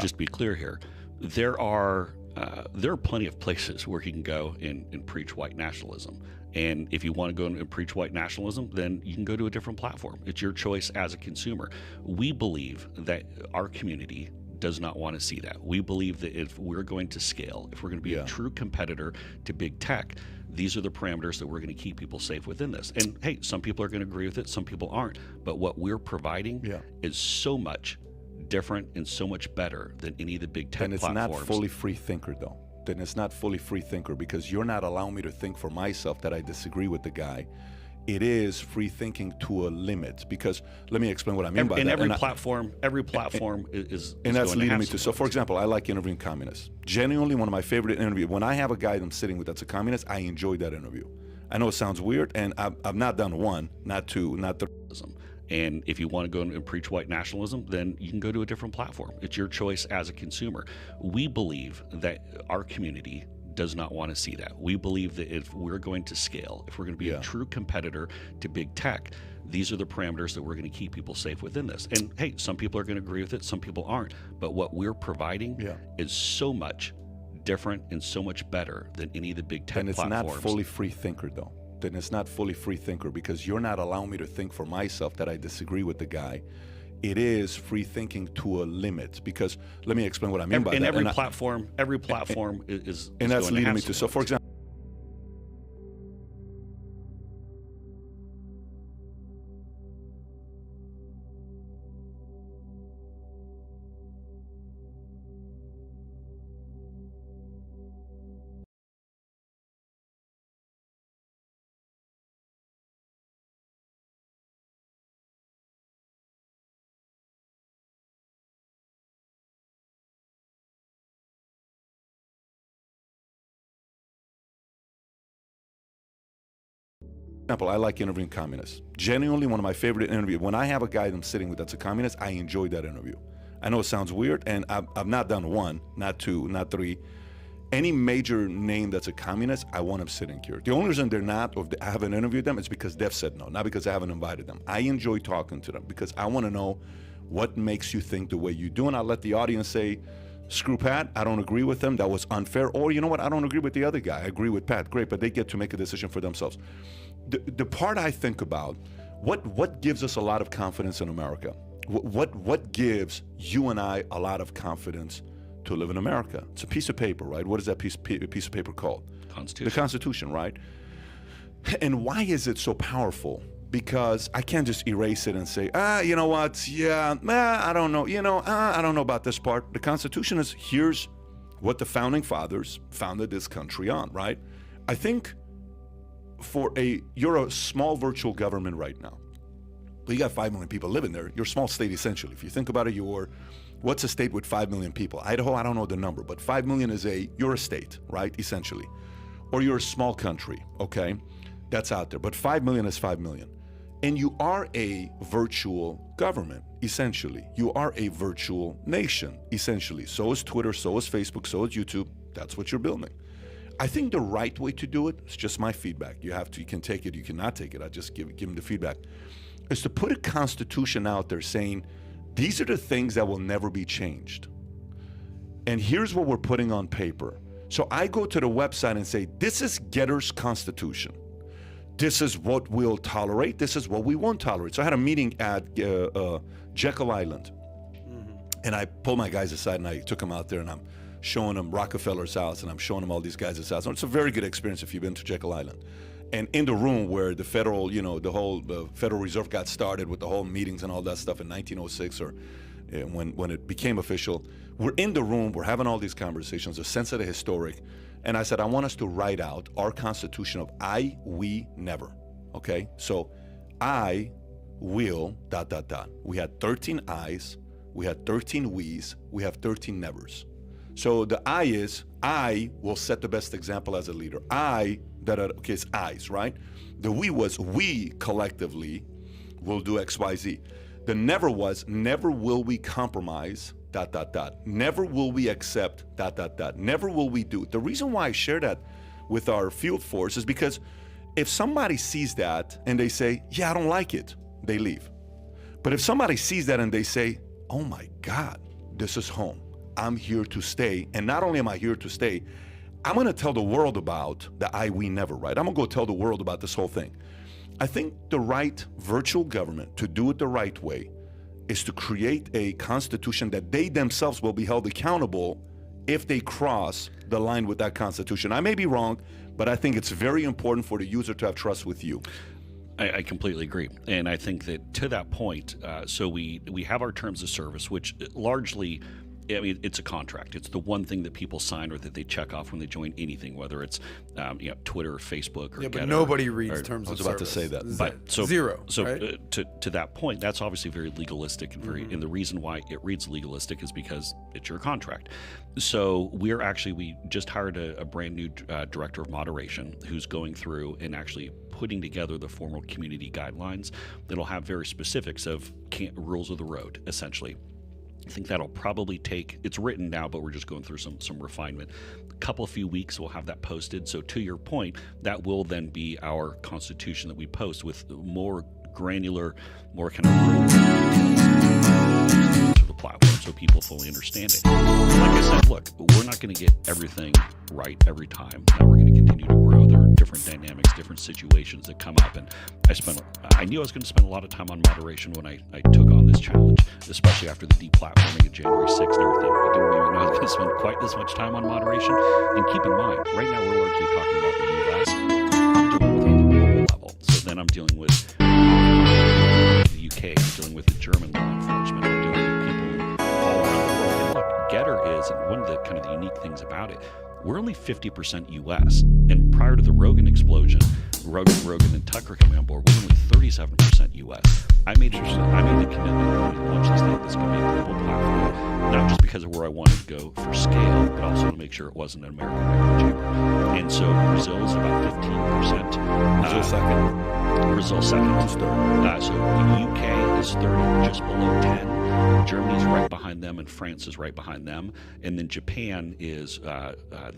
Just to be clear here, there are plenty of places where you can go and preach white nationalism. And if you want to go and preach white nationalism, then you can go to a different platform. It's your choice as a consumer. We believe that our community does not want to see that. We believe that if we're going to scale, if we're going to be a true competitor to big tech, these are the parameters that we're going to keep people safe within this. And hey, some people are going to agree with it, some people aren't. But what we're providing is so much different and so much better than any of the big tech platforms. And it's not fully free thinker though. Then it's not fully free thinker because you're not allowing me to think for myself that I disagree with the guy. It is free thinking to a limit because let me explain what I mean by that. And every platform is and that's going leading to me to. So for example, I like interviewing communists. Genuinely, one of my favorite interviews. When I have a guy I'm sitting with that's a communist, I enjoy that interview. I know it sounds weird, and I've not done one, not two, not three. And if you want to go and preach white nationalism, then you can go to a different platform. It's your choice as a consumer. We believe that our community does not want to see that. We believe that if we're going to scale, if we're going to be a true competitor to big tech, these are the parameters that we're going to keep people safe within this. And hey, some people are going to agree with it, some people aren't. But what we're providing is so much different and so much better than any of the big tech platforms. And it's not fully free thinker though. Then it's not fully free thinker because you're not allowing me to think for myself that I disagree with the guy. It is free thinking to a limit because let me explain what I mean by that. And every platform is and that's going leading to me to. So for example, I like interviewing communists. Genuinely, one of my favorite interviews. When I have a guy I'm sitting with that's a communist, I enjoy that interview. I know it sounds weird, and I've not done one, not two, not three. Any major name that's a communist, I want them sitting here. The only reason they're not, or I haven't interviewed them, is because they've said no, not because I haven't invited them. I enjoy talking to them because I want to know what makes you think the way you do, and I'll let the audience say, screw Pat, I don't agree with them, that was unfair, or you know what, I don't agree with the other guy, I agree with Pat, great, but they get to make a decision for themselves. The part I think about, what gives us a lot of confidence in America? What gives you and I a lot of confidence to live in America? It's a piece of paper, right? What is that piece of paper called? Constitution. The Constitution, right? And why is it so powerful? Because I can't just erase it and say, you know what, I don't know, I don't know about this part. The Constitution is, here's what the founding fathers founded this country on, right? I think you're a small virtual government right now. You got 5 million people living there. You're a small state essentially. If you think about it, what's a state with 5 million people? Idaho, I don't know the number, but 5 million you're a state, right, essentially. Or you're a small country, okay? That's out there, but 5 million is 5 million. And you are a virtual government, essentially. You are a virtual nation, essentially. So is Twitter, so is Facebook, so is YouTube. That's what you're building. I think the right way to do it, it's just my feedback. You can take it, you cannot take it. I just give them the feedback. Is to put a constitution out there saying, these are the things that will never be changed. And here's what we're putting on paper. So I go to the website and say, this is Getter's Constitution. This is what we'll tolerate. This is what we won't tolerate. So I had a meeting at Jekyll Island. And I pulled my guys aside and I took them out there and I'm showing them Rockefeller's house and I'm showing them all these guys' house. It's a very good experience if you've been to Jekyll Island. And in the room where the federal, the whole Federal Reserve got started with the whole meetings and all that stuff in 1906 or when it became official, we're in the room, we're having all these conversations, a sense of the historic. And I said, I want us to write out our constitution of I, we, never, okay? So I will, ... We had 13 I's, we had 13 we's, we have 13 nevers. So the I is, I will set the best example as a leader. Okay, it's I's, right? The we was, we collectively will do X, Y, Z. The never was, never will we compromise, ... Never will we accept, ... Never will we do. The reason why I share that with our field force is because if somebody sees that and they say, yeah, I don't like it, they leave. But if somebody sees that and they say, oh my God, this is home. I'm here to stay. And not only am I here to stay, I'm going to tell the world about the we never, right? I'm going to go tell the world about this whole thing. I think the right virtual government to do it the right way is to create a constitution that they themselves will be held accountable if they cross the line with that constitution. I may be wrong, but I think it's very important for the user to have trust with you. I completely agree. And I think that to that point, so we have our terms of service, which largely, I mean, it's a contract. It's the one thing that people sign or that they check off when they join anything, whether it's Twitter or Facebook or yeah, but Getter, nobody reads terms of service. I was about to say that. But Zero. So right? To that point, that's obviously very legalistic and very. And the reason why it reads legalistic is because it's your contract. So we just hired a brand new director of moderation who's going through and actually putting together the formal community guidelines that'll have very specifics of rules of the road, essentially. I think that'll probably take, it's written now, but we're just going through some refinement. A few weeks, we'll have that posted. So to your point, that will then be our constitution that we post with more granular, more kind of to the platform so people fully understand it. Like I said, look, we're not going to get everything right every time. Now we're going to continue to grow. There are different dynamics, different situations that come up. And I knew I was going to spend a lot of time on moderation when I took on this challenge, especially after the deplatforming of January 6th and everything. I didn't even know I was going to spend quite this much time on moderation. And keep in mind, right now we're largely talking about the U.S. I'm dealing with it on the global level. So then I'm dealing with the UK, I'm dealing with the German law enforcement, I'm dealing with people all around the world. And look, Getter is, and one of the kind of the unique things about it, we're only 50% U.S. And prior to the Rogan explosion, Rogan and Tucker coming on board, we're only 37% U.S. I made the commitment when we launched this thing, this could be a global platform, not just because of where I wanted to go for scale, but also to make sure it wasn't an American echo chamber. And so Brazil is about 15%. Brazil second. Brazil second. So the UK is 30, just below 10. Germany's right behind them, and France is right behind them, and then Japan is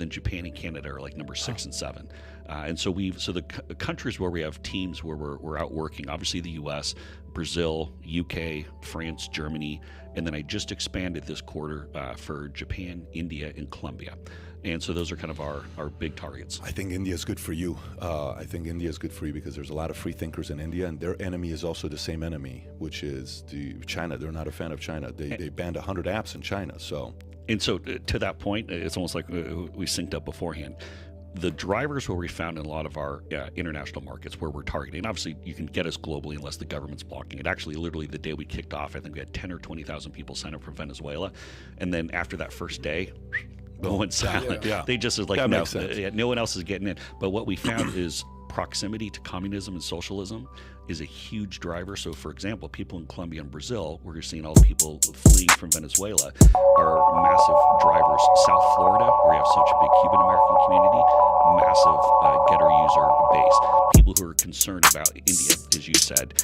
Japan and Canada are like number 6 and 7. And so the countries where we have teams where we're out working, obviously the U.S., Brazil, UK, France, Germany, and then I just expanded this quarter for Japan, India, and Colombia. And so those are kind of our big targets. I think India is good for you. I think India is good for you because there's a lot of free thinkers in India, and their enemy is also the same enemy, which is China. They're not a fan of China. They banned 100 apps in China. So to that point, it's almost like we synced up beforehand. The drivers where we found in a lot of our international markets where we're targeting, obviously you can get us globally unless the government's blocking it. Actually, literally the day we kicked off, I think we had 10 or 20,000 people sign up for Venezuela. And then after that first day, going silent. Yeah. They just is like, that no one else is getting in. But what we found is proximity to communism and socialism is a huge driver. So, for example, people in Colombia and Brazil, where you're seeing all the people fleeing from Venezuela, are massive drivers. South Florida, where you have such a big Cuban American community, massive Getter user base. People who are concerned about India, as you said.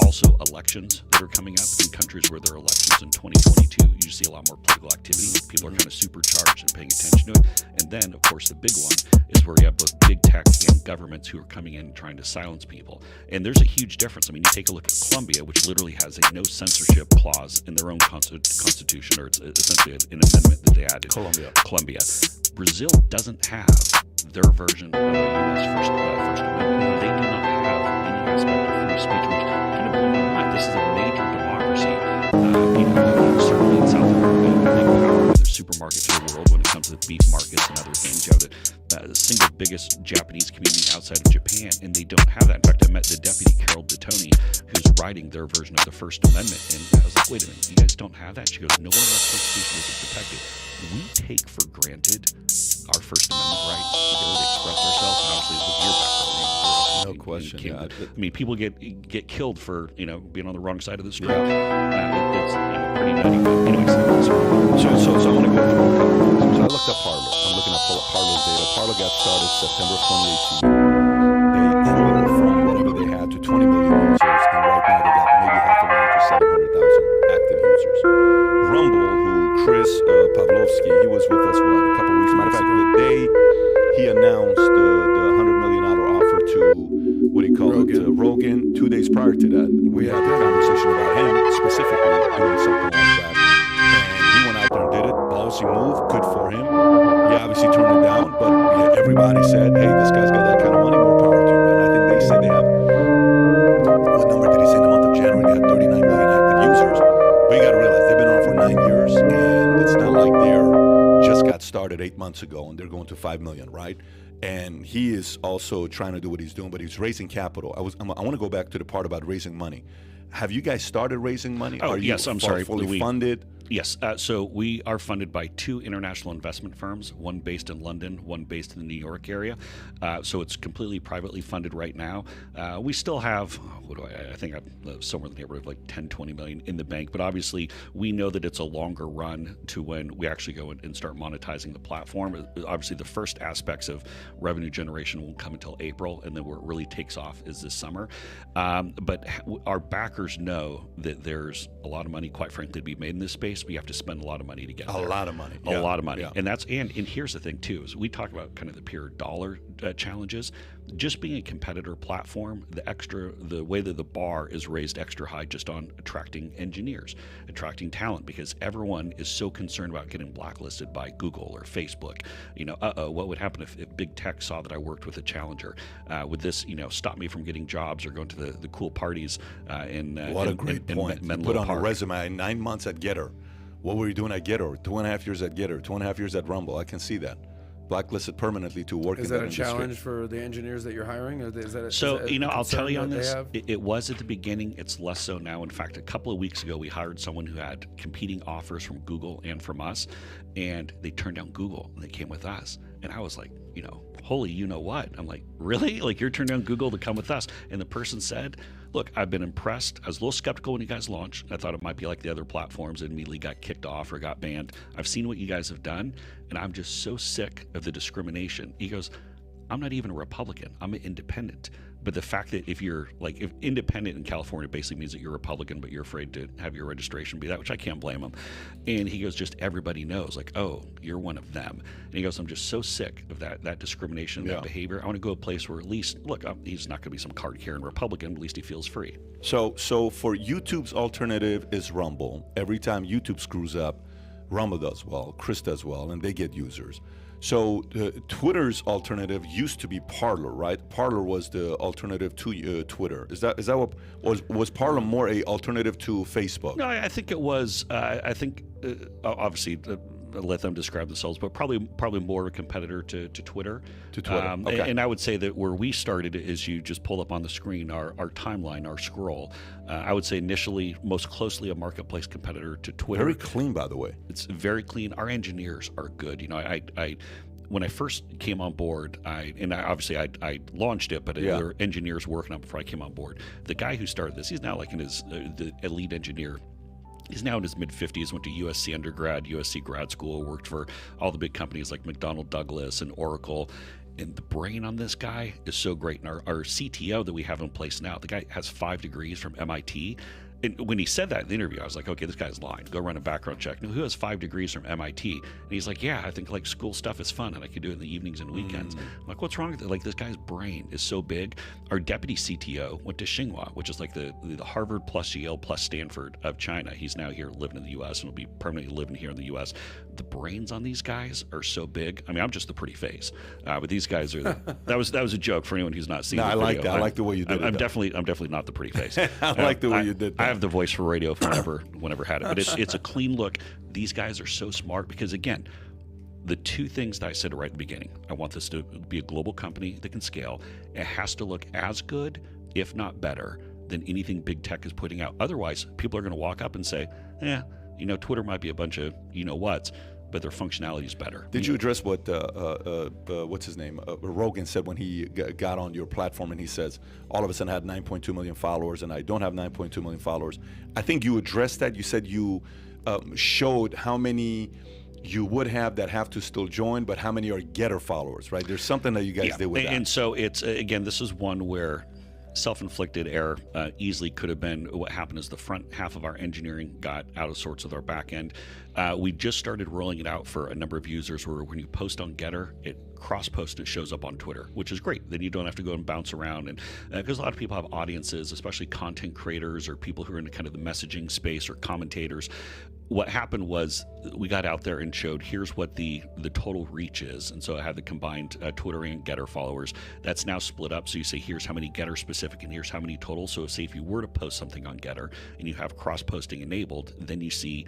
Also, elections that are coming up in countries where there are elections in 2022. You see a lot more political activity. People are kind of supercharged and paying attention to it. And then, of course, the big one is where you have both big tech and governments who are coming in and trying to silence people. And there's a huge difference. I mean, you take a look at Colombia, which literally has a no censorship clause in their own constitution, or it's essentially an amendment that they added. Colombia. Brazil doesn't have their version of the U.S. First Amendment. They do not have any aspect of free speech, which kind of blew my mind. This is a major democracy. Certainly in South America, big power in their supermarkets of the world when it comes to beef markets and other things. You have the single biggest Japanese community outside of Japan, and they don't have that. In fact, I met the deputy Carol Detoni, who's writing their version of the First Amendment, and I was like, wait a minute, you guys don't have that? She goes, no one in our Constitution is protected. We take for granted our First Amendment rights to be able to express ourselves, and obviously with your background. No question. I mean, people get killed for being on the wrong side of the street. It's pretty nutty. But anyways, so I want to go through a couple of things. So I looked up Parler. I'm looking at Parler's data. Parler got started September 2018. They grew from whatever they had to 20 million users, and right now they got maybe 500,000 to 700,000 active users. Rumble, who Chris Pavlovsky, he was with us a couple of weeks. Matter of fact, the day he announced the $100 million offer to Rogan. 2 days prior to that, we had a conversation about him specifically doing something like that, and he went out there and did it. interesting move. Good for him. He obviously turned it down, but yeah, everybody said, hey, this guy's got that kind of money, more power to him. And I think they said they have, what number did he say in the month of January? They had 39 million active users. But you got to realize they've been around for 9 years, and it's not like they're just got started 8 months ago and they're going to 5 million, right? And he is also trying to do what he's doing, but he's raising capital. I want to go back to the part about raising money. Have you guys started raising money? Oh, Are you yes, I'm sorry. fully funded? Yes. So we are funded by 2 international investment firms, one based in London, one based in the New York area. So it's completely privately funded right now. We still have, I think I'm somewhere in the neighborhood of like 10, 20 million in the bank. But obviously, we know that it's a longer run to when we actually go and start monetizing the platform. Obviously, the first aspects of revenue generation won't come until April, and then where it really takes off is this summer. But our backers know that there's a lot of money, quite frankly, to be made in this space. We have to spend a lot of money to get there. A lot of money. A lot of money. Yeah. And here's the thing too, is we talk about kind of the pure dollar challenges. Just being a competitor platform, the way that the bar is raised extra high just on attracting engineers, attracting talent, because everyone is so concerned about getting blacklisted by Google or Facebook. What would happen if big tech saw that I worked with a challenger? Would this, stop me from getting jobs or going to the cool parties What a great point. You put on a resume, 9 months at Getter. What were you doing at Getter? 2.5 years at Getter, 2.5 years at Rumble. I can see that. Blacklisted permanently to work in that industry. Is that a challenge for the engineers that you're hiring? I'll tell you on this. It was at the beginning. It's less so now. In fact, a couple of weeks ago, we hired someone who had competing offers from Google and from us, and they turned down Google and they came with us. And I was like, holy, you know what? I'm like, really? Like, you're turning down Google to come with us? And the person said, look, I've been impressed. I was a little skeptical when you guys launched. I thought it might be like the other platforms and immediately got kicked off or got banned. I've seen what you guys have done, and I'm just so sick of the discrimination. He goes, I'm not even a Republican. I'm an independent. But the fact that if independent in California basically means that you're Republican, but you're afraid to have your registration be that, which I can't blame him. And he goes, just everybody knows, like, oh, you're one of them. And he goes, I'm just so sick of that discrimination, that behavior. I want to go to a place where at least, look, he's not going to be some card-carrying Republican, but at least he feels free. So for YouTube's alternative is Rumble. Every time YouTube screws up, Rumble does well, Chris does well, and they get users. So Twitter's alternative used to be Parler, right? Parler was the alternative to Twitter. Is that what was Parler more a alternative to Facebook? No, I think it was. Obviously, let them describe themselves, but probably more of a competitor to Twitter. To Twitter, okay. And I would say that where we started is you just pull up on the screen our timeline, our scroll. I would say initially most closely a marketplace competitor to Twitter. Very clean, by the way. It's very clean. Our engineers are good. When I first came on board, I launched it, but there were engineers working on it before I came on board. The guy who started this, he's now like in his the elite engineer. He's now in his mid-50s, went to USC undergrad, USC grad school, worked for all the big companies like McDonnell Douglas and Oracle. And the brain on this guy is so great. And our CTO that we have in place now, the guy has 5 degrees from MIT. And when he said that in the interview, I was like, okay, this guy's lying. Go run a background check. No, who has 5 degrees from MIT? And he's like, yeah, I think like school stuff is fun and I could do it in the evenings and weekends. I'm like, what's wrong with it? Like, this guy's brain is so big. Our deputy CTO went to Tsinghua, which is like the Harvard plus Yale plus Stanford of China. He's now here living in the U.S. and will be permanently living here in the U.S. The brains on these guys are so big. I mean, I'm just the pretty face, but these guys are. That was a joke for anyone who's not seen. No, the I like video. that. I like the way you did it. I'm definitely not the pretty face. I like the way you did that. I have the voice for radio if whenever had it, but it's a clean look. These guys are so smart because, again, the 2 things that I said right at the beginning, I want this to be a global company that can scale. It has to look as good, if not better, than anything big tech is putting out. Otherwise, people are going to walk up and say, Twitter might be a bunch of you-know-whats, but their functionality is better. Did you address what what's his name Rogan said when he got on your platform and he says all of a sudden I had 9.2 million followers and I don't have 9.2 million followers? I think you addressed that. You said you showed how many you would have that have to still join, but how many are Getter followers, right? There's something that you guys did with that. And so it's, again, this is one where self-inflicted error easily could have been. What happened is the front half of our engineering got out of sorts with our back end. We just started rolling it out for a number of users where when you post on Getter, it cross-post, it shows up on Twitter, which is great. Then you don't have to go and bounce around, and because a lot of people have audiences, especially content creators or people who are in kind of the messaging space or commentators. What happened was we got out there and showed here's what the total reach is, and so I had the combined Twitter and Getter followers. That's now split up, so you say here's how many Getter specific and here's how many total. So say if you were to post something on Getter and you have cross-posting enabled, then you see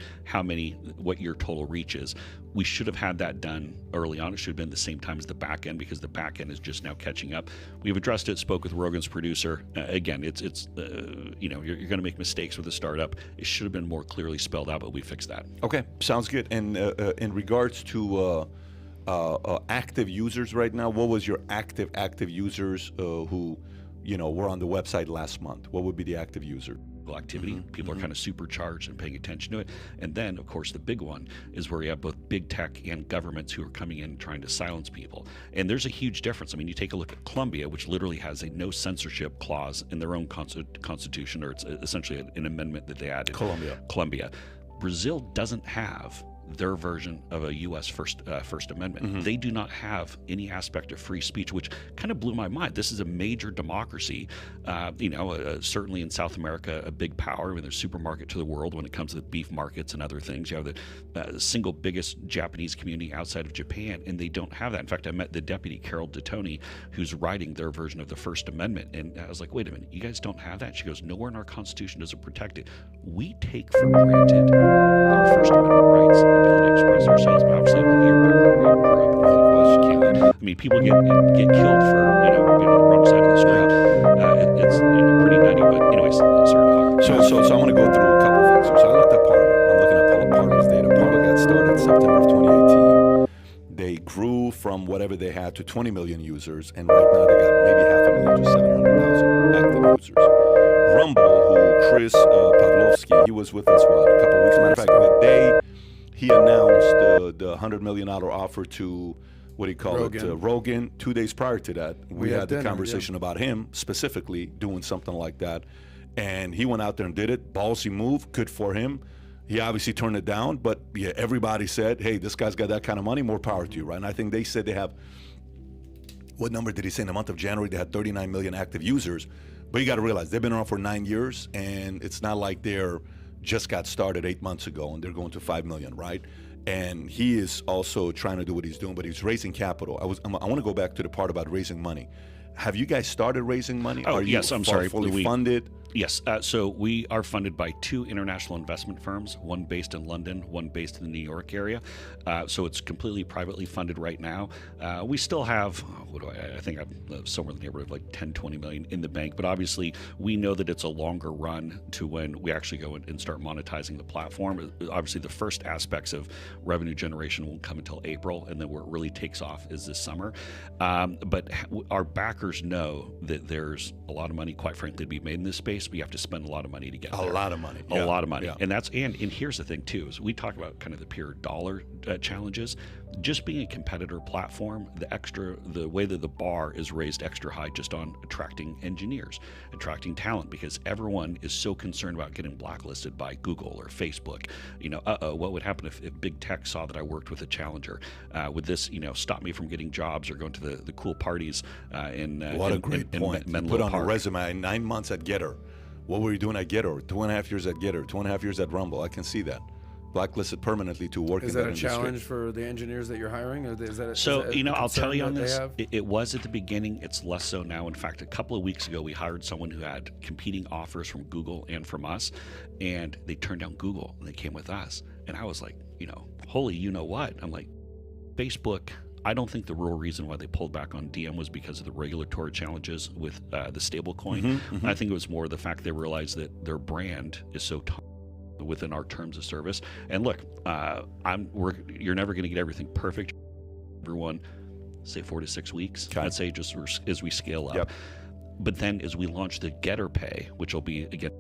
what your total reach is. We should have had that done early on. It should have been the same time as the back end, because the back end is just now catching up. We've addressed it, spoke with Rogan's producer. Again, it's you're going to make mistakes with a startup. It should have been more clearly spelled out, but we fixed that. Okay, sounds good. And in regards to active users right now, what was your active users who were on the website last month? What would be the active user? Activity. People are kind of supercharged and paying attention to it. And then, of course, the big one is where you have both big tech and governments who are coming in and trying to silence people. And there's a huge difference. I mean, you take a look at Colombia, which literally has a no censorship clause in their own constitution, or it's essentially an amendment that they added. Colombia. Brazil doesn't have their version of a U.S. First Amendment. They do not have any aspect of free speech, which kind of blew my mind. This is a major democracy, certainly in South America, a big power. I mean, they're supermarket to the world when it comes to beef markets and other things. You have the single biggest Japanese community outside of Japan, and they don't have that. In fact, I met the deputy, Carol Detoni, who's writing their version of the First Amendment, and I was like, wait a minute, you guys don't have that? She goes, nowhere in our Constitution does it protect it. We take for granted our First Amendment rights, ability to express ourselves, but obviously your background, I mean, people get killed for being on the wrong side of the street. It's pretty nutty, but anyways, So I'm going to go through a couple of things. So I looked at Parler. I'm looking at Parler's data. Parler got started September of 2018. They grew from whatever they had to 20 million users, and right now they got maybe 500,000 to 700,000 active users. Rumble, who Chris Pavlovsky, he was with us, a couple of weeks. Matter of fact, the day he announced the $100 million offer to, Rogan. 2 days prior to that, we had the conversation about him specifically doing something like that. And he went out there and did it. Ballsy move, good for him. He obviously turned it down, but yeah, everybody said, hey, this guy's got that kind of money, more power to you, right? And I think they said they have, what number did he say? In the month of January, they had 39 million active users. But you got to realize, they've been around for 9 years, and it's not like they're just got started 8 months ago and they're going to 5 million, right? And he is also trying to do what he's doing, but he's raising capital. I want to go back to the part about raising money. Have you guys started raising money? Oh, Are yes, you I'm sorry. fully funded? Yes, so we are funded by 2 international investment firms, one based in London, one based in the New York area. So it's completely privately funded right now. We still have, I think I'm somewhere in the neighborhood of like 10, 20 million in the bank, but obviously we know that it's a longer run to when we actually go and start monetizing the platform. Obviously the first aspects of revenue generation won't come until April, and then where it really takes off is this summer. But our backers know that there's a lot of money, quite frankly, to be made in this space. But you have to spend a lot of money to get there. A lot of money. A lot of money. Yeah. And here's the thing too, is we talk about kind of the pure dollar challenges. Just being a competitor platform, the way that the bar is raised extra high just on attracting engineers, attracting talent, because everyone is so concerned about getting blacklisted by Google or Facebook. What would happen if big tech saw that I worked with a challenger? Would this, stop me from getting jobs or going to the cool parties What a great point. You put on a resume, 9 months at Getter. What were you doing at Getter? 2.5 years at Getter, 2.5 years at Rumble. I can see that. Blacklisted permanently to work in that industry. Is that a challenge for the engineers that you're hiring? Or is that I'll tell you on this, it was at the beginning. It's less so now. In fact, a couple of weeks ago, we hired someone who had competing offers from Google and from us, and they turned down Google, and they came with us. And I was like, holy you-know-what? I'm like, Facebook, I don't think the real reason why they pulled back on DM was because of the regulatory challenges with the stable coin. I think it was more the fact they realized that their brand is so within our terms of service. And look, you're never going to get everything perfect. Everyone, say 4 to 6 weeks. Okay. I'd say just as we scale up. Yep. But then as we launch the Getter Pay, which will be, again,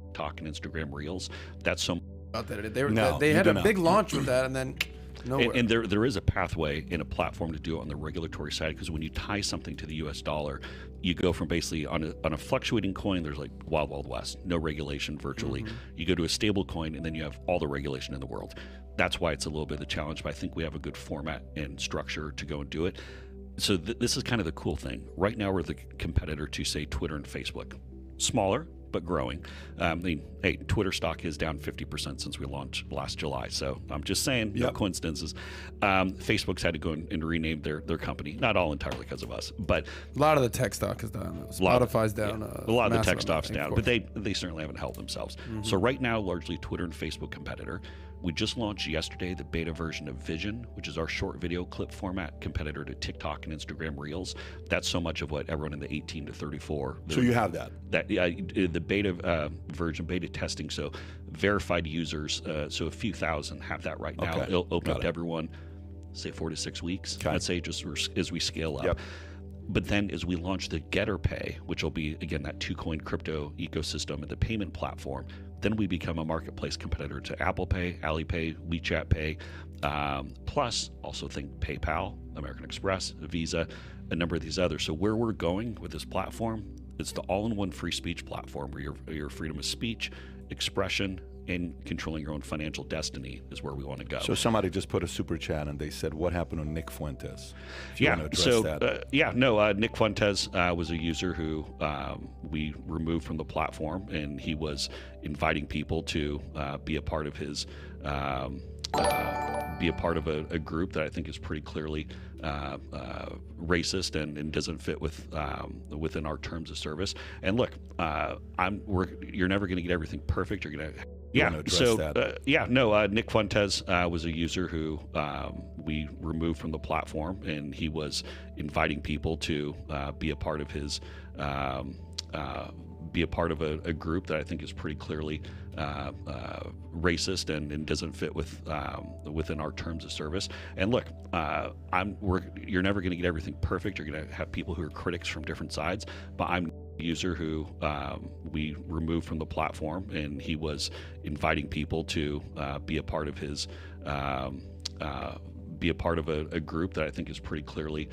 TikTok and Instagram Reels, that's some... They had a big launch with that, and then... And there is a pathway in a platform to do it on the regulatory side, because when you tie something to the US dollar, you go from basically on a fluctuating coin, there's like wild west, no regulation virtually. You go to a stable coin, and then you have all the regulation in the world. that's why it's a little bit of a challenge, but I think we have a good format and structure to go and do it. So this is kind of the cool thing. Right now, we're the competitor to, say, Twitter and Facebook. Smaller, but growing. Hey, Twitter stock is down 50% since we launched last July. So I'm just saying, no coincidences. Facebook's had to go and rename their company. Not all entirely because of us, but a lot of the tech stock is down. Spotify's down. A lot of the tech stock's down, but they certainly haven't helped themselves. Mm-hmm. So right now, largely Twitter and Facebook competitor. We just launched yesterday the beta version of Vision, which is our short video clip format competitor to TikTok and Instagram Reels. That's so much of what everyone in the 18 to 34. So you have that? The beta version, beta testing. So verified users, so a few thousand have that right now. Okay. It'll open up to everyone, say 4 to 6 weeks. Okay. I'd say just as we scale up. Yep. But then as we launch the Getter Pay, which will be, again, that 2-coin crypto ecosystem and the payment platform, then we become a marketplace competitor to Apple Pay, Alipay, WeChat Pay, plus also think PayPal, American Express, Visa, a number of these others. So where we're going with this platform, it's the all-in-one free speech platform where your freedom of speech, expression, and controlling your own financial destiny is where we want to go. So somebody just put a super chat and they said, what happened to Nick Fuentes? If you want to address that. Nick Fuentes was a user who we removed from the platform, and he was inviting people to be a part of his be a part of a group that I think is pretty clearly racist and doesn't fit within our terms of service. And look, you're never going to get everything perfect. You're going to Nick Fuentes was a user who we removed from the platform, and he was inviting people to be a part of his be a part of a group that I think is pretty clearly racist and doesn't fit within our terms of service. And look, you're never going to get everything perfect. You're going to have people who are critics from different sides, but I'm a user who we removed from the platform, and he was inviting people to be a part of his be a part of a group that I think is pretty clearly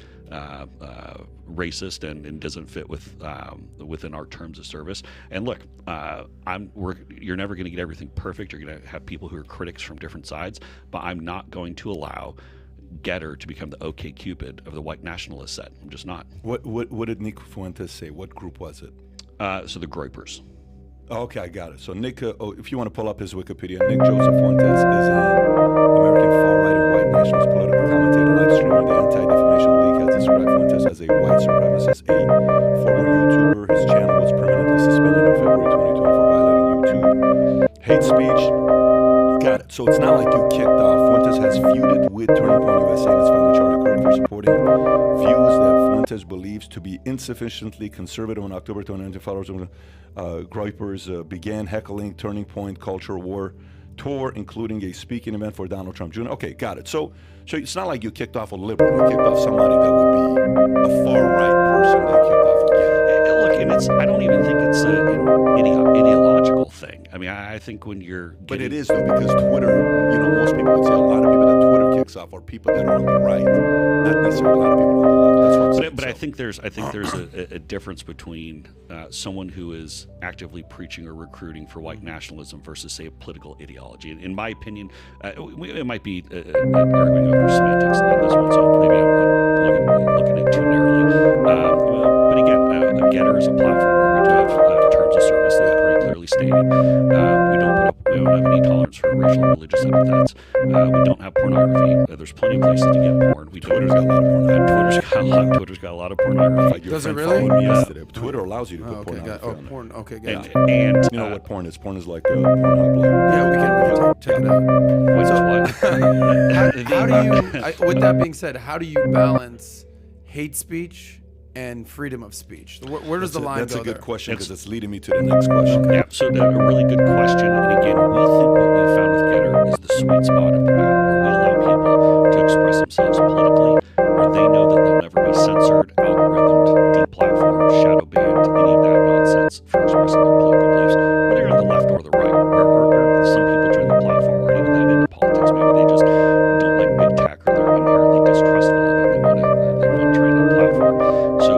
racist and doesn't fit within our terms of service. And look, you're never going to get everything perfect. You're going to have people who are critics from different sides, but I'm not going to allow Getter to become the OkCupid of the white nationalist set. I'm just not. What did Nick Fuentes say? What group was it? So the Groypers. Okay, I got it. So Nick, if you want to pull up his Wikipedia, Nick Joseph Fuentes is an American far-right and white nationalist political commentator, live streamer. The Anti-Defamation League has described Fuentes as a white supremacist, a former YouTuber. His channel was permanently suspended in February 2020 for violating YouTube hate speech. Got it. So it's not like you kicked off. Fuentes has feuded with Turning Point USA and its founder Charlie Kirk for supporting views that Fuentes believes to be insufficiently conservative. On October 2019, followers of Groypers began heckling Turning Point Culture War Tour, including a speaking event for Donald Trump Jr. Okay, got it. So it's not like you kicked off a liberal. You kicked off somebody that would be a far-right person that kicked off again. Look, and I don't even think it's an ideological thing. I mean, I think when you're But it is, though, because Twitter, most people would say a lot of people that Twitter kicks off are people that are on the right, not necessarily a lot of people on the left. That's what I'm saying. But I think there's a difference between someone who is actively preaching or recruiting for white nationalism versus, say, a political ideology. In my opinion, it might be arguing over semantics in this one, so maybe I'm looking at it too narrowly. But again, Getter is a platform where we do have terms of service that are pretty clearly stated. We don't have any tolerance for racial and religious epithets. We don't have pornography. There's plenty of places to get porn. Twitter's got a lot of pornography. Twitter's got a lot of pornography. Does it really? Me yesterday. Twitter allows you to put pornography on porn. Okay, got it. And you know what porn is? Porn is like Pornhub. Yeah, we can check it out. How do you? With that being said, how do you balance hate speech and freedom of speech? Where does the line go? That's a good question, because it's leading me to the next question. Yeah, so a really good question. And again, we think what we found with Getter is the sweet spot of the map, where we allow people to express themselves politically, where they know that they'll never be censored, algorithmed, deplatformed, shadow banned, any of that nonsense for expressing their political beliefs, whether you're on the left or the right. Or some people join the platform or even that into politics. Maybe they just don't like big tech, or they're inherently distrustful of it. They want to trade on the platform. So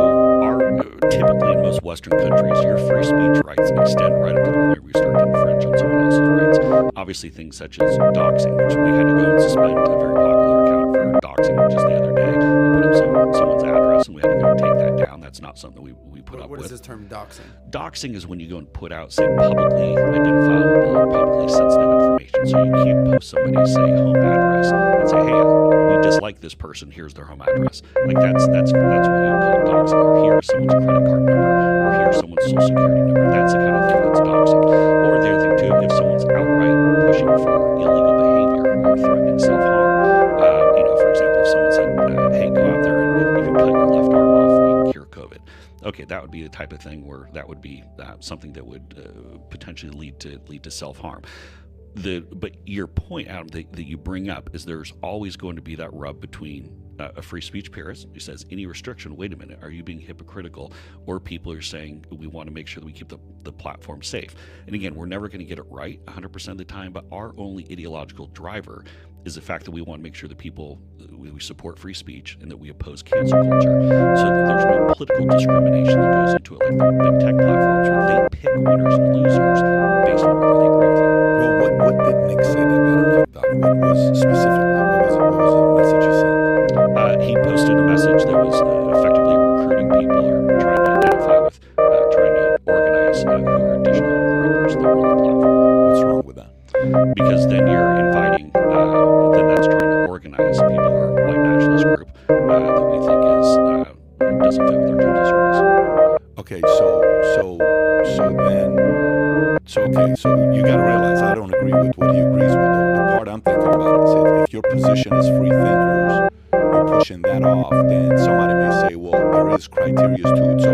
typically in most Western countries, your free speech rights extend right up to the point where you start to infringe on someone else's rights. obviously things such as doxing, which we had to go and suspend a very popular account for doxing just the other day. We put up someone's address and we had to go and take that down. That's not something we put up with. What is this term, doxing? Doxing is when you go and put out, say, publicly identifiable or publicly sensitive information. So you can't post somebody's, say, home address and say, hey, we dislike this person, here's their home address. Like that's what you call doxing. Or here's someone's credit card number, or here's someone's social security number. That's the kind of thing that's doxing. Or the other thing too, if someone's outright pushing for illegal behavior or threatening self-harm, for example, if someone said, hey, go out there and if you cut your left arm off, you can cure COVID. Okay, that would be the type of thing where that would be something that would potentially lead to self-harm. But your point, Adam, that you bring up is there's always going to be that rub between a free speech purist who says any restriction, wait a minute, are you being hypocritical? Or people are saying we want to make sure that we keep the platform safe. And again, we're never going to get it right 100% of the time, but our only ideological driver is the fact that we want to make sure that we support free speech and that we oppose cancel culture, so that there's no political discrimination that goes into it, like the big tech platforms where they pick winners and losers based on whether they agree with you. Well, what did Nick say that got him kicked off? What was specifically? What was the message he sent? He posted a message that was effectively recruiting people or trying to identify with, trying to organize who are additional groupers that were on the platform. What's wrong with that? Because then you're inviting, then that's trying to organize people who are white nationalist group that we think doesn't fit with our terms of service. Okay, so you got to realize I don't agree with what he agrees with. The part I'm thinking about is if your position is free thinkers, you're pushing that off, then somebody may say, well, there is criteria to it. So,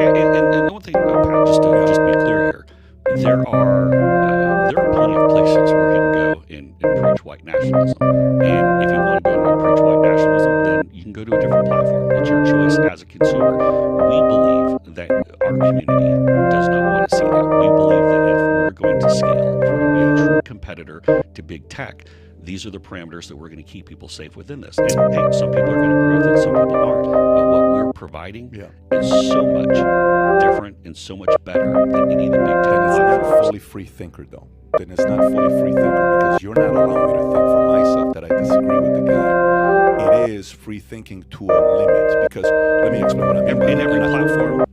and one thing, Pat, just to be clear here, there are plenty of places where you can go and preach white nationalism. And if you want to go and preach white nationalism, then you can go to a different platform. It's your choice as a consumer. We believe that our community does not want to see that. We believe that if we're going to scale, if we're going to be a true competitor to big tech, these are the parameters that we're going to keep people safe within this. And hey, some people are going to agree with it, some people aren't. But what we're providing is so much different and so much better than any of the big tech platforms. platforms. It's not fully free thinker, though. Then it's not fully free thinker because you're not allowing me to think for myself that I disagree with the guy. It is free thinking to a limit because let me explain what I mean by In that.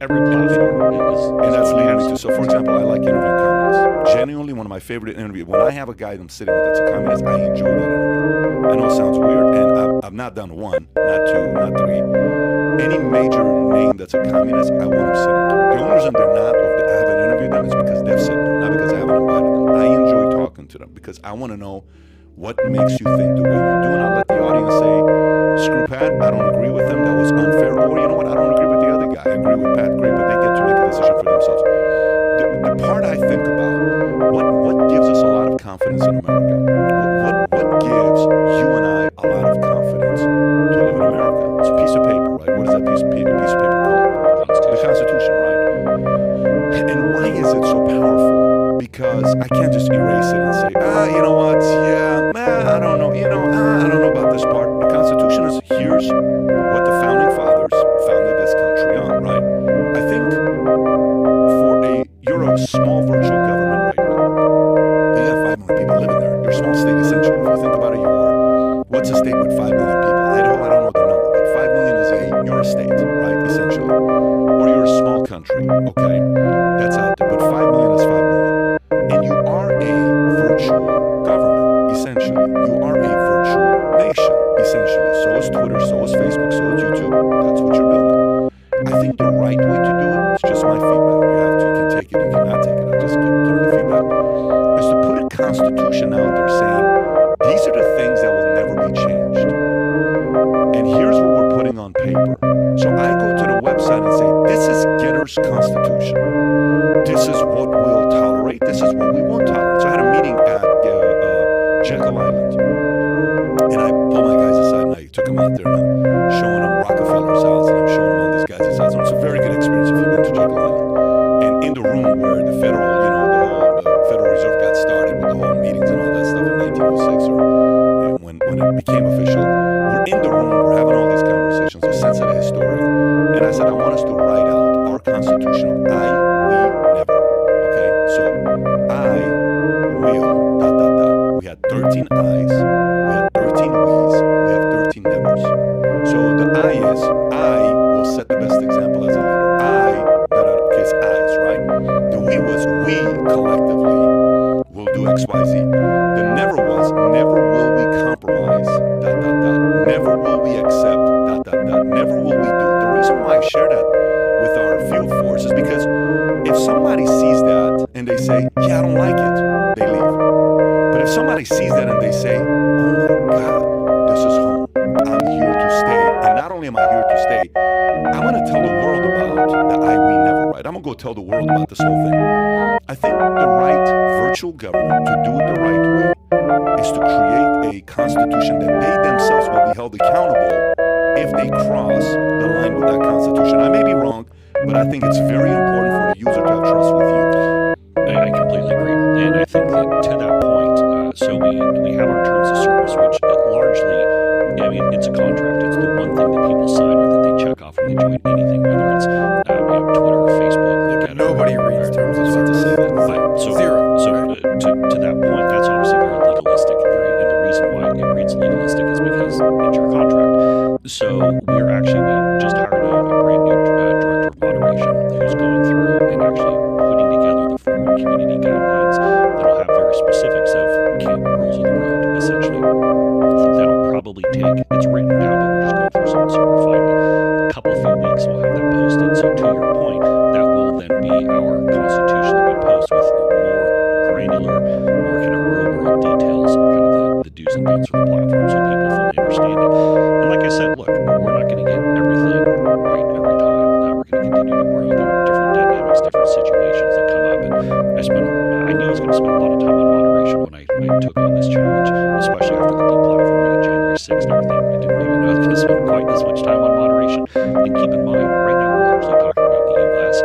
every platform is. And that's leading me to, so for example, I like interviewing communists. Genuinely, one of my favorite interviews, when I have a guy I'm sitting with that's a communist, I enjoy that interview. I know it sounds weird, and I've not done one, not two, not three. Any major name that's a communist, I want him sitting there. The only reason they're not, or I haven't interviewed them, is because they've said no, not because I haven't invited them. I enjoy talking to them because I want to know what makes you think the way you do, and I'll let the audience say, screw Pat, I don't agree with him, that was unfair, or you know what, I don't agree with the other guy, I agree with Pat, great, but they get to make a decision for themselves. The part I think about, what gives us a lot of confidence in America? What gives you and I a lot of confidence to live in America? It's a piece of paper, right? What is that piece of paper called? The Constitution, right? And why is it so powerful? Because I can't just erase it and say, you know what, I don't know, I don't know about this part. The Constitution is, here's what the founding fathers founded this country on, right? I think you're a small virtual government right now. You have 5 million people living there. You're a small state, essentially. If you think about it, what's a state with 5 million people? Idaho, I don't know the number, but 5 million is you're a state, right, essentially. Or you're a small country, okay? That's out there. But 5 million is 5 million. And you are a virtual government, essentially. You are a virtual nation, essentially. So is Twitter, so is Facebook, so is YouTube. That's what you're building. I think the right way to do it, it's just my feedback. You can take it, you cannot take it. I just give me the feedback. Is to put a constitution out there saying, these are the things that will never be changed. And here's what we're putting on paper. So I go to the website and say, this is Getter's Constitution. This is what we'll tolerate. This is what we won't tolerate. So I had a meeting at Jekyll Island. And I pulled my guys aside and I took them out there and I'm showing them Rockefeller's house and I'm showing them all these guys' house. And it's a very good experience if you've been to Jekyll Island. And in the room where the federal, the whole Federal Reserve got started with the whole meetings and all that stuff in 1906 or when it became official, we're in the room, we're having all these conversations, a sense of the historian. And I said, I want us to write out our Constitution of I, we, never. Okay? So I 13 I's, we have 13 we's, we have 13 nevers. So the I is, I will set the best example as a leader. Case I's, right? The we was, we collectively will do X, Y, Z. The never was, never will we compromise, ... Never will we accept, ... Never will we do. The reason why I share that with our field force is because if somebody sees that and they say, yeah, I don't like it, they leave. But if somebody sees that and they say, oh my God, this is home, I'm here to stay. And not only am I here to stay, I'm going to tell the world about the I, we, never, right? I'm going to go tell the world about this whole thing. I think the right virtual government to do it the right way is to create a constitution that they themselves will be held accountable if they cross the line with that constitution. I may be wrong, but I think it's very important for the user to have trust with you. I completely agree. And I think that to that point, so we have our terms of service, which largely, I mean, it's a contract. It's the one thing that people sign or that they check off when they join anything, whether it's Twitter or Facebook. Nobody reads terms of service. Zero. So to that point, that's obviously very legalistic. And the reason why it reads legalistic is because it's your contract. So we just hired a brand new director of moderation who's going through and actually putting together the formal community guidelines that'll have very specifics of rules of the road, essentially. That'll probably take, it's written now, but we're just going through some refinement. A couple of few weeks we'll have that posted. So to your point, that will then be our constitution that we post with more granular, more kind of real world details of kind of the do's and don'ts for the platform so people fully understand it. And like I said, look, we're not going to get everything right every time. We're going to continue to grow. There are different dynamics, different situations that come up. And I knew I was going to spend a lot of time on moderation when I took on this challenge, especially after the deplatforming on January 6th and everything. I didn't even know I was going to spend quite this much time on moderation. And keep in mind, right now we're largely talking about the U.S.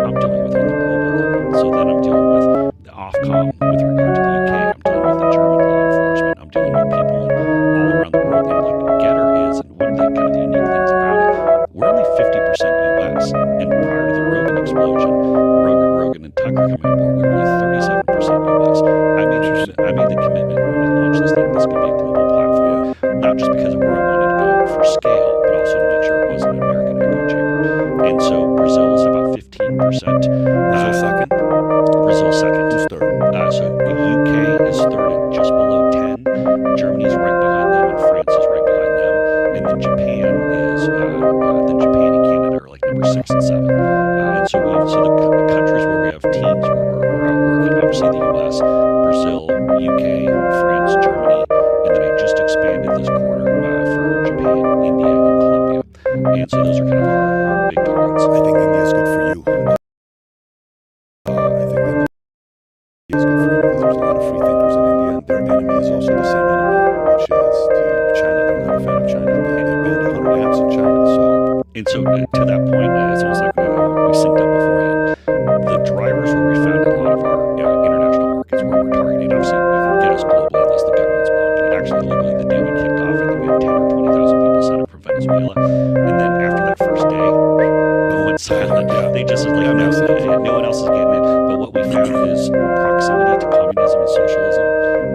I'm dealing with on the global level. So then I'm dealing with the Ofcom with regard to the UK. I'm dealing with the German law enforcement. I'm dealing with people all around the world. And look, Getter is, and one of the kind of the unique things about it, we're only 50% US. And prior to the Rogan explosion, Rogan and Tucker coming on board, we were only 37% US. I made the commitment when we launched this thing, this could be a global platform, not just because of where I wanted to go for scale, but also to make sure it wasn't an American echo chamber. And so Brazil is about 15%. Brazil second? Brazil second. Who's third? So the UK is third at just below 10. Germany is right behind them, and France is right behind them. And then Japan and Canada are like number 6 and 7. And so the countries where we have teams where we're out working, obviously the US, Brazil, UK, France, Germany, and then I just expanded this quarter for Japan, India, and Colombia. And so those are kind of our big targets. I think India is good for you. I think India is good for you because there's a lot of free thinkers in India, and their enemy is also the same enemy, which is China. They're not a fan of China. They banned 100 apps in China. And so to that point, it's almost like we synced up beforehand. The drivers where we found a lot of our international markets where we're targeting, obviously you can get us globally unless the government's blocking it. Actually, literally the day we kicked off, I think we had 10 or 20,000 people sign up from Venezuela. And then after that first day, no went silent. They just was like, no one else is getting it. But what we found is proximity to communism and socialism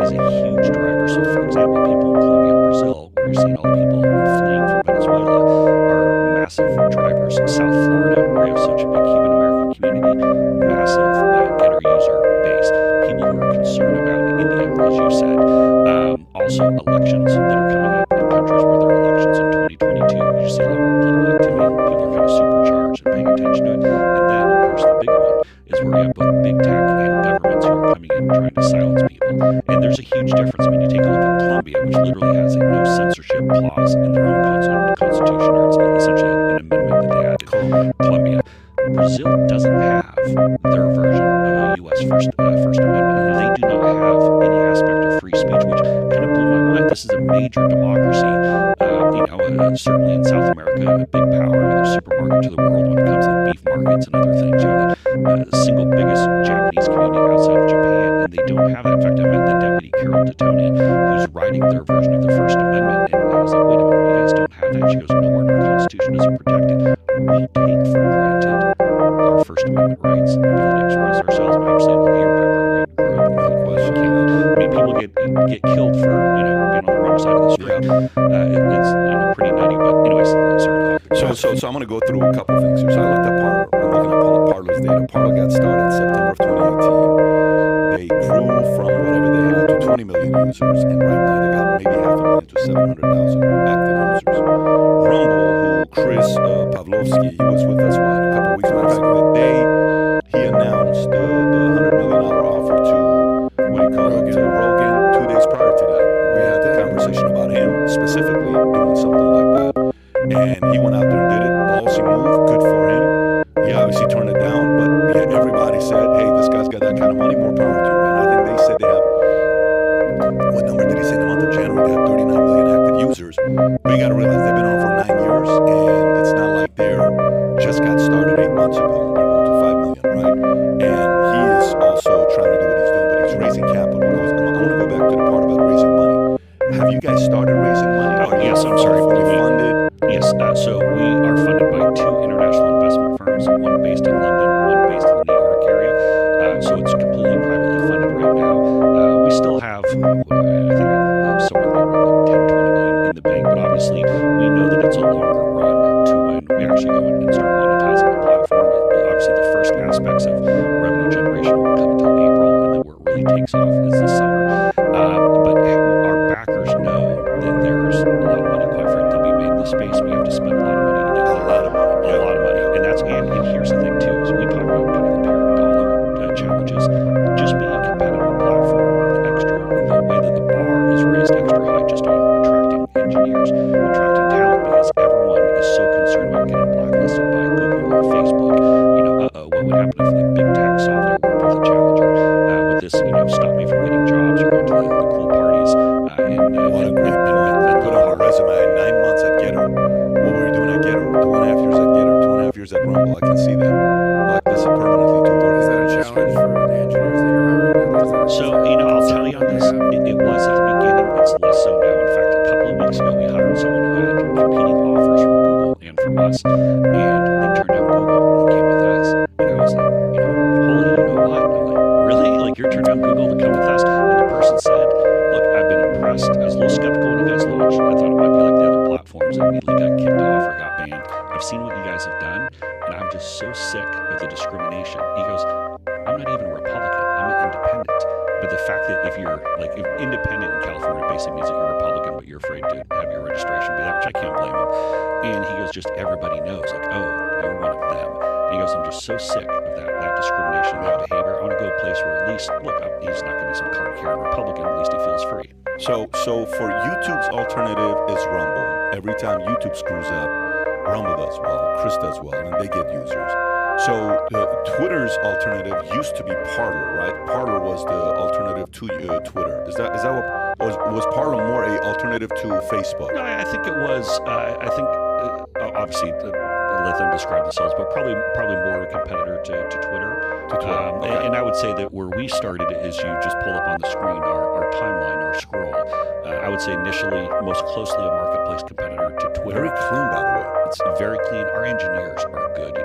is a huge driver. So for example, people in Colombia and Brazil, where you're seeing all the people fleeing from Venezuela, are massive drivers. South Florida, where we have such a big Cuban American community, massive Getter user base. People who are concerned about India, as you said. Also elections that are coming up in countries where there are elections in 2022. You just see a lot more political activity. People are kind of supercharged and paying attention to it. And then, of course, the big one is where you have both big tech and governments who are coming in and trying to silence people. And there's a huge difference. I mean, you take a look at Colombia, which literally has a no censorship clause in their own constitution, or it's essentially an amendment that they added. Colombia. Brazil doesn't have their version of a U.S. First Amendment. They do not have any aspect of free speech, which kind of blew my mind. This is a major democracy. Certainly in South America, a big power, the supermarket to the world when it comes to beef markets and other things. You have the single biggest Japanese community outside of Japan, and they don't have that. In fact, I met the deputy Carol Titoni, who's writing their version of the First Amendment, and I was like, wait a minute, you guys don't have that. She goes, nowhere in our Constitution doesn't protect it. We take for granted our First Amendment rights, the ability to express ourselves. And obviously, look at your background, where you grew up, no question. I mean, people get get killed for being on the wrong side of the street. It's pretty nutty. But anyways, sorry. So I'm going to go through a couple of things here. So I looked at Parler. I'm looking at Parler's data. Parler got started September of 2018. They grew from whatever they had to 20 million users, and right now they got maybe 500,000 to 700,000 active users. Rumble, who Chris Pavlovsky, he was with us a couple of weeks. Matter of fact, the day he announced the $100 million offer to Rogan. 2 days prior to that, we had the conversation about him specifically doing something like that, and he went out there and did it. Ballsy move, good for him. He obviously turned it down, but yet everybody said, "Hey, this guy's got that kind of money. More power to you." And I think they said they have. What number did he say in the month of January? They have 39 million active users. But you got to realize they've been around for 9 years, and it's not like they're just got started 8 months ago. They're going to 5 million, right? And he is also trying to do what he's doing, but he's raising capital. I want to go back to the part about raising money. Have you guys started raising money? Oh, yes, I'm sorry. Fully funded? Yes, so we are funded by 2 international investment firms, one based in London, one based in the New York area. So it's completely privately funded right now. We still have, I think, somewhere like 10, 20 million in the bank, but obviously we know that it's a longer run to when we actually go and start monetizing the platform. Obviously, the first aspects of revenue generation won't come until April, and then where it really takes off is this summer. But our backers know that there's a lot of money, quite frankly, to be made in this space. We have to spend a lot of money to get there. A lot of money. And that's and here's the thing too, is we talk about kind of the parent dollar challenges. Just being a competitive platform, the way that the bar is raised extra high just on attracting engineers, attracting talent, because everyone is so concerned about getting blacklisted by Google or Facebook. What would happen if big tech software worked with a challenger? Would this, stop me from getting jobs or going to the cool parties? What a great point. Put on a resume. 9 months at Getter. What were you doing at Getter? 2.5 years at Getter. 2.5 years at Rumble. I can see that. Blacklisted permanently too. Is that a challenge for the engineers that you're hiring? So, I'll tell you on this. It was at the beginning. It's less so now. In fact, a couple of weeks ago, we hired someone who had competing offers from Google and from us, and they turned down Google and they came with us. And I was like, holy, you know what? I'm like, really? Like, you're turning down Google to come with us? And the person said, look, I've been impressed. I was a little skeptical when you guys launched. I thought it might be like the other platforms that immediately got kicked off or got banned. I've seen what you guys have done, and I'm just so sick of the discrimination. He goes, I'm not even a Republican. I'm an independent. But the fact that if independent in California basically means that you're a Republican, but you're afraid to have your registration be that, which I can't blame him. And he goes, just everybody knows, like, oh, you're one of them. And he goes, I'm just so sick of that discrimination, that behavior. I want to go to a place where at least, look, he's not going to be some card-carrying Republican. At least he feels free. So for YouTube's alternative is Rumble. Every time YouTube screws up, Rumble does well, Chris does well, and they get users. So Twitter's alternative used to be Parler, right? Parler was the alternative to Twitter. Is that what was Parler more a alternative to Facebook? No, I think it was. Obviously, let them describe themselves, but probably more of a competitor to Twitter. Okay. And I would say that where we started is you just pull up on the screen our timeline, our scroll. I would say initially most closely a marketplace competitor to Twitter. Very clean, by the way. It's very clean. Our engineers are good.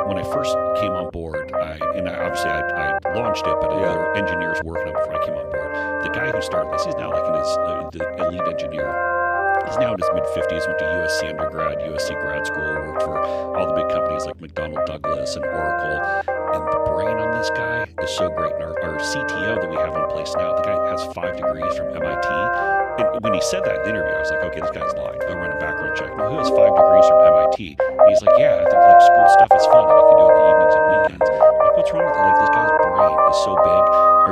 When I first came on board, I launched it, but there were engineers working on it before I came on board. The guy who started this, he's now like in his the elite engineer. He's now in his mid-50s, went to USC undergrad, USC grad school, worked for all the big companies like McDonnell Douglas and Oracle. And the brain on this guy is so great. And our CTO that we have in place now, the guy has 5 degrees from MIT. And when he said that in the interview, I was like, okay, this guy's lying. Go run a background check. No, who has 5 degrees from MIT? And he's like, yeah, I think like school stuff is fun and I can do it in the evenings and weekends. I'm like, what's wrong with it? Like, this guy's brain is so big.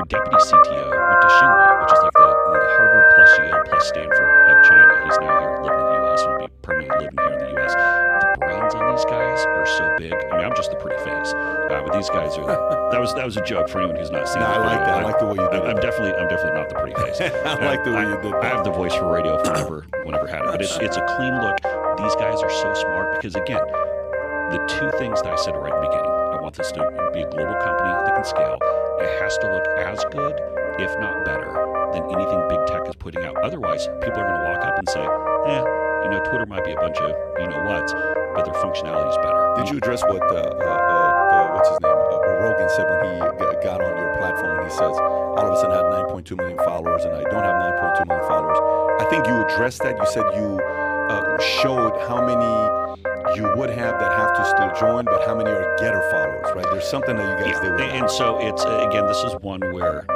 Our deputy CTO went to Tsinghua, which is like the Harvard plus Yale plus Stanford of China. He's now here living in the U.S. and will be permanently living here in the U.S. The brains on these guys are so big. I mean, I'm just the pretty face, but these guys are. That was a joke for anyone who's not seen. No, I like that. I like the way you did it. I'm definitely not the pretty face. I like the way you did that. I have the voice for radio if whenever had it, but it's a clean look. These guys are so smart because again, the 2 things that I said right at the beginning. I want this to be a global company that can scale. It has to look as good, if not better, than anything big tech is putting out. Otherwise, people are going to walk up and say, Twitter might be a bunch of what's, but their functionality is better. Did you address what what's his name? Rogan said when he got on your platform and he says, all of a sudden I had 9.2 million followers, and I don't have 9.2 million followers. I think you addressed that. You said you showed how many you would have that have to still join, but how many are getter followers, right? There's something that you guys did with that. And so it's, again, this is one where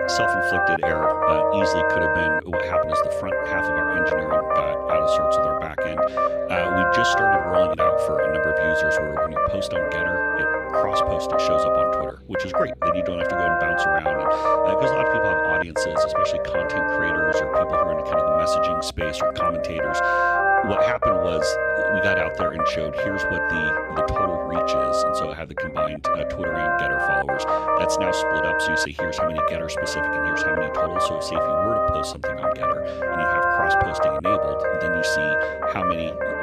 self-inflicted error easily could have been. What happened is the front half of our engineering got out of sorts with our back end. We just started rolling it out for a number of users where when you post on Getter, it cross-post, it shows up on Twitter, which is great. Then you don't have to go and bounce around. Because a lot of people have audiences, especially content creators or people who are in kind of the messaging space or commentators. What happened was we got out there and showed here's what the total reach is. And so it had the combined Twitter and Getter followers. That's now split up. So you say here's how many Getter specific and here's how many total. So say if you were to post something on Getter and you have cross-posting enabled, then you see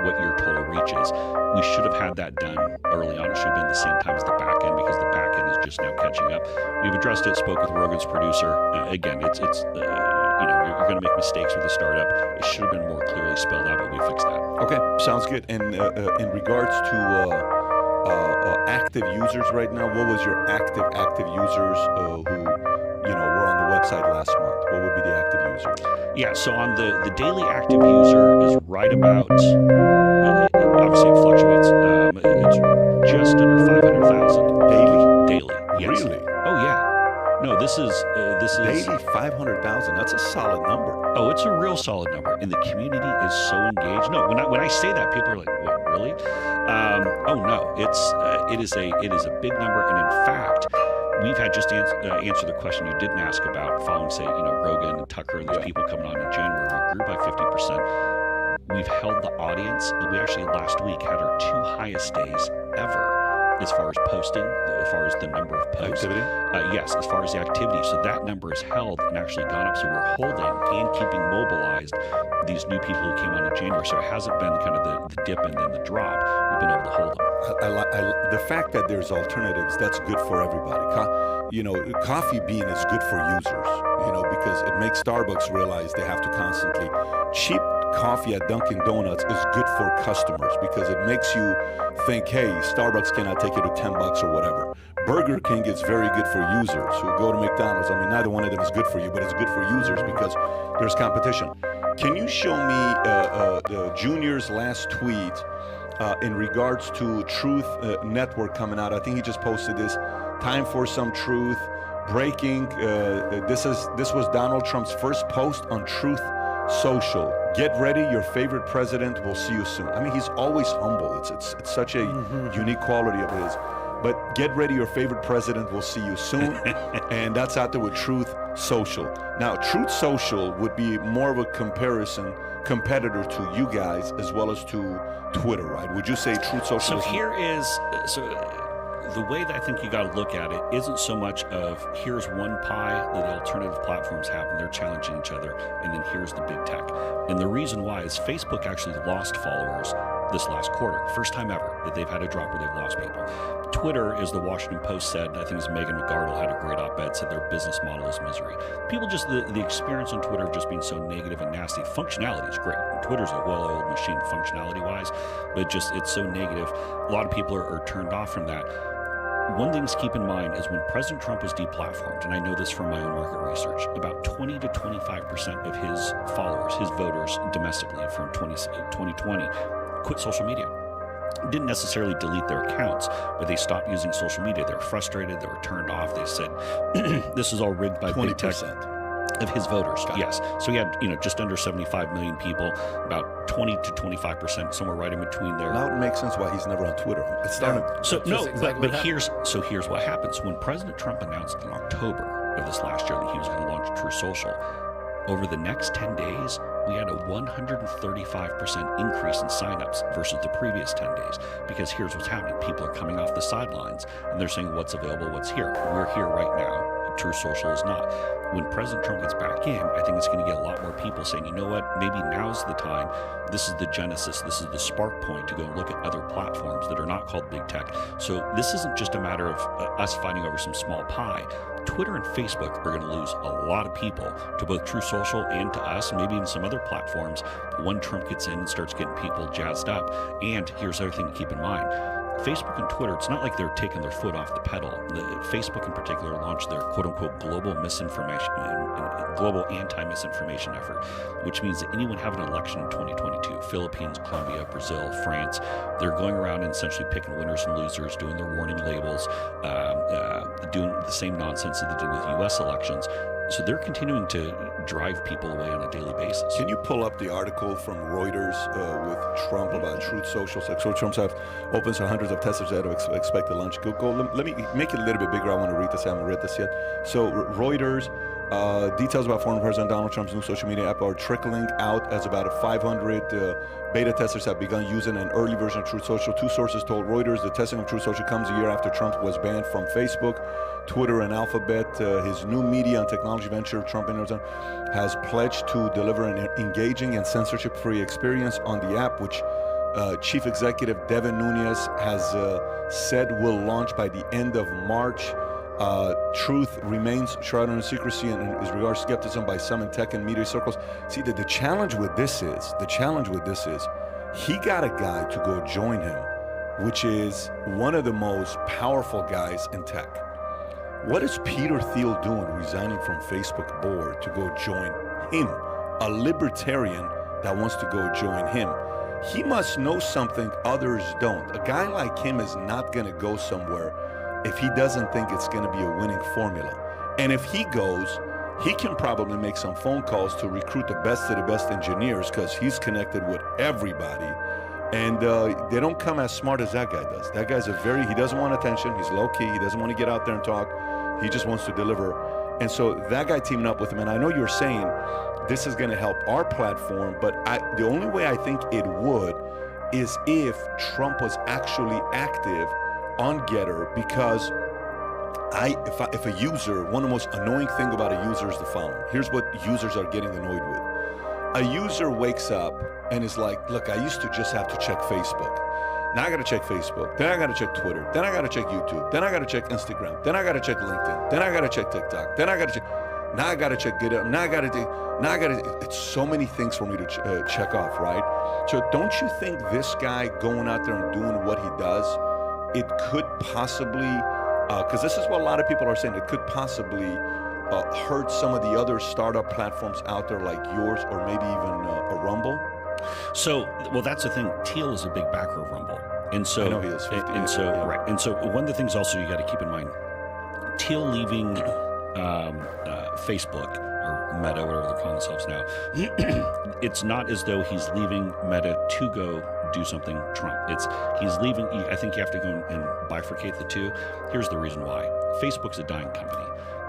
what your total reach is. We should have had that done early on. It should have been the same time as the back end because the back end is just now catching up. We've addressed it, spoke with Rogan's producer. Again, it's you're going to make mistakes with a startup. It should have been more clearly spelled out, but we fixed that. Okay, sounds good. And in regards to active users right now, what was your active users who were on the website last month? What would be the active users? Yeah, so on the daily active user is right about, obviously it fluctuates, it's just under 500,000. Daily, yes. Really? Oh, yeah. No, this is daily 500,000. That's a solid number. Oh, it's a real solid number, and the community is so engaged. No, when I say that, people are like, "What, really?" Oh no, it is a big number, and in fact, we've had just answer the question you didn't ask about following, say, Rogan and Tucker and those people coming on in January. We grew by 50%. We've held the audience, and we actually last week had our 2 highest days ever. As far as posting, as far as the number of posts. Activity? Yes, as far as the activity. So that number is held and actually gone up. So we're holding and keeping mobilized these new people who came on in January. So it hasn't been kind of the dip and then the drop. We've been able to hold them. The fact that there's alternatives, that's good for everybody. Coffee bean is good for users, because it makes Starbucks realize they have to constantly. Cheap coffee at Dunkin' Donuts is good for customers because it makes you think, hey, Starbucks cannot take it to $10 or whatever. Burger King is very good for users who go to McDonald's. I mean, neither one of them is good for you, but it's good for users because there's competition. Can you show me Junior's last tweet in regards to Truth Network coming out? I think he just posted this. Time for some truth. Breaking. This was Donald Trump's first post on Truth Social. Get ready, your favorite president will see you soon. I mean, he's always humble. It's such a unique quality of his. But get ready, your favorite president will see you soon. And that's out there with Truth Social. Now, Truth Social would be more of a competitor to you guys as well as to Twitter, right? Would you say Truth Social? The way that I think you got to look at it isn't so much of here's one pie that the alternative platforms have and they're challenging each other, and then here's the big tech. And the reason why is Facebook actually lost followers this last quarter. First time ever that they've had a drop where they've lost people. Twitter, as the Washington Post said, I think it was Megan McArdle had a great op-ed, said their business model is misery. People just, the experience on Twitter just being so negative and nasty. Functionality is great. Twitter's a well-oiled machine functionality-wise, but it's so negative. A lot of people are turned off from that. One thing to keep in mind is when President Trump was deplatformed, and I know this from my own market research, about 20 to 25% of his followers, his voters domestically from 2020, quit social media. Didn't necessarily delete their accounts, but they stopped using social media. They were frustrated. They were turned off. They said, this is all rigged by 20% big tech. Of his voters, yes. So he had, just under 75 million people, about 20 to 25%, somewhere right in between there. Now it makes sense why he's never on Twitter. It's here's what happens. When President Trump announced in October of this last year that he was going to launch Truth Social, over the next 10 days, we had a 135% increase in signups versus the previous 10 days. Because here's what's happening. People are coming off the sidelines, and they're saying, what's available, what's here? We're here right now. Truth Social is not. When President Trump gets back in, I think it's going to get a lot more people saying, you know what, maybe now's the time. This is the genesis. This is the spark point to go and look at other platforms that are not called big tech. So this isn't just a matter of us fighting over some small pie. Twitter and Facebook are going to lose a lot of people to both Truth Social and to us, and maybe even some other platforms, when Trump gets in and starts getting people jazzed up. And here's the other thing to keep in mind. Facebook and Twitter, it's not like they're taking their foot off the pedal. Facebook in particular launched their quote-unquote global anti-misinformation effort, which means that anyone having an election in 2022, Philippines, Colombia, Brazil, France, they're going around and essentially picking winners and losers, doing their warning labels, doing the same nonsense that they did with U.S. elections. So they're continuing to drive people away on a daily basis. Can you pull up the article from Reuters with Trump about Truth Social? So Trump's opens to hundreds of testers that have expected lunch. Let me make it a little bit bigger. I want to read this. I haven't read this yet. So Reuters, details about former President Donald Trump's new social media app are trickling out as about 500 beta testers have begun using an early version of Truth Social. Two sources told Reuters the testing of Truth Social comes a year after Trump was banned from Facebook, Twitter, and Alphabet. His new media and technology venture, Trump has pledged to deliver an engaging and censorship-free experience on the app, which Chief Executive Devin Nunes has said will launch by the end of March. Truth remains shrouded in secrecy and is regarded skepticism by some in tech and media circles. See, the challenge with this is, he got a guy to go join him, which is one of the most powerful guys in tech. What is Peter Thiel doing resigning from Facebook board to go join him? A libertarian that wants to go join him. He must know something others don't. A guy like him is not going to go somewhere if he doesn't think it's going to be a winning formula. And if he goes, he can probably make some phone calls to recruit the best of the best engineers because he's connected with everybody. And they don't come as smart as that guy does. That guy's he doesn't want attention. He's low key. He doesn't want to get out there and talk. He just wants to deliver. And so that guy teaming up with him, and I know you're saying this is going to help our platform, but the only way I think it would is if Trump was actually active on Getter, because if a user, one of the most annoying thing about a user is the following. Here's what users are getting annoyed with. A user wakes up and is like, look, I used to just have to check Facebook. Now I got to check Facebook. Then I got to check Twitter. Then I got to check YouTube. Then I got to check Instagram. Then I got to check LinkedIn. Then I got to check TikTok. Then I got to check. Now I got to check GitHub. Now I got to. It's so many things for me to check off, right? So don't you think this guy going out there and doing what he does, it could possibly, because this is what a lot of people are saying, it could possibly hurt some of the other startup platforms out there like yours, or maybe even a Rumble? So, well, that's the thing. Thiel is a big backer of Rumble, and so I know he is. Right. And so one of the things also you got to keep in mind, Thiel leaving Facebook or Meta, whatever they're calling themselves now, it's not as though he's leaving Meta to go do something Trump. He's leaving. I think you have to go and bifurcate the two. Here's the reason why. Facebook's a dying company.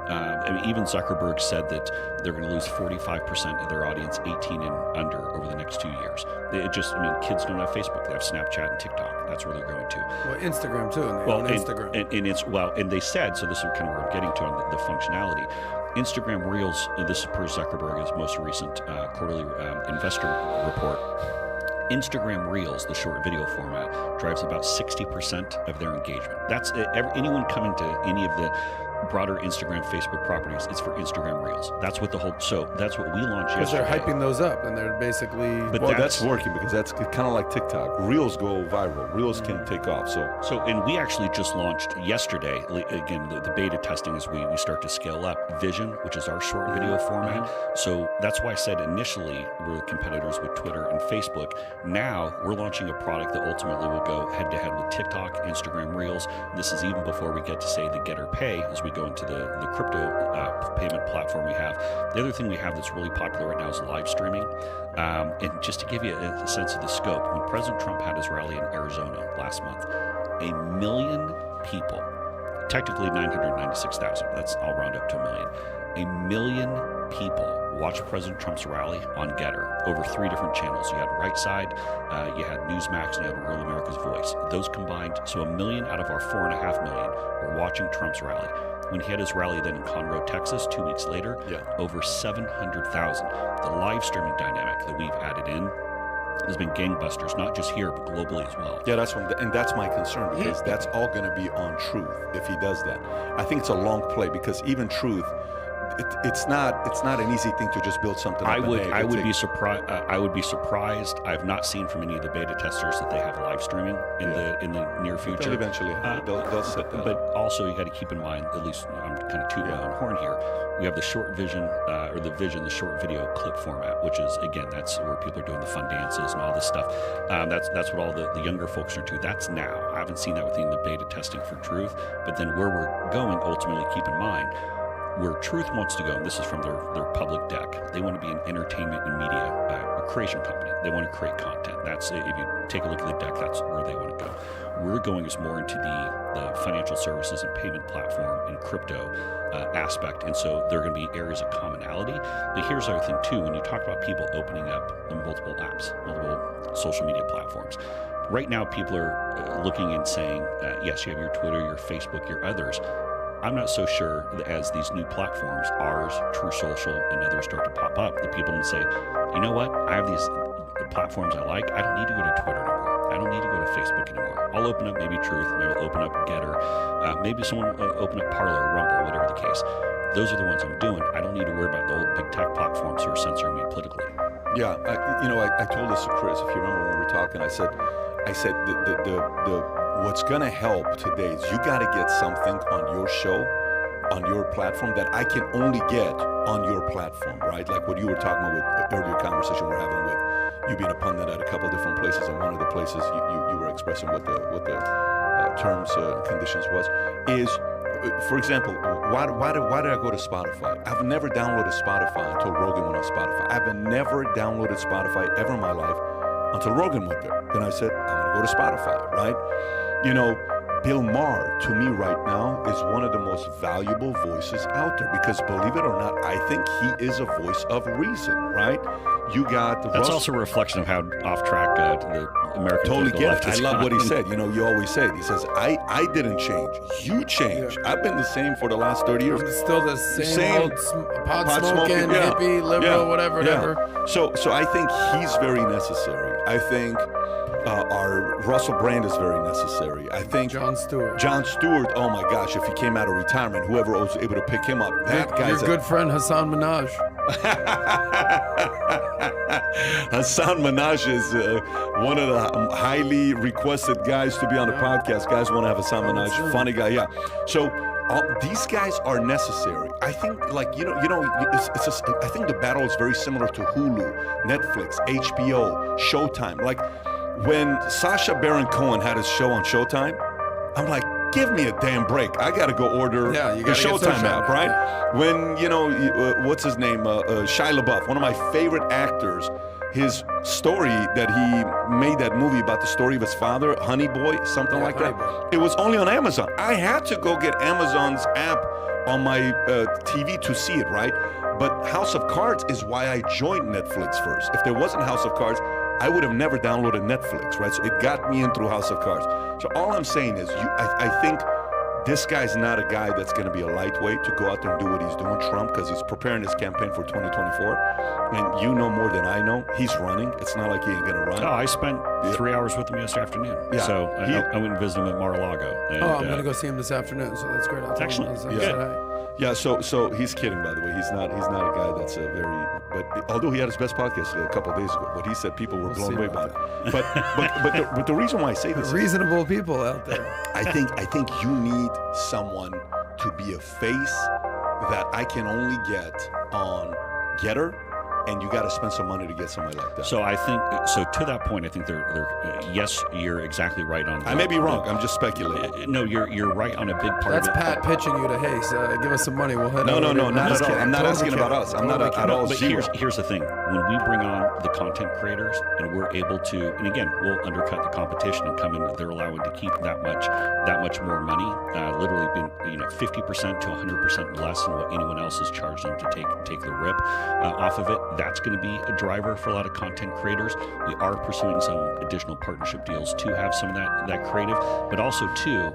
I mean, even Zuckerberg said that they're going to lose 45% of their audience 18 and under over the next 2 years. Kids don't have Facebook. They have Snapchat and TikTok. That's where they're going to. Well, Instagram too. Instagram. And they said, so this is kind of where I'm getting to on the functionality. Instagram Reels, this is per Zuckerberg's most recent quarterly investor report. Instagram Reels, the short video format, drives about 60% of their engagement. That's anyone coming to any of the broader Instagram, Facebook properties. It's for Instagram Reels. That's what that's what we launched yesterday. Because they're hyping those up, and they're basically. But that's working because that's kind of like TikTok. Reels go viral. Reels can take off. And we actually just launched yesterday. Again, the beta testing as we start to scale up. Vision, which is our short video format. So that's why I said initially we're competitors with Twitter and Facebook. Now we're launching a product that ultimately will go head to head with TikTok, Instagram Reels. This is even before we get to say the Getter Pay as we go into the crypto payment platform we have. The other thing we have that's really popular right now is live streaming. And just to give you a sense of the scope, when President Trump had his rally in Arizona last month, 1 million people, technically 996,000, I'll round up to 1 million. 1 million people watched President Trump's rally on Getter over 3 different channels. You had Right Side, you had Newsmax, and you had Real America's Voice. Those combined, so 1 million out of our 4.5 million were watching Trump's rally. When he had his rally then in Conroe, Texas, 2 weeks later, over 700,000. The live streaming dynamic that we've added in has been gangbusters, not just here, but globally as well. Yeah, that's my concern, because that's all going to be on Truth if he does that. I think it's a long play, because even Truth, it's not an easy thing to just build something. I would be surprised. I would be surprised. I've not seen from any of the beta testers that they have live streaming in the near future. They'll eventually they'll set that. But also, you got to keep in mind. At least I'm kind of tooting my own horn here. We have the short the short video clip format, which is, again, that's where people are doing the fun dances and all this stuff. That's what all the younger folks are into. That's now. I haven't seen that within the beta testing for Truth. But then where we're going, ultimately, keep in mind, where Truth wants to go, and this is from their public deck, they want to be an entertainment and media creation company. They want to create content. That's, if you take a look at the deck, that's where they want to go. We're going is more into the financial services and payment platform and crypto aspect, and so there are going to be areas of commonality. But here's the other thing too: when you talk about people opening up multiple apps, multiple social media platforms, right now people are looking and saying, yes, you have your Twitter, your Facebook, your others. I'm not so sure that as these new platforms, ours, True Social, and others start to pop up, that people can say, you know what, I have these platforms I like. I don't need to go to Twitter anymore. I don't need to go to Facebook anymore. I'll open up maybe Truth, maybe I'll open up Getter, maybe someone open up Parler, Rumble, whatever the case. Those are the ones I'm doing. I don't need to worry about the old big tech platforms who are censoring me politically. Yeah, I told this to Chris, if you remember when we were talking, I said the what's going to help today is you got to get something on your show, on your platform, that I can only get on your platform, right? Like what you were talking about with earlier conversation we're having with you being a pundit at a couple different places, and one of the places you were expressing what the terms, conditions was, is, for example, why did I go to Spotify? I've never downloaded Spotify until Rogan went on Spotify. I've never downloaded Spotify ever in my life until Rogan went there. Then I said, I'm going to go to Spotify, right? Bill Maher, to me right now, is one of the most valuable voices out there, because believe it or not, I think he is a voice of reason, right? You got that's also a reflection of how off track the American totally get left it. I is love what he gone. said. You always say it. He says, I didn't change. You changed. I've been the same for the last 30 years. I'm still the same old pot smoking, hippie, liberal, whatever. So I think he's very necessary. I think our Russell Brand is very necessary. I think Jon Stewart, oh my gosh, if he came out of retirement, whoever was able to pick him up, that guy's your good friend Hassan Minaj. Hassan Minaj is one of the highly requested guys to be on the podcast. Guys want to have Hassan Minaj, funny guy, yeah. So these guys are necessary. I think, it's just, I think the battle is very similar to Hulu, Netflix, HBO, Showtime. Like when Sacha Baron Cohen had his show on Showtime, I'm like, give me a damn break. I got to go order the Showtime app, right? Yeah. When, what's his name? Shia LaBeouf, one of my favorite actors, his story that he made that movie about the story of his father, Honey Boy, something like that. Boy. It was only on Amazon. I had to go get Amazon's app on my TV to see it, right? But House of Cards is why I joined Netflix first. If there wasn't House of Cards, I would have never downloaded Netflix, right? So it got me in through House of Cards. So all I'm saying is, I think this guy's not a guy that's going to be a lightweight to go out there and do what he's doing, Trump, because he's preparing his campaign for 2024. And you know more than I know, he's running. It's not like he ain't going to run. Oh, I spent 3 hours with him yesterday afternoon. Yeah. So I went and visited him at Mar-a-Lago. And, I'm going to go see him this afternoon, so that's great. I'll tell him excellent. good. Yeah, so he's kidding, by the way. He's not a guy that's but although he had his best podcast a couple of days ago, but he said people were blown away by it. But the reason why I say this, reasonable people out there. I think you need someone to be a face that I can only get on Getter, and you got to spend some money to get somebody like that. So I think, to that point, I think they're yes, you're exactly right on. I may be wrong. I'm just speculating. No, you're right on a big part That's of it. Pat pitching you to, hey, give us some money. We'll head No, over. not at all. I'm not Totally asking kidding. about us. I'm not at all. But here's the thing: when we bring on the content creators and we're able to, and again, we'll undercut the competition and come in. They're allowing to keep that much more money, literally being 50% to 100% less than what anyone else is charging them to take the rip off of it. That's going to be a driver for a lot of content creators. We are pursuing some additional partnership deals to have some of that creative, but also to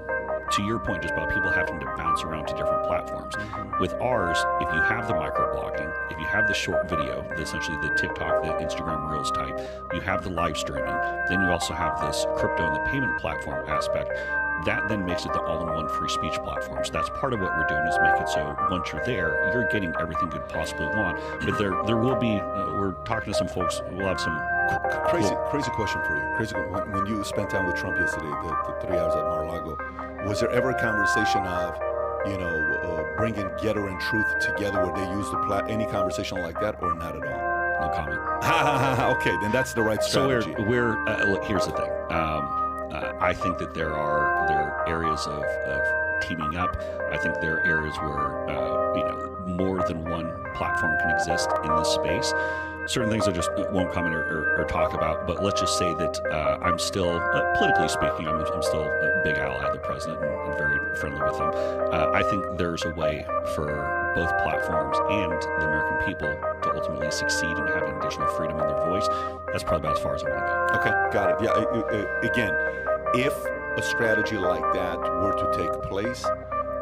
your point, just about people having to bounce around to different platforms. With ours, if you have the microblogging, if you have the short video, essentially the TikTok, the Instagram Reels type, you have the live streaming, then you also have this crypto and the payment platform aspect. that then makes it the all-in-one free speech platform. So that's part of what we're doing, is make it so once you're there, you're getting everything you could possibly want. But there will be, we're talking to some folks, we'll have some crazy question for you. When you spent time with Trump yesterday, the 3 hours at Mar-a-Lago, was there ever a conversation of, bringing Getter and Truth together where they use any conversation like that, or not at all? No comment. Okay, then that's the right strategy. So we're look, here's the thing. I think that there are areas of teaming up. I think there are areas where more than one platform can exist in this space. Certain things I just won't comment or talk about, but let's just say that I'm still, politically speaking, I'm still a big ally of the president and very friendly with him. I think there's a way for both platforms and the American people to ultimately succeed in having additional freedom in their voice. That's probably about as far as I want to go. Okay, got it. Yeah, again, if a strategy like that were to take place,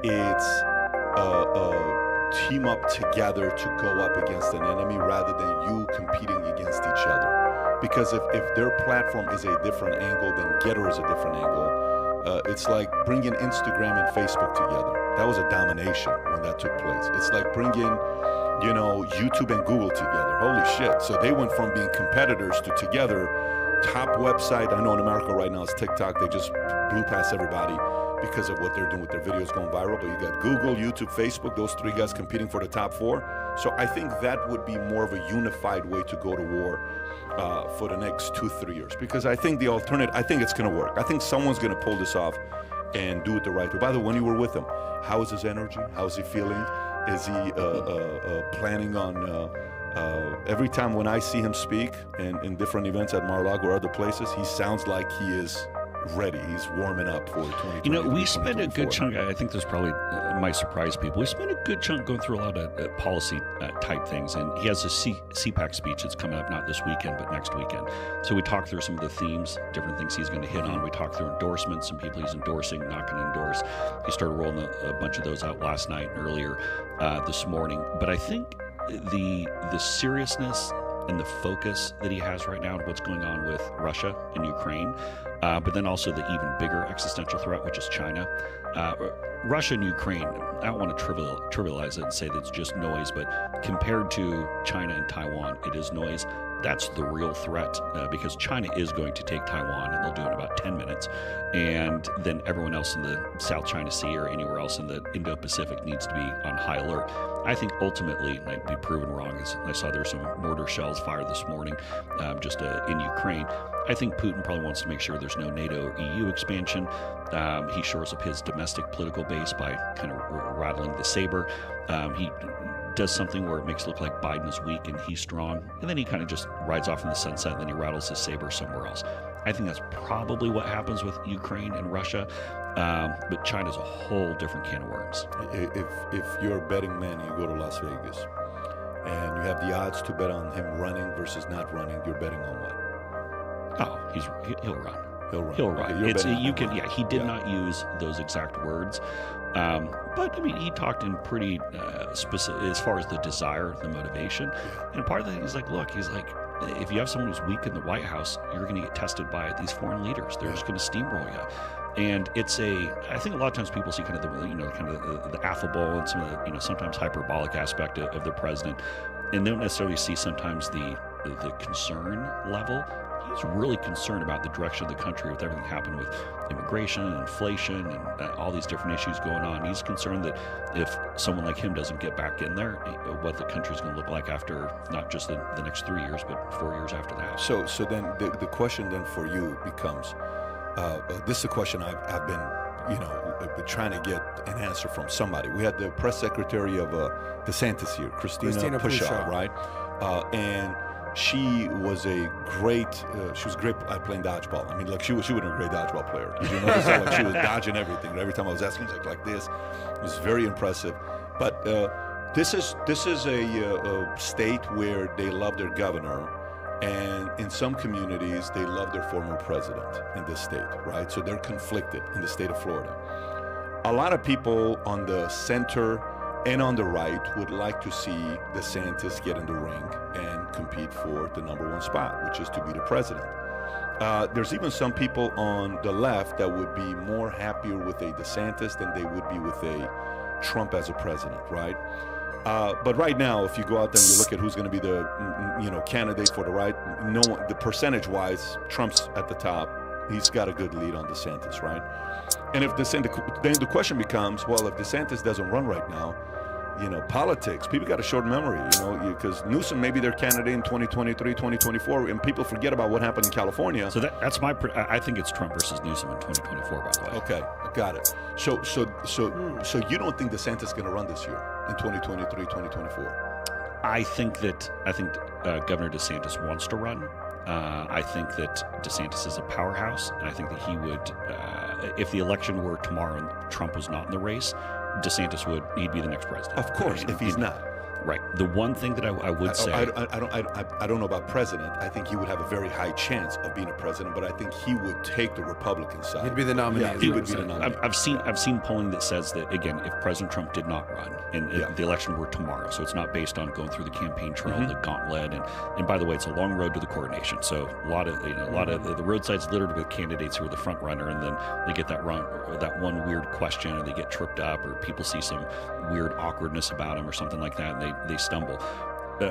it's team up together to go up against an enemy rather than you competing against each other. Because if their platform is a different angle, then Getter is a different angle. It's like bringing Instagram and Facebook together. That was a domination when that took place. It's like bringing, YouTube and Google together. Holy shit. So they went from being competitors to together. Top website, I know in America right now is TikTok. They just blew past everybody because of what they're doing with their videos going viral. But you got Google, YouTube, Facebook, those three guys competing for the top four. So I think that would be more of a unified way to go to war for the next 2-3 years. Because I think the alternative, I think it's going to work. I think someone's going to pull this off and do it the right way. By the way, when you were with him, how is his energy? How is he feeling? Is he planning on... every time when I see him speak in different events at Mar-a-Lago or other places, he sounds like he is ready. He's warming up for 2020. We spent a good chunk, I think this probably might surprise people, we spent a good chunk going through a lot of policy type things, and he has a CPAC speech that's coming up not this weekend, but next weekend. So we talked through some of the themes, different things he's going to hit on. We talked through endorsements, some people he's endorsing, not going to endorse. He started rolling a bunch of those out last night and earlier this morning. But I think the seriousness and the focus that he has right now on what's going on with Russia and Ukraine, but then also the even bigger existential threat, which is China. Russia and Ukraine, I don't want to trivialize it and say that it's just noise, but compared to China and Taiwan, it is noise. That's the real threat, because China is going to take Taiwan, and they'll do it in about 10 minutes. And then everyone else in the South China Sea or anywhere else in the Indo-Pacific needs to be on high alert. I think ultimately, and I'd be proven wrong, as I saw there's some mortar shells fired this morning just in Ukraine. I think Putin probably wants to make sure there's no NATO or EU expansion. He shores up his domestic political base by kind of rattling the saber. He does something where it makes it look like Biden is weak and he's strong, and then he kind of just rides off in the sunset, and then he rattles his saber somewhere else. I think that's probably what happens with Ukraine and Russia, but China's a whole different can of worms. If you're a betting man and you go to Las Vegas and you have the odds to bet on him running versus not running, you're betting on what? Oh, he'll run. He'll run. Okay, he did not use those exact words. But I mean, he talked in pretty specific as far as the desire, the motivation. And part of that is like, look, he's like, if you have someone who's weak in the White House, you're going to get tested by these foreign leaders. They're just going to steamroll you. And it's I think a lot of times people see kind of the affable and some of the, sometimes hyperbolic aspect of the president, and they don't necessarily see sometimes the concern level. He's really concerned about the direction of the country with everything happened with immigration and inflation and all these different issues going on. He's concerned that if someone like him doesn't get back in there, what the country's going to look like after not just the next 3 years, but 4 years after that. So then the question then for you becomes, this is a question I've been trying to get an answer from somebody. We had the press secretary of DeSantis here, Christina Pushaw, right? And she was great at playing dodgeball. I mean, like she was a great dodgeball player. Did you notice that? Like she was dodging everything. Every time I was asking, like this. It was very impressive. But this is a state where they love their governor, and in some communities they love their former president in this state, right? So they're conflicted in the state of Florida. A lot of people on the center and on the right would like to see DeSantis get in the ring and compete for the #1 spot, which is to be the president. There's even some people on the left that would be more happier with a DeSantis than they would be with a Trump as a president, right? But right now, if you go out there and you look at who's going to be the candidate for the right, no one, the percentage-wise, Trump's at the top. He's got a good lead on DeSantis, right? And if then the question becomes, well, if DeSantis doesn't run right now, politics, people got a short memory, because Newsom may be their candidate in 2023, 2024, and people forget about what happened in California. So that's I think it's Trump versus Newsom in 2024, by the way. Okay, got it. So you don't think DeSantis is going to run this year in 2023, 2024? I think Governor DeSantis wants to run. I think that DeSantis is a powerhouse, and I think that he would, if the election were tomorrow and Trump was not in the race, DeSantis he'd be the next president. Of course, if he's not. Right. The one thing that I would say, I don't know about president. I think he would have a very high chance of being a president, but I think he would take the Republican side. He'd be the nominee. Yeah, he would be the nominee. I've seen polling that says that, again, if President Trump did not run and the election were tomorrow, so it's not based on going through the campaign trail, the gauntlet, and by the way, it's a long road to the coronation. So a lot of the roadside's littered with candidates who are the front runner, and then they get that one weird question, or they get tripped up, or people see some weird awkwardness about them or something like that, and they stumble.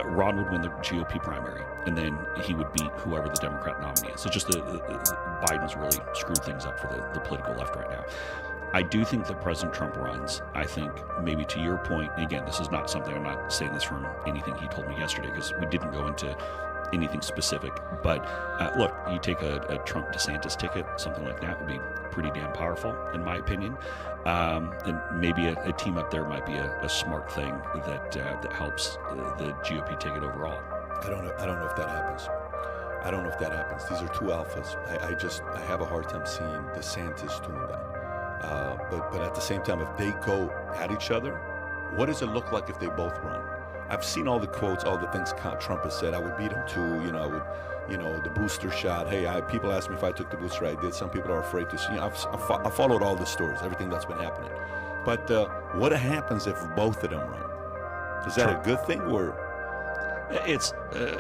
Ron would win the GOP primary, and then he would beat whoever the Democrat nominee is. So just Biden's really screwed things up for the political left right now. I do think that President Trump runs. I think maybe to your point, and again, this is not something, I'm not saying this from anything he told me yesterday, because we didn't go into anything specific. But look, you take a Trump DeSantis ticket, something like that would be pretty damn powerful, in my opinion. And maybe a team up there might be a smart thing that helps the GOP ticket overall. I don't know if that happens. I don't know if that happens. These are two alphas. I have a hard time seeing DeSantis doing that. But at the same time, if they go at each other, what does it look like if they both run? I've seen all the quotes, all the things Trump has said. I would beat him too. I would, the booster shot. Hey, people asked me if I took the booster. I did. Some people are afraid to see. I followed all the stories, everything that's been happening. But what happens if both of them run? Is that a good thing, or?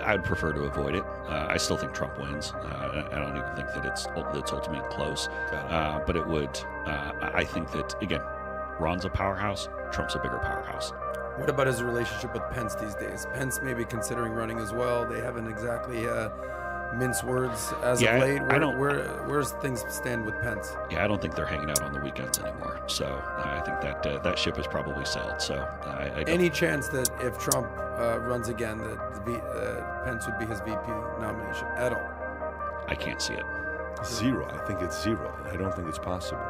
I'd prefer to avoid it. I still think Trump wins. I don't even think that it's ultimately close. But it would. I think that, again, Ron's a powerhouse. Trump's a bigger powerhouse. What about his relationship with Pence these days? Pence may be considering running as well. They haven't exactly minced words as of late. Where's things stand with Pence? Yeah, I don't think they're hanging out on the weekends anymore. So I think that ship has probably sailed. So I don't. Any chance that if Trump runs again, that Pence would be his VP nomination at all? I can't see it. Zero. I think it's zero. I don't think it's possible.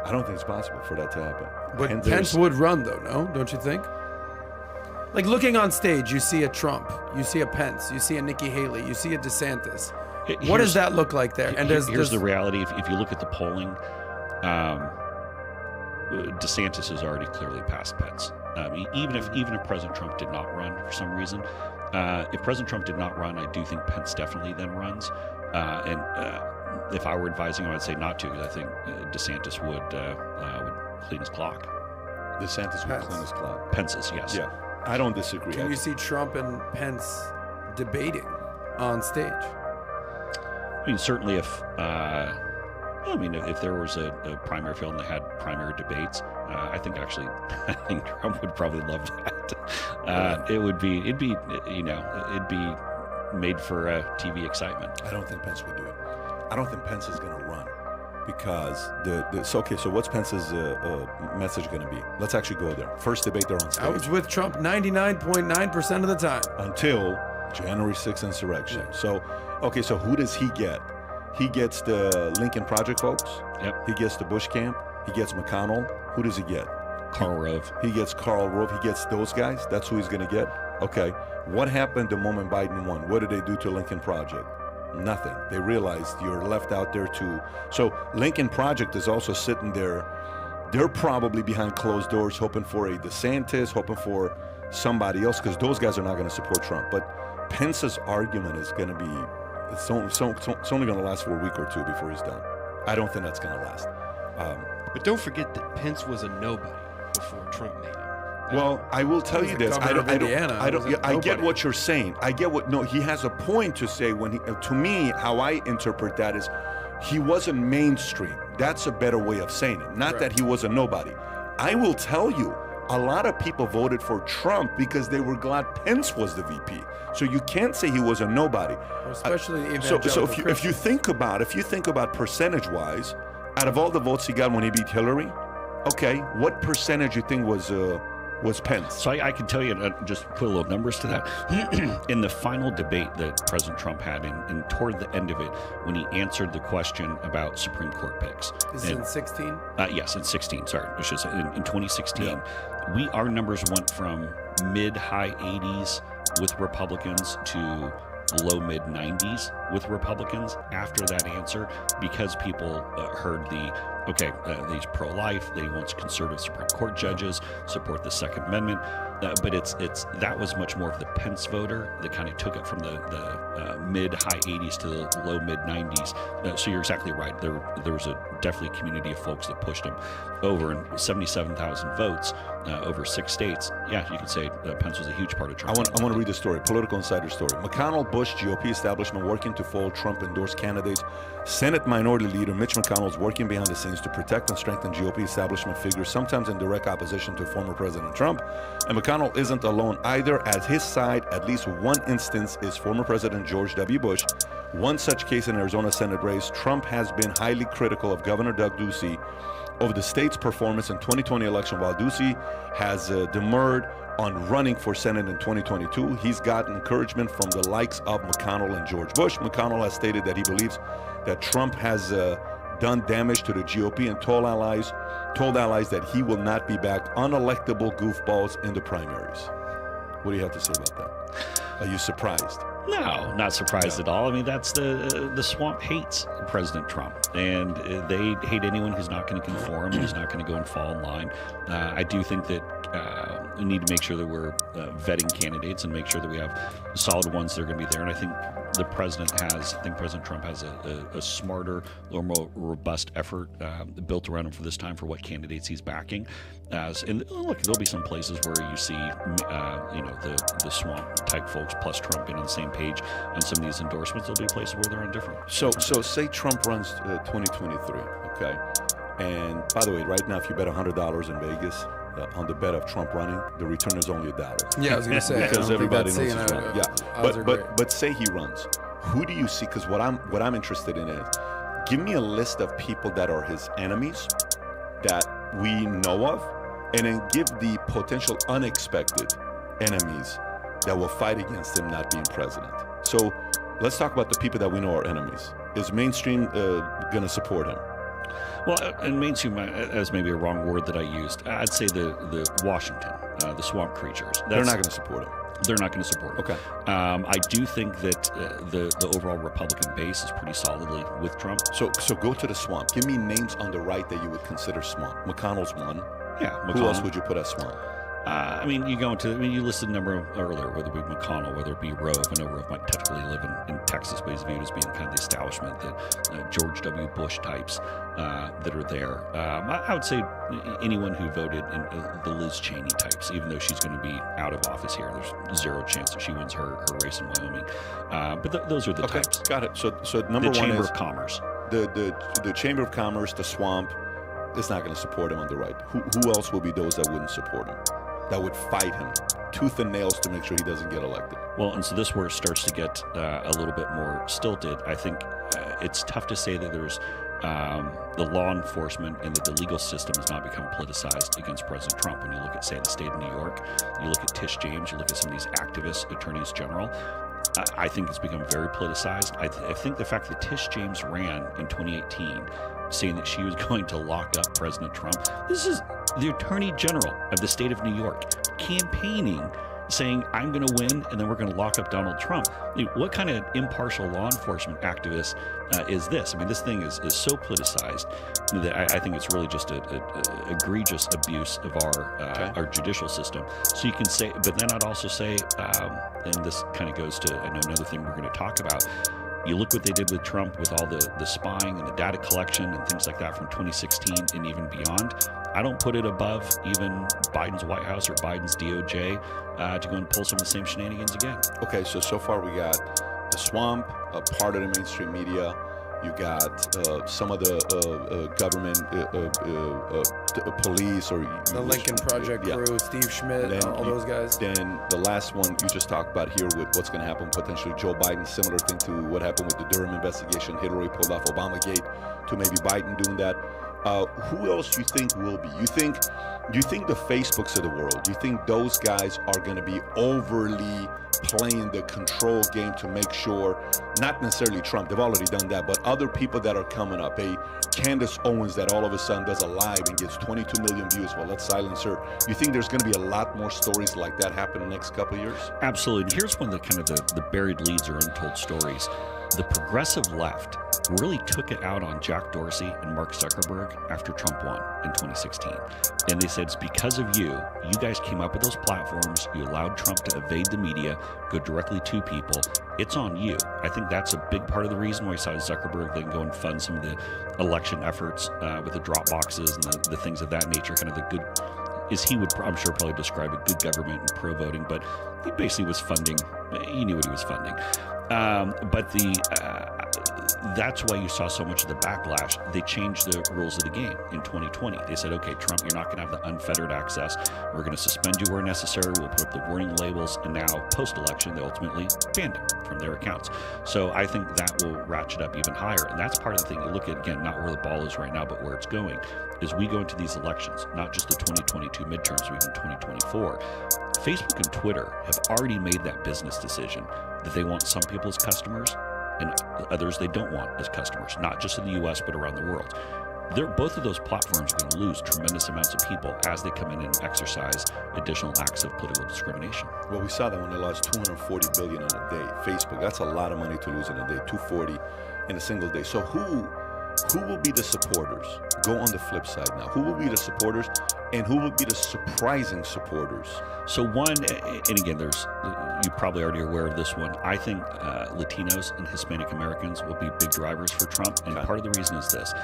I don't think it's possible for that to happen. But Pence would run, though, no? Don't you think? Like, looking on stage, you see a Trump, you see a Pence, you see a Nikki Haley, you see a DeSantis. What does that look like there? And here's the reality. If you look at the polling, DeSantis has already clearly passed Pence. Even if President Trump did not run for some reason, if President Trump did not run, I do think Pence definitely then runs. If I were advising him, I'd say not to, because I think DeSantis would clean his clock. DeSantis would clean his clock. Pence's, yes. Yeah, I don't disagree. Can you see Trump and Pence debating on stage? I mean, certainly if there was a primary field and they had primary debates, I think Trump would probably love that. It'd be made for TV excitement. I don't think Pence would do it. I don't think Pence is going to run because so what's Pence's message going to be? Let's actually go there. First debate, they're on stage. I was with Trump 99.9% of the time. Until January 6th insurrection. Yeah. So who does he get? He gets the Lincoln Project folks. Yep. He gets the Bush camp. He gets McConnell. Who does he get? Karl Rove. He gets Karl Rove. He gets those guys. That's who he's going to get. Okay. What happened the moment Biden won? What did they do to Lincoln Project? Nothing. They realized you're left out there too. So Lincoln Project is also sitting there. They're probably behind closed doors hoping for a DeSantis, hoping for somebody else, because those guys are not going to support Trump. But Pence's argument is going to be, it's only going to last for a week or two before he's done. I don't think that's going to last. But don't forget that Pence was a nobody before Trump made him. Well, I will tell you this. I get nobody. what you're saying. I get what. No, he has a point to say when he. To me, how I interpret that is, he wasn't mainstream. That's a better way of saying it. Not that he was a nobody. I will tell you, a lot of people voted for Trump because they were glad Pence was the VP. So you can't say he was a nobody. Especially So if you think about percentage-wise, out of all the votes he got when he beat Hillary, okay, what percentage you think was Pence? So I can tell you, just put a little numbers to that. In the final debate that President Trump had, and toward the end of it, when he answered the question about Supreme Court picks. This is in 16? Yes, in 16, sorry. It's just in 2016, our numbers went from mid-high 80s with Republicans to low mid 90s with Republicans after that answer, because people heard he's pro-life, they want conservative Supreme Court judges, support the Second Amendment, but that was much more of the Pence voter that kind of took it from the mid-high 80s to the low mid 90s. So you're exactly right. There was definitely a community of folks that pushed him over, and 77,000 votes over 6 states. Yeah, you could say Pence was a huge part of Trump. I want to read the story, political insider story. McConnell, Bush, GOP establishment working to foil Trump-endorsed candidates. Senate Minority Leader Mitch McConnell is working behind the scenes to protect and strengthen GOP establishment figures, sometimes in direct opposition to former President Trump. And McConnell isn't alone either. At his side, at least one instance is former President George W. Bush. One such case in Arizona Senate race, Trump has been highly critical of Governor Doug Ducey over the state's performance in 2020 election. While Ducey has demurred on running for Senate in 2022, he's gotten encouragement from the likes of McConnell and George Bush. McConnell has stated that he believes that Trump has done damage to the GOP and told allies that he will not be back unelectable goofballs in the primaries. What do you have to say about that? Are you surprised? No, not surprised at all. I mean, that's the swamp hates President Trump, and they hate anyone who's not going to conform, who's not going to go and fall in line. I do think that we need to make sure that we're vetting candidates and make sure that we have solid ones that are going to be there. And I think President Trump has a smarter, a little more robust effort built around him for this time for what candidates he's backing. And look, there'll be some places where you see, the swamp type folks plus Trump being on the same page on some of these endorsements. There'll be places where they're on different. So say Trump runs 2023, okay? And by the way, right now, if you bet $100 in Vegas on the bet of Trump running, the return is only $1. Yeah, I was going to say because everybody knows he's running. Yeah, but say he runs, who do you see? Because what I'm interested in is, give me a list of people that are his enemies that we know of, and then give the potential unexpected enemies that will fight against him not being president. So let's talk about the people that we know are enemies. Is mainstream going to support him? Well, and mainstream as maybe a wrong word that I used. I'd say the Washington, the swamp creatures. They're not going to support him. They're not going to support him. Okay. I do think that the overall Republican base is pretty solidly with Trump. So go to the swamp. Give me names on the right that you would consider swamp. McConnell's one. Yeah. McConnell. Who else would you put as swamp? You listed a number earlier, whether it be McConnell, whether it be Rove. I know Rove might technically live in Texas, but he's viewed as being kind of the establishment, that George W. Bush types that are there. I would say anyone who voted in the Liz Cheney types, even though she's going to be out of office here. There's zero chance that she wins her race in Wyoming. But those are the types. Got it. So number the one Chamber is of Commerce. The Chamber of Commerce, the swamp, is not going to support him on the right. Who else will be those that wouldn't support him? That would fight him tooth and nails to make sure he doesn't get elected. Well, and so this is where it starts to get a little bit more stilted. I think it's tough to say that there's the law enforcement and that the legal system has not become politicized against President Trump. When you look at, say, the state of New York, you look at Tish James, you look at some of these activist attorneys general, I think it's become very politicized. I think the fact that Tish James ran in 2018 saying that she was going to lock up President Trump, this is the Attorney General of the state of New York campaigning, saying, I'm going to win and then we're going to lock up Donald Trump. I mean, what kind of impartial law enforcement activist is this? I mean, this thing is so politicized that I think it's really just an egregious abuse of our judicial system. So you can say, but then I'd also say, and this kind of goes to, I know, another thing we're going to talk about, you look what they did with Trump with all the spying and the data collection and things like that from 2016 and even beyond. I don't put it above even Biden's White House or Biden's DOJ to go and pull some of the same shenanigans again. Okay, so far we got the swamp, part of the mainstream media. You got some of the government police or the Lincoln Project crew, Steve Schmidt, all those guys. Then the last one you just talked about here with what's going to happen potentially Joe Biden, similar thing to what happened with the Durham investigation. Hillary pulled off Obamagate to maybe Biden doing that. Who else do you think will be? You think the Facebooks of the world, do you think those guys are going to be overly playing the control game to make sure, not necessarily Trump, they've already done that, but other people that are coming up, a Candace Owens that all of a sudden does a live and gets 22 million views, well, let's silence her. You think there's going to be a lot more stories like that happen in the next couple of years? Absolutely. Here's one of the buried leads or untold stories. The progressive left really took it out on Jack Dorsey and Mark Zuckerberg after Trump won in 2016. And they said, it's because of you. You guys came up with those platforms. You allowed Trump to evade the media, go directly to people. It's on you. I think that's a big part of the reason why we saw Zuckerberg then go and fund some of the election efforts with the drop boxes and the things of that nature, kind of the good, is he would, I'm sure, probably describe a good government and pro-voting, but he basically was funding, he knew what he was funding. But that's why you saw so much of the backlash. They changed the rules of the game in 2020. They said, okay, Trump, you're not going to have the unfettered access. We're going to suspend you where necessary. We'll put up the warning labels. And now, post-election, they ultimately banned him from their accounts. So I think that will ratchet up even higher. And that's part of the thing. You look at, again, not where the ball is right now, but where it's going, is we go into these elections, not just the 2022 midterms, but even 2024. Facebook and Twitter have already made that business decision that they want some people as customers and others they don't want as customers, not just in the U.S., but around the world. Both of those platforms are going to lose tremendous amounts of people as they come in and exercise additional acts of political discrimination. Well, we saw that when they lost $240 billion in a day. Facebook, that's a lot of money to lose in a day, $240 in a single day. So who will be the supporters? Go on the flip side now. Who will be the supporters and who will be the surprising supporters? So one, and again, you probably already aware of this one. I think Latinos and Hispanic Americans will be big drivers for Trump. And part of the reason is this.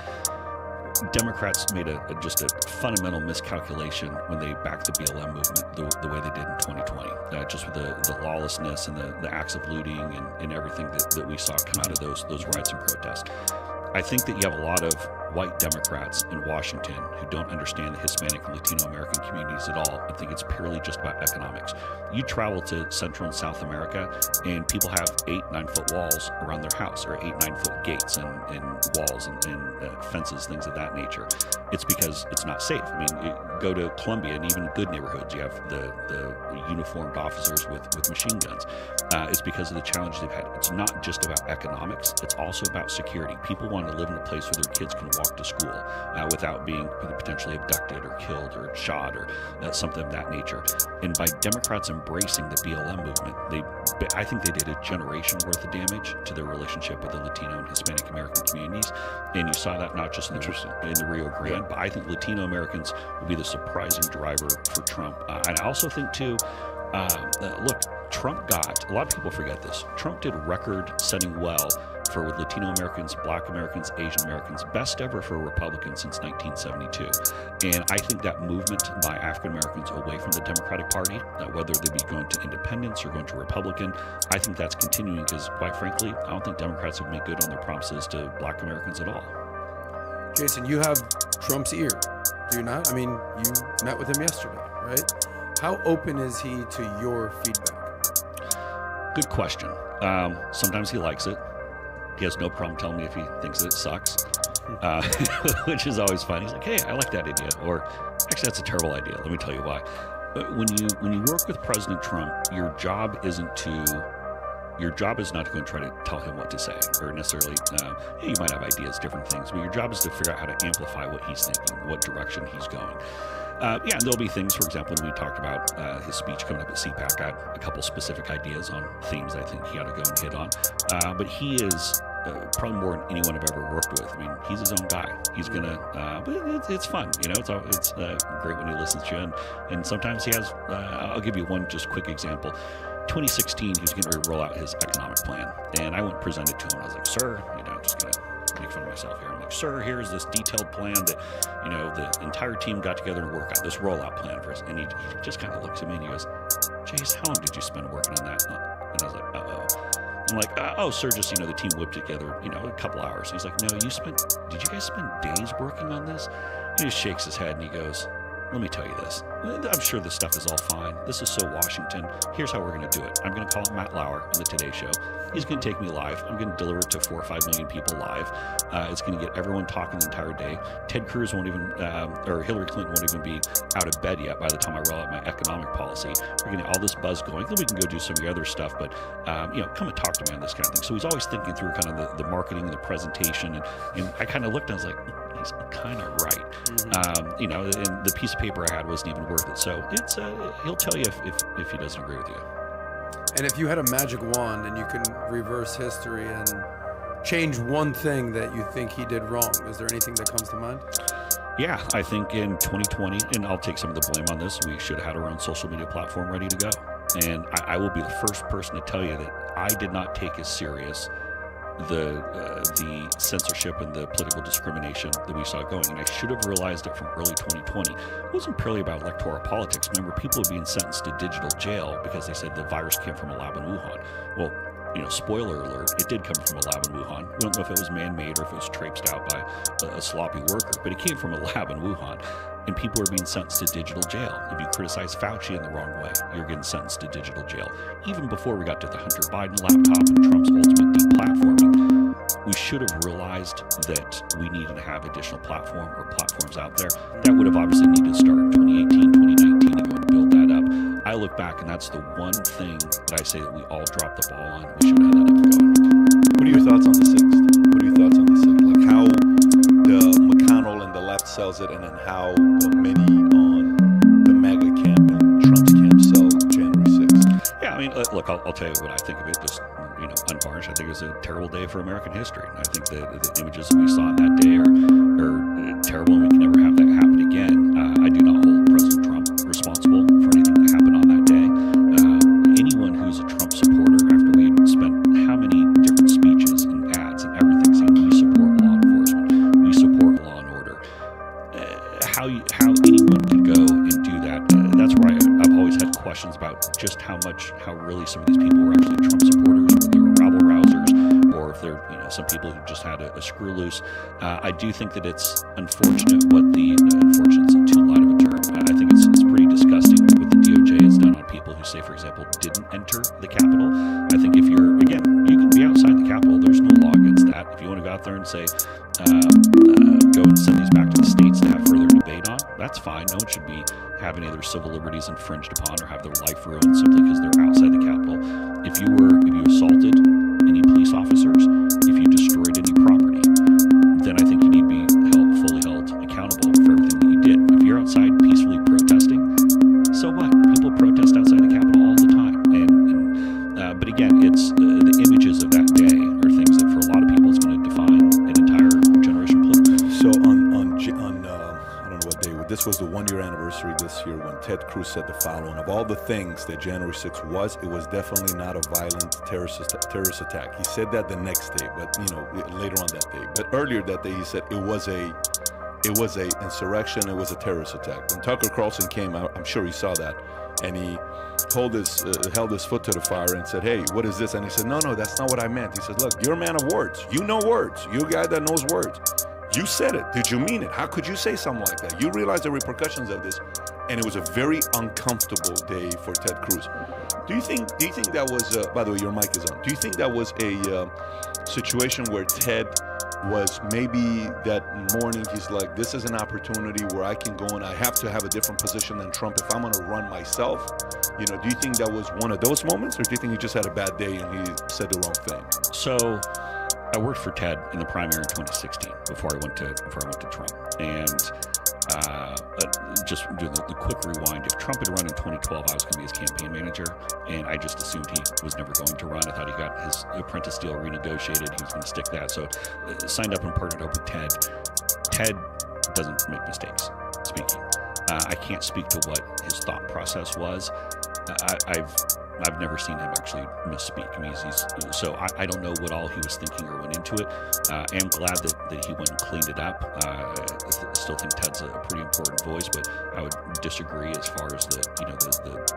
Democrats made just a fundamental miscalculation when they backed the BLM movement the way they did in 2020, just with the lawlessness and the acts of looting and everything that we saw come out of those riots and protests. I think that you have a lot of white Democrats in Washington who don't understand the Hispanic and Latino American communities at all and think it's purely just about economics. You travel to Central and South America and people have 8-9 foot walls around their house, or 8-9 foot gates and walls and fences, things of that nature. It's because it's not safe. I mean, you go to Colombia and even good neighborhoods, you have the uniformed officers with machine guns. It's because of the challenges they've had. It's not just about economics. It's also about security. People want to live in a place where their kids can walk to school without being potentially abducted or killed or shot or something of that nature. And by Democrats embracing the BLM movement, I think they did a generation worth of damage to their relationship with the Latino and Hispanic American communities. And you saw that not just in the Rio Grande, but I think Latino Americans will be the surprising driver for Trump. And I also think too, look, Trump got, a lot of people forget this, Trump did record-setting well for Latino Americans, Black Americans, Asian Americans, best ever for a Republican since 1972. And I think that movement by African Americans away from the Democratic Party, whether they be going to independents or going to Republican, I think that's continuing because, quite frankly, I don't think Democrats have made good on their promises to Black Americans at all. Jason, you have Trump's ear, do you not? I mean, you met with him yesterday, right? How open is he to your feedback? Good question. Sometimes he likes it. He has no problem telling me if he thinks that it sucks, which is always fun. He's like, hey, I like that idea. Or, actually, that's a terrible idea. Let me tell you why. When you work with President Trump, your job is not to go and try to tell him what to say, or necessarily, hey, you might have ideas, different things, but your job is to figure out how to amplify what he's thinking, what direction he's going. And there'll be things, for example, when we talked about his speech coming up at CPAC, I had a couple specific ideas on themes I think he ought to go and hit on. But he is probably more than anyone I've ever worked with. I mean, he's his own guy. He's gonna, but it's fun, you know. It's great when he listens to you, and sometimes he has. I'll give you one just quick example. 2016, he was getting ready to roll out his economic plan, and I went and presented to him. I was like, "Sir, just gonna make fun of myself here. I'm like, sir, here's this detailed plan that, the entire team got together and worked out, this rollout plan for us. And he just kind of looks at me and he goes, Jace, how long did you spend working on that? And I was like, uh-oh. I'm like, oh, sir, just, the team whipped together, a couple hours. He's like, no, did you guys spend days working on this? He just shakes his head and he goes, let me tell you this. I'm sure this stuff is all fine. This is so Washington. Here's how we're going to do it. I'm going to call up Matt Lauer on the Today Show. He's going to take me live. I'm going to deliver it to 4 or 5 million people live. It's going to get everyone talking the entire day. Ted Cruz won't even, or Hillary Clinton won't even be out of bed yet by the time I roll out my economic policy. We're going to get all this buzz going. Then we can go do some of the other stuff. But, come and talk to me on this kind of thing. So he's always thinking through kind of the marketing and the presentation. And I kind of looked and I was like, he's kind of right. And the piece of paper I had wasn't even worth it. So it's he'll tell you if he doesn't agree with you. And if you had a magic wand and you can reverse history and change one thing that you think he did wrong, is there anything that comes to mind? Yeah, I think in 2020, and I'll take some of the blame on this, we should have had our own social media platform ready to go. And I will be the first person to tell you that I did not take as serious the censorship and the political discrimination that we saw going. And I should have realized it from early 2020. It wasn't purely about electoral politics. Remember, people were being sentenced to digital jail because they said the virus came from a lab in Wuhan. Well, spoiler alert, it did come from a lab in Wuhan. We don't know if it was man-made or if it was traipsed out by a sloppy worker, but it came from a lab in Wuhan. And people are being sentenced to digital jail. If you criticize Fauci in the wrong way, you're getting sentenced to digital jail. Even before we got to the Hunter Biden laptop and Trump's ultimate deplatforming, we should have realized that we needed to have additional platform or platforms out there. That would have obviously needed to start in 2018, 2019 to go and build that up. I look back and that's the one thing that I say that we all dropped the ball on. We should have had that up and going. What are your thoughts on the 6th? What are your thoughts on the 6th? Like how the McConnell and the left sells it, and then how many on the MAGA camp and Trump's camp sell January 6th? Yeah, I mean, look, I'll tell you what I think of it. Just unvarnished. I think it was a terrible day for American history. And I think the images that we saw on that day are terrible, and we can never have that happen again. I do not hold President Trump responsible for anything that happened on that day. Anyone who's a Trump supporter, after we had spent how many different speeches and ads and everything saying we support law enforcement, we support law and order, how anyone could go and do that, that's where I've always had questions about just how really some of these people were actually Trump supporters, or they were rabble rousers, or if they're some people who just had a screw loose. I do think that it's unfortunate what unfortunate is too light of a term. I think it's pretty disgusting what the DOJ has done on people who say, for example, didn't enter the Capitol. I think if you can be outside the Capitol, there's no law against that. If you want to go out there and say, go and send these back to the states to have further debate on, that's fine. No one should be having any of their civil liberties infringed upon or have their life ruined simply because they're outside the Capitol. If you assaulted any police officers, if you destroyed any property, then I think you need to be fully held accountable for everything that you did. If you're outside peacefully protesting, so what? People protest outside the Capitol all the time. But again, it's the images of that day are things that for a lot of people it's going to define an entire generation politically. So on I don't know what day, this was the 1-year anniversary this year when Ted Cruz said the following: of all the things that January 6th was, it was definitely not a violent terrorist attack. He said that the next day, but later on that day. But earlier that day he said it was a insurrection, it was a terrorist attack. When Tucker Carlson came out, I'm sure he saw that, and he held his foot to the fire and said, hey, what is this? And he said, no, that's not what I meant. He said, look, you're a man of words. You know words. You're a guy that knows words. You said it. Did you mean it? How could you say something like that? You realize the repercussions of this. And it was a very uncomfortable day for Ted Cruz. Do you think that was, by the way, your mic is on. Do you think that was a situation where Ted was maybe that morning, he's like, this is an opportunity where I can go and I have to have a different position than Trump if I'm going to run myself? Do you think that was one of those moments, or do you think he just had a bad day and he said the wrong thing? So I worked for Ted in the primary in 2016 before I went to Trump. And just doing the quick rewind, if Trump had run in 2012, I was going to be his campaign manager, and I just assumed he was never going to run. I thought he got his apprentice deal renegotiated. He was going to stick that. So signed up and partnered up with Ted. Ted doesn't make mistakes speaking. I can't speak to what his thought process was. I've I've never seen him actually misspeak. I mean, so I don't know what all he was thinking or went into it. I am glad that he went and cleaned it up. I still think Ted's a pretty important voice, but I would disagree as far as the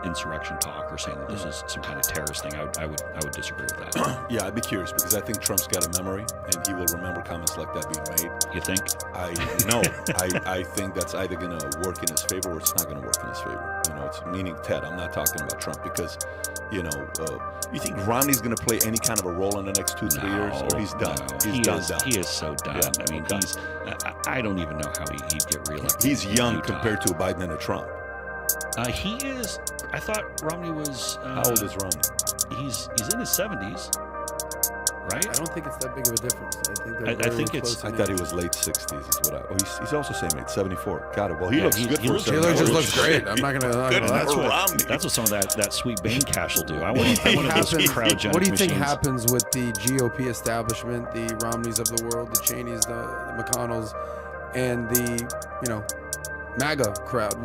insurrection talk or saying that this is some kind of terrorist thing. I would disagree with that. Yeah, I'd be curious because I think Trump's got a memory and he will remember comments like that being made. You think? I think that's either going to work in his favor or it's not going to work in his favor. You know, it's meaning Ted. I'm not talking about Trump because, you think Romney's going to play any kind of a role in the next 2-3 years, or he's done? No. He is so done. Yeah, I mean, I don't even know how he'd get reelected. He's young compared to Biden and a Trump. He is. I thought Romney was. How old is Romney? He's in his 70s, right? I don't think it's that big of a difference. I think it's. I thought he was late 60s. Is what he's also same age, 74. Got it. Well, he looks good for He just looks great. I'm not gonna. That's what some of that sweet Bane cash will do. I want those cryogenic What do you think machines. happens with the GOP establishment, the Romneys of the world, the Cheneys, the McConnells, and the MAGA crowd?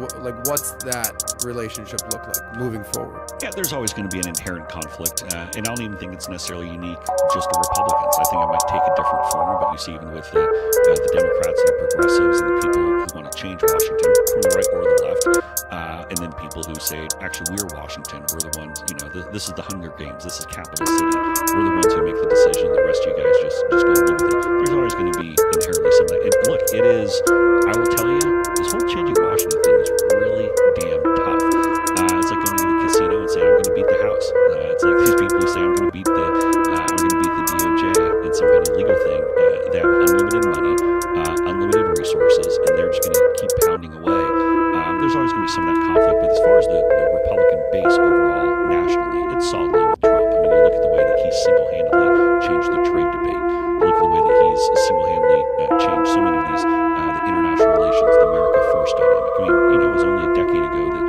What's that relationship look like moving forward? Yeah, there's always going to be an inherent conflict, and I don't even think it's necessarily unique just to Republicans. I think it might take a different form, but you see even with the Democrats and the progressives and the people who want to change Washington from the right or the left, and then people who say, actually, we're Washington. We're the ones, this is the Hunger Games. This is capital city. We're the ones who make the decision. The rest of you guys just go live with it. There's always going to be inherently something. And look, it is, I will tell you, this whole changing Washington thing is really damn tough. It's like going to the casino and saying, I'm going to beat the house. It's like these people who say, I'm going to beat the DOJ in some kind of legal thing. They have unlimited money, unlimited resources, and they're just going to keep pounding away. There's always going to be some of that conflict, but as far as the Republican base overall, nationally, it's solidly with Trump. I mean, you look at the way that he single-handedly changed the trade debate. You look at the way that he's single-handedly changed so many of these, the international relations, the America First dynamic. I mean, it was only a decade ago that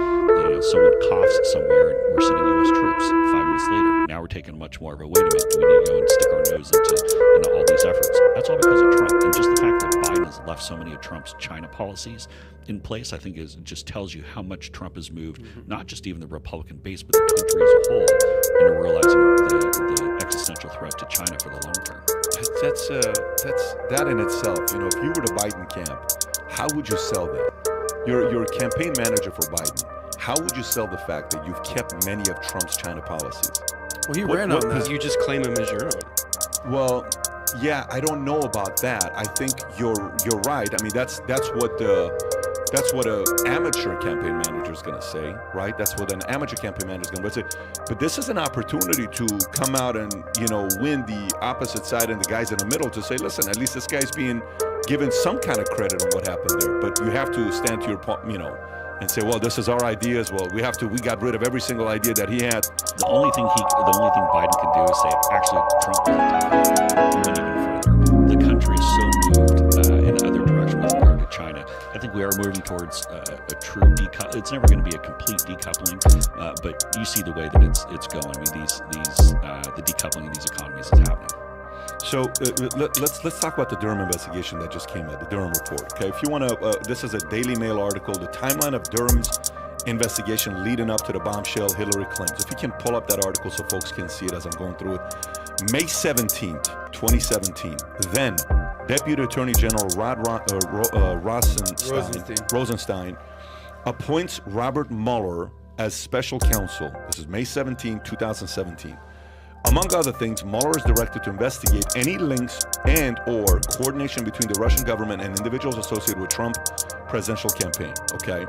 someone coughs somewhere and we're sending U.S. troops. 5 minutes later, now we're taking much more of a, wait a minute, do we need to go and stick our nose into all these efforts? That's all because of Trump. And just the fact that Biden has left so many of Trump's China policies in place, I think just tells you how much Trump has moved, not just even the Republican base, but the country as a whole, into realizing the existential threat to China for the long term. That's that in itself. If you were the Biden camp, how would you sell that? You're a campaign manager for Biden. How would you sell the fact that you've kept many of Trump's China policies? Well, he ran on that. You just claim him as your own. Well, yeah, I don't know about that. I think you're right. I mean, that's what an amateur campaign manager is going to say, right? That's what an amateur campaign manager is going to say. But this is an opportunity to come out and win the opposite side and the guys in the middle to say, listen, at least this guy's being given some kind of credit on what happened there. But you have to stand to your point, and say, well, this is our ideas. Well, we got rid of every single idea that he had. The only thing Biden can do is say, actually, Trump went even further. The country is so moved in the other direction with regard to China. I think we are moving towards a true decoupling. It's never going to be a complete decoupling, but you see the way that it's going. I mean, the decoupling of these economies is happening. So let's talk about the Durham investigation that just came out, the Durham report. Okay, if you want to, this is a Daily Mail article, the timeline of Durham's investigation leading up to the bombshell Hillary claims. If you can pull up that article so folks can see it as I'm going through it. May 17th, 2017, then Deputy Attorney General Rosenstein appoints Robert Mueller as special counsel. This is May 17, 2017. Among other things, Mueller is directed to investigate any links and or coordination between the Russian government and individuals associated with Trump presidential campaign, okay?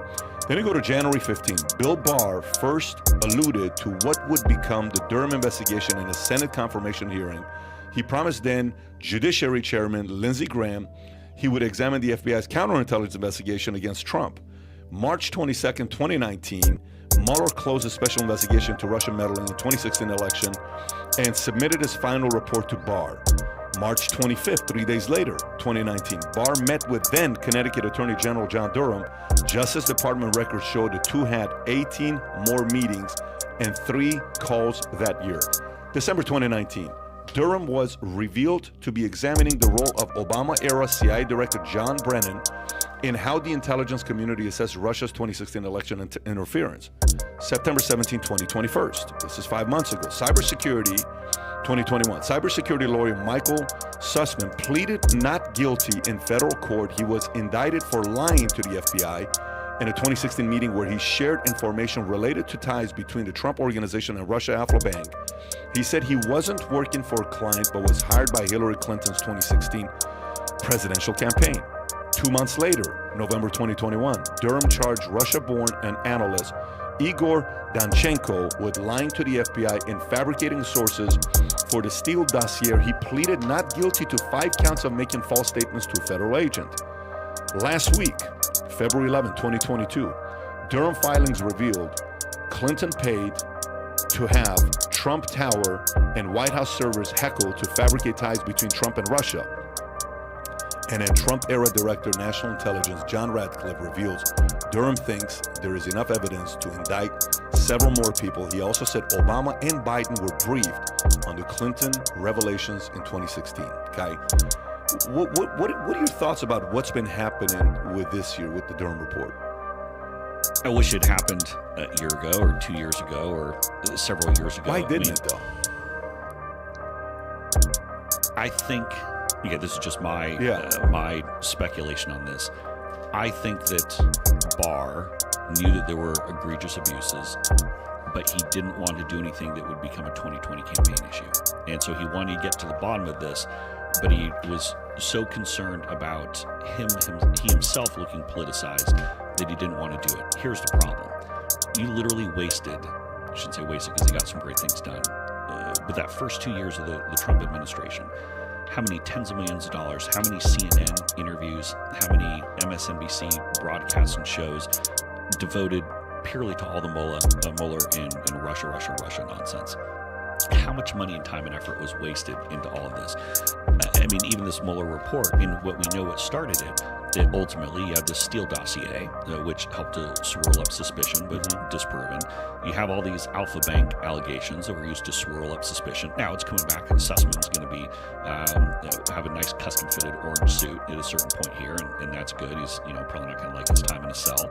Then you go to January 15. Bill Barr first alluded to what would become the Durham investigation in a Senate confirmation hearing. He promised then Judiciary Chairman Lindsey Graham he would examine the FBI's counterintelligence investigation against Trump. March 22nd, 2019, Mueller closed a special investigation into Russian meddling in the 2016 election and submitted his final report to Barr. March 25th, 3 days later, 2019, Barr met with then Connecticut Attorney General John Durham. Justice Department records show the two had 18 more meetings and 3 calls that year. December 2019, Durham was revealed to be examining the role of Obama-era CIA Director John Brennan in how the intelligence community assessed Russia's 2016 election interference. September 17, 2021. This is 5 months ago. Cybersecurity, 2021. Cybersecurity lawyer Michael Sussman pleaded not guilty in federal court. He was indicted for lying to the FBI in a 2016 meeting where he shared information related to ties between the Trump Organization and Russia Alpha Bank. He said he wasn't working for a client but was hired by Hillary Clinton's 2016 presidential campaign. 2 months later, November 2021, Durham charged Russia-born and analyst Igor Danchenko with lying to the FBI and fabricating sources for the Steele dossier. He pleaded not guilty to 5 counts of making false statements to a federal agent. Last week, February 11, 2022, Durham filings revealed Clinton paid to have Trump Tower and White House servers heckled to fabricate ties between Trump and Russia. And then Trump-era Director National Intelligence John Ratcliffe reveals Durham thinks there is enough evidence to indict several more people. He also said Obama and Biden were briefed on the Clinton revelations in 2016. Kai, what are your thoughts about what's been happening with this year with the Durham report? I wish it happened a year ago or 2 years ago or several years ago. Why didn't it though? I think, yeah, this is just my my speculation on this. I think that Barr knew that there were egregious abuses, but he didn't want to do anything that would become a 2020 campaign issue. And so he wanted to get to the bottom of this, but he was so concerned about he himself looking politicized that he didn't want to do it. Here's the problem. You literally wasted, I shouldn't say wasted because he got some great things done, but that first 2 years of the Trump administration, how many tens of millions of dollars, how many CNN interviews, how many MSNBC broadcasts and shows devoted purely to all the Mueller and Russia nonsense. How much money and time and effort was wasted into all of this? I mean, even this Mueller report, and what we know what started it, that ultimately you have the Steele dossier, which helped to swirl up suspicion, but disproven. You have all these Alpha Bank allegations that were used to swirl up suspicion. Now it's coming back, and Sussman's going to be have a nice custom-fitted orange suit at a certain point here, and that's good. He's probably not going to like his time in a cell.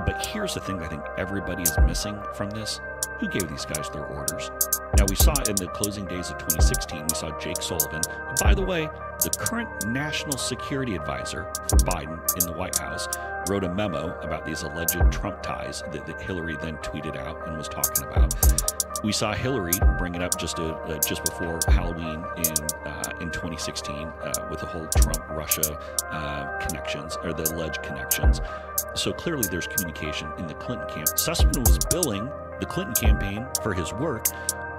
But here's the thing that I think everybody is missing from this. Who gave these guys their orders? Now, we saw in the closing days of 2016, we saw Jake Sullivan. And by the way, the current national security advisor for Biden in the White House wrote a memo about these alleged Trump ties that Hillary then tweeted out and was talking about. We saw Hillary bring it up just before Halloween in 2016 with the whole Trump-Russia connections, or the alleged connections. So clearly there's communication in the Clinton camp. Sussman was billing the Clinton campaign for his work.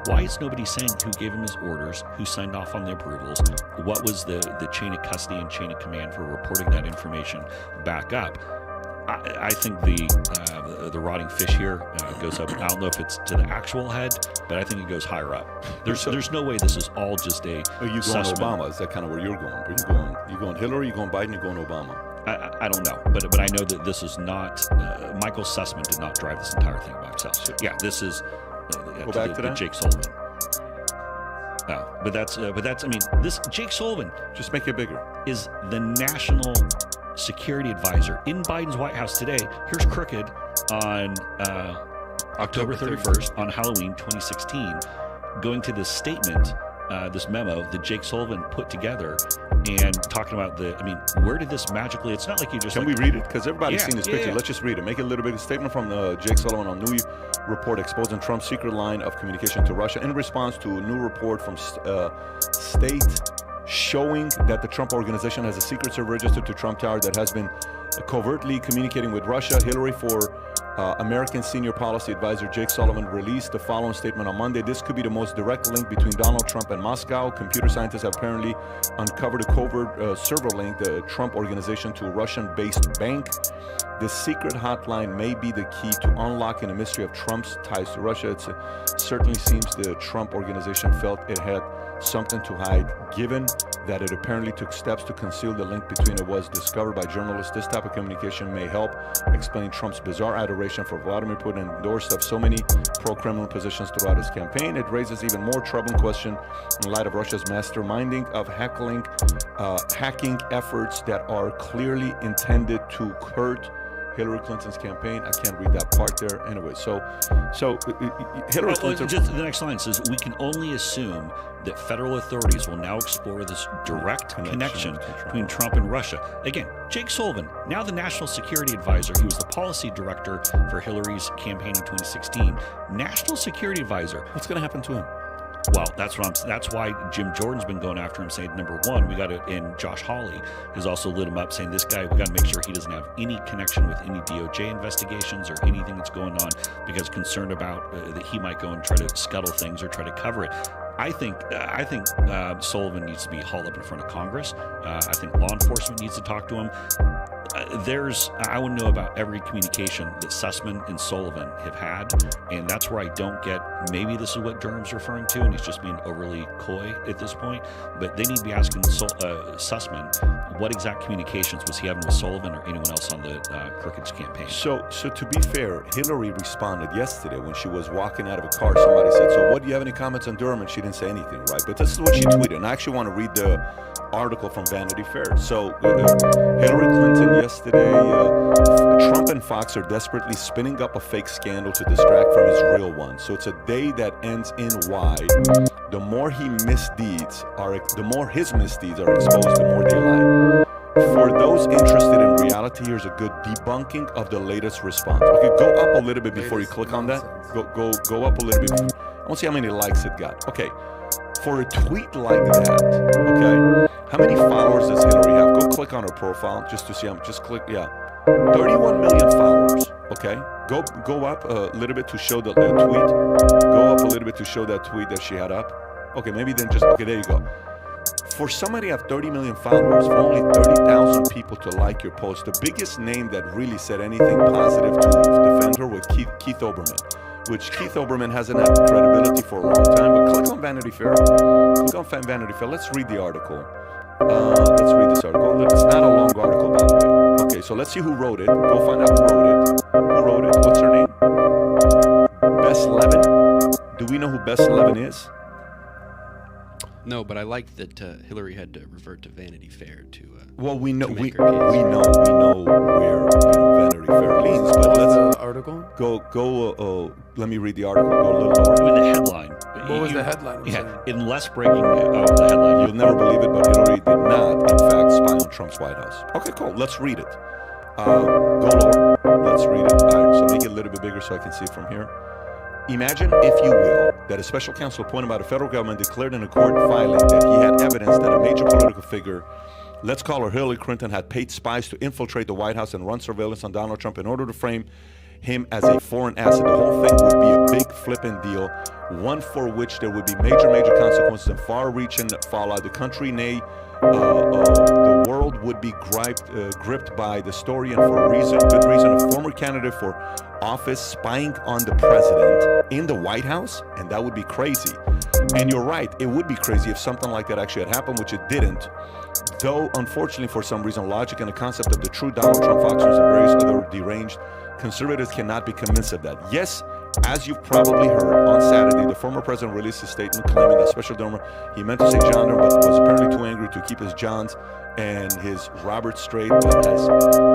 Why is nobody saying who gave him his orders, who signed off on the approvals, what was the chain of custody and chain of command for reporting that information back up? I think the rotting fish here goes up. I don't know if it's to the actual head, but I think it goes higher up. There's no way this is all just a. Are you going Obama? Is that kind of where you're going? Are you going Hillary? You going Biden? You going Obama? I don't know, but I know that this is not. Michael Sussman did not drive this entire thing by himself. So, yeah, this is. Go back to that. Jake Sullivan. No, but that's. I mean, this Jake Sullivan. Just make it bigger. Is the national security advisor in Biden's White House today. Here's Crooked on October 31st on Halloween 2016, going to this statement, this memo that Jake Sullivan put together, and talking about where did this magically? It's not like you just. Can we read it? Because everybody's seen this picture. Yeah. Let's just read it. Make it a little bit of a statement from Jake Sullivan on new report exposing Trump's secret line of communication to Russia in response to a new report from state showing that the Trump Organization has a secret server registered to Trump Tower that has been covertly communicating with Russia. Hillary for American senior policy advisor Jake Sullivan released the following statement on Monday. This could be the most direct link between Donald Trump and Moscow. Computer scientists have apparently uncovered a covert server link, the Trump Organization, to a Russian-based bank. This secret hotline may be the key to unlocking the mystery of Trump's ties to Russia. It certainly seems the Trump Organization felt it had something to hide, given that it apparently took steps to conceal the link between it was discovered by journalists. This type of communication may help explain Trump's bizarre adoration for Vladimir Putin, endorsed of so many pro-Kremlin positions throughout his campaign. It raises even more troubling question in light of Russia's masterminding of hacking efforts that are clearly intended to hurt Hillary Clinton's campaign. I can't read that part there. Anyway, so Hillary Clinton. Just the next line says, we can only assume that federal authorities will now explore this direct connection between Trump and Russia. Again, Jake Sullivan, now the National Security Advisor. He was the policy director for Hillary's campaign in 2016. National Security Advisor. What's going to happen to him? Well, that's why Jim Jordan's been going after him, saying, number one, we got to, and Josh Hawley has also lit him up, saying this guy, we got to make sure he doesn't have any connection with any DOJ investigations or anything that's going on, because concerned about that he might go and try to scuttle things or try to cover it. I think Sullivan needs to be hauled up in front of Congress. I think law enforcement needs to talk to him. I want to know about every communication that Sussman and Sullivan have had, and that's where I don't get, maybe this is what Durham's referring to, and he's just being overly coy at this point, but they need to be asking Sussman what exact communications was he having with Sullivan or anyone else on the Crooked's campaign. So to be fair, Hillary responded yesterday when she was walking out of a car. Somebody said, so what, do you have any comments on Durham? And she didn't say anything, right? But this is what she tweeted, and I actually want to read the article from Vanity Fair. So Hillary Clinton yesterday, Trump and Fox are desperately spinning up a fake scandal to distract from his real one. So it's a day that ends in Y. The more his misdeeds are exposed, the more they lie. For those interested in reality, here's a good debunking of the latest response. Okay, go up a little bit before you click on that. Go up a little bit. I want to see how many likes it got. Okay, for a tweet like that, okay, how many followers does Hillary have? Go click on her profile just to see. Just click, yeah, 31 million followers. Okay, go up a little bit to show the tweet. Go up a little bit to show that tweet that she had up. Okay, maybe then just, okay, there you go. For somebody to have 30 million followers, for only 30,000 people to like your post, the biggest name that really said anything positive to defend her was Keith Olbermann, which Keith Olbermann hasn't had credibility for a long time. But click on Vanity Fair. Click on Vanity Fair. Let's read the article. Let's read this article. It's not a long article, by the way. Okay, so let's see who wrote it. Go find out who wrote it. Who wrote it? What's her name? Bess Levin. Do we know who Bess Levin is? No, but I like that Hillary had to revert to Vanity Fair to. Well, we know to we make her case. know where Vanity Fair leans. But What was let's the article? go. Let me read the article. Go a little lower. With the headline. What was the headline? Yeah, in less breaking, the headline. You'll never believe it, but Hillary did not, in fact, spy on Trump's White House. Okay, cool. Let's read it. Go lower. Let's read it. All right, so make it a little bit bigger so I can see it from here. Imagine, if you will, that a special counsel appointed by the federal government declared in a court filing that he had evidence that a major political figure, let's call her Hillary Clinton, had paid spies to infiltrate the White House and run surveillance on Donald Trump in order to frame him as a foreign asset. The whole thing would be a big flipping deal, one for which there would be major consequences and far-reaching fallout. The country, nay, the world would be gripped by the story, and for good reason, a former candidate for office spying on the president in the White House, and that would be crazy. And you're right, it would be crazy if something like that actually had happened, which it didn't. Though, unfortunately, for some reason, logic and the concept of the true Donald Trump Fox News and various other deranged conservatives cannot be convinced of that. Yes, as you've probably heard, on Saturday, the former president released a statement claiming that Special Donor, he meant to say John Durham, but was apparently too angry to keep his Johns and his Robert straight, but has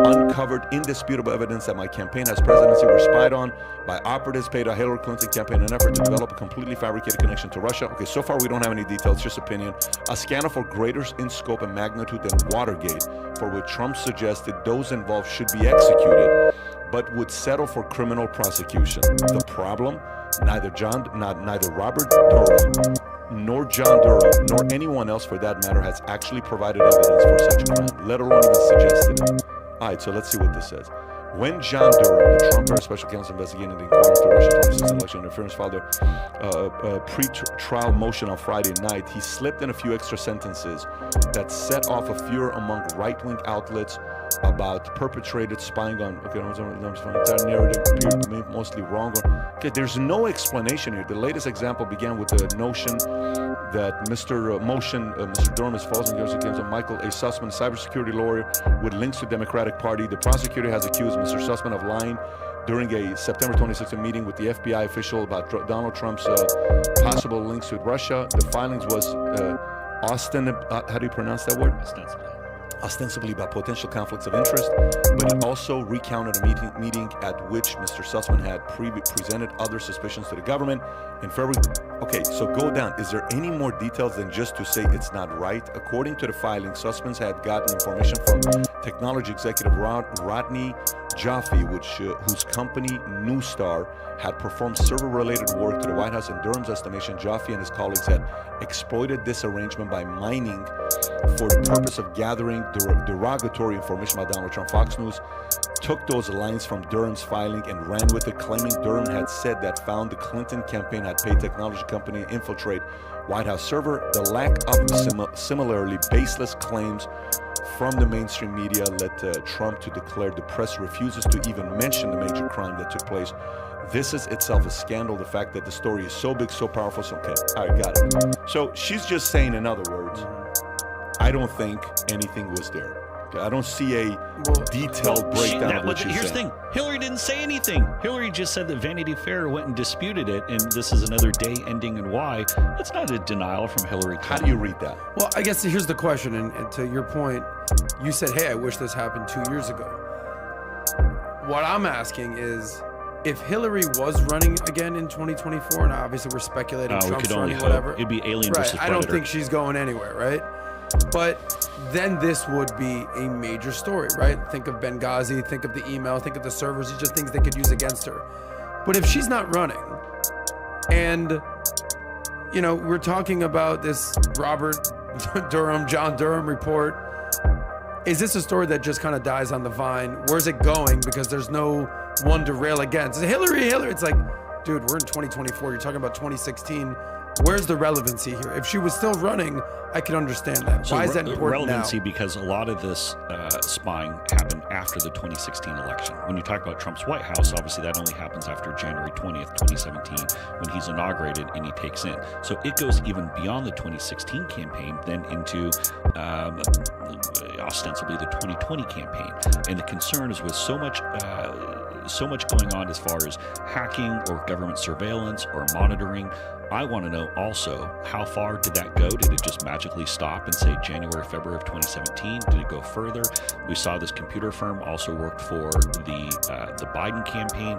uncovered indisputable evidence that my campaign as presidency were spied on by operatives paid a Hillary Clinton campaign in an effort to develop a completely fabricated connection to Russia. Okay, so far we don't have any details, just opinion. A scandal for greater in scope and magnitude than Watergate, for which Trump suggested those involved should be executed, but would settle for criminal prosecution. The problem, neither Robert Durham nor John Durham, nor anyone else for that matter, has actually provided evidence for such a crime, let alone even suggested it. All right, so let's see what this says. When John Durham, the Trump special counsel investigating the inquiry into Russia 2016 election interference, filed a pre-trial motion on Friday night, he slipped in a few extra sentences that set off a furor among right-wing outlets about perpetrated spying on, that narrative appeared to me mostly wrong. Okay, there's no explanation here. The latest example began with the notion that Mr. Durham is false and goes against Michael A. Sussman, a cybersecurity lawyer with links to the Democratic Party. The prosecutor has accused Mr. Sussman of lying during a September 2016 meeting with the FBI official about Donald Trump's possible links with Russia. The filings was how do you pronounce that word? Ostensibly about potential conflicts of interest, but it also recounted a meeting at which Mr. Sussman had presented other suspicions to the government in February. Okay, so go down. Is there any more details than just to say it's not right? According to the filing, Sussman had gotten information from technology executive Rodney Jaffe, whose company Newstar had performed server-related work to the White House. In Durham's estimation, Jaffe and his colleagues had exploited this arrangement by mining for the purpose of gathering derogatory information about Donald Trump. Fox News took those lines from Durham's filing and ran with it, claiming Durham had said that found the Clinton campaign had paid technology company to infiltrate White House server. The lack of similarly baseless claims from the mainstream media led Trump to declare the press refuses to even mention the major crime that took place. This is itself a scandal. The fact that the story is so big, so powerful. So, okay, all right, got it. So she's just saying, in other words, I don't think anything was there. Okay, I don't see a detailed breakdown of what she's Here's saying. the thing. Hillary didn't say anything. Hillary just said that Vanity Fair went and disputed it, and this is another day ending in Y. That's not a denial from Hillary Clinton. How do you read that? Well, I guess here's the question, and to your point, you said, hey, I wish this happened 2 years ago. What I'm asking is, if Hillary was running again in 2024, and obviously we're speculating Trump's running, whatever. It'd be Alien versus Predator. I don't think she's going anywhere, right? But then this would be a major story, right? Think of Benghazi, think of the email, think of the servers. These are things they could use against her. But if she's not running, and, you know, we're talking about this Robert Durham, John Durham report, is this a story that just kind of dies on the vine? Where's it going? Because there's no one to rail against. Hillary. It's like, dude, we're in 2024. You're talking about 2016. Where's the relevancy here? If she was still running, I could understand that. So why is that important relevancy now? Because a lot of this spying happened after the 2016 election. When you talk about Trump's White House, obviously that only happens after January 20th, 2017, when he's inaugurated and he takes in. So it goes even beyond the 2016 campaign, then into ostensibly the 2020 campaign. And the concern is with so much going on as far as hacking or government surveillance or monitoring. I want to know also, how far did that go? Did it just magically stop in, say, January, February of 2017? Did it go further? We saw this computer firm also worked for the Biden campaign.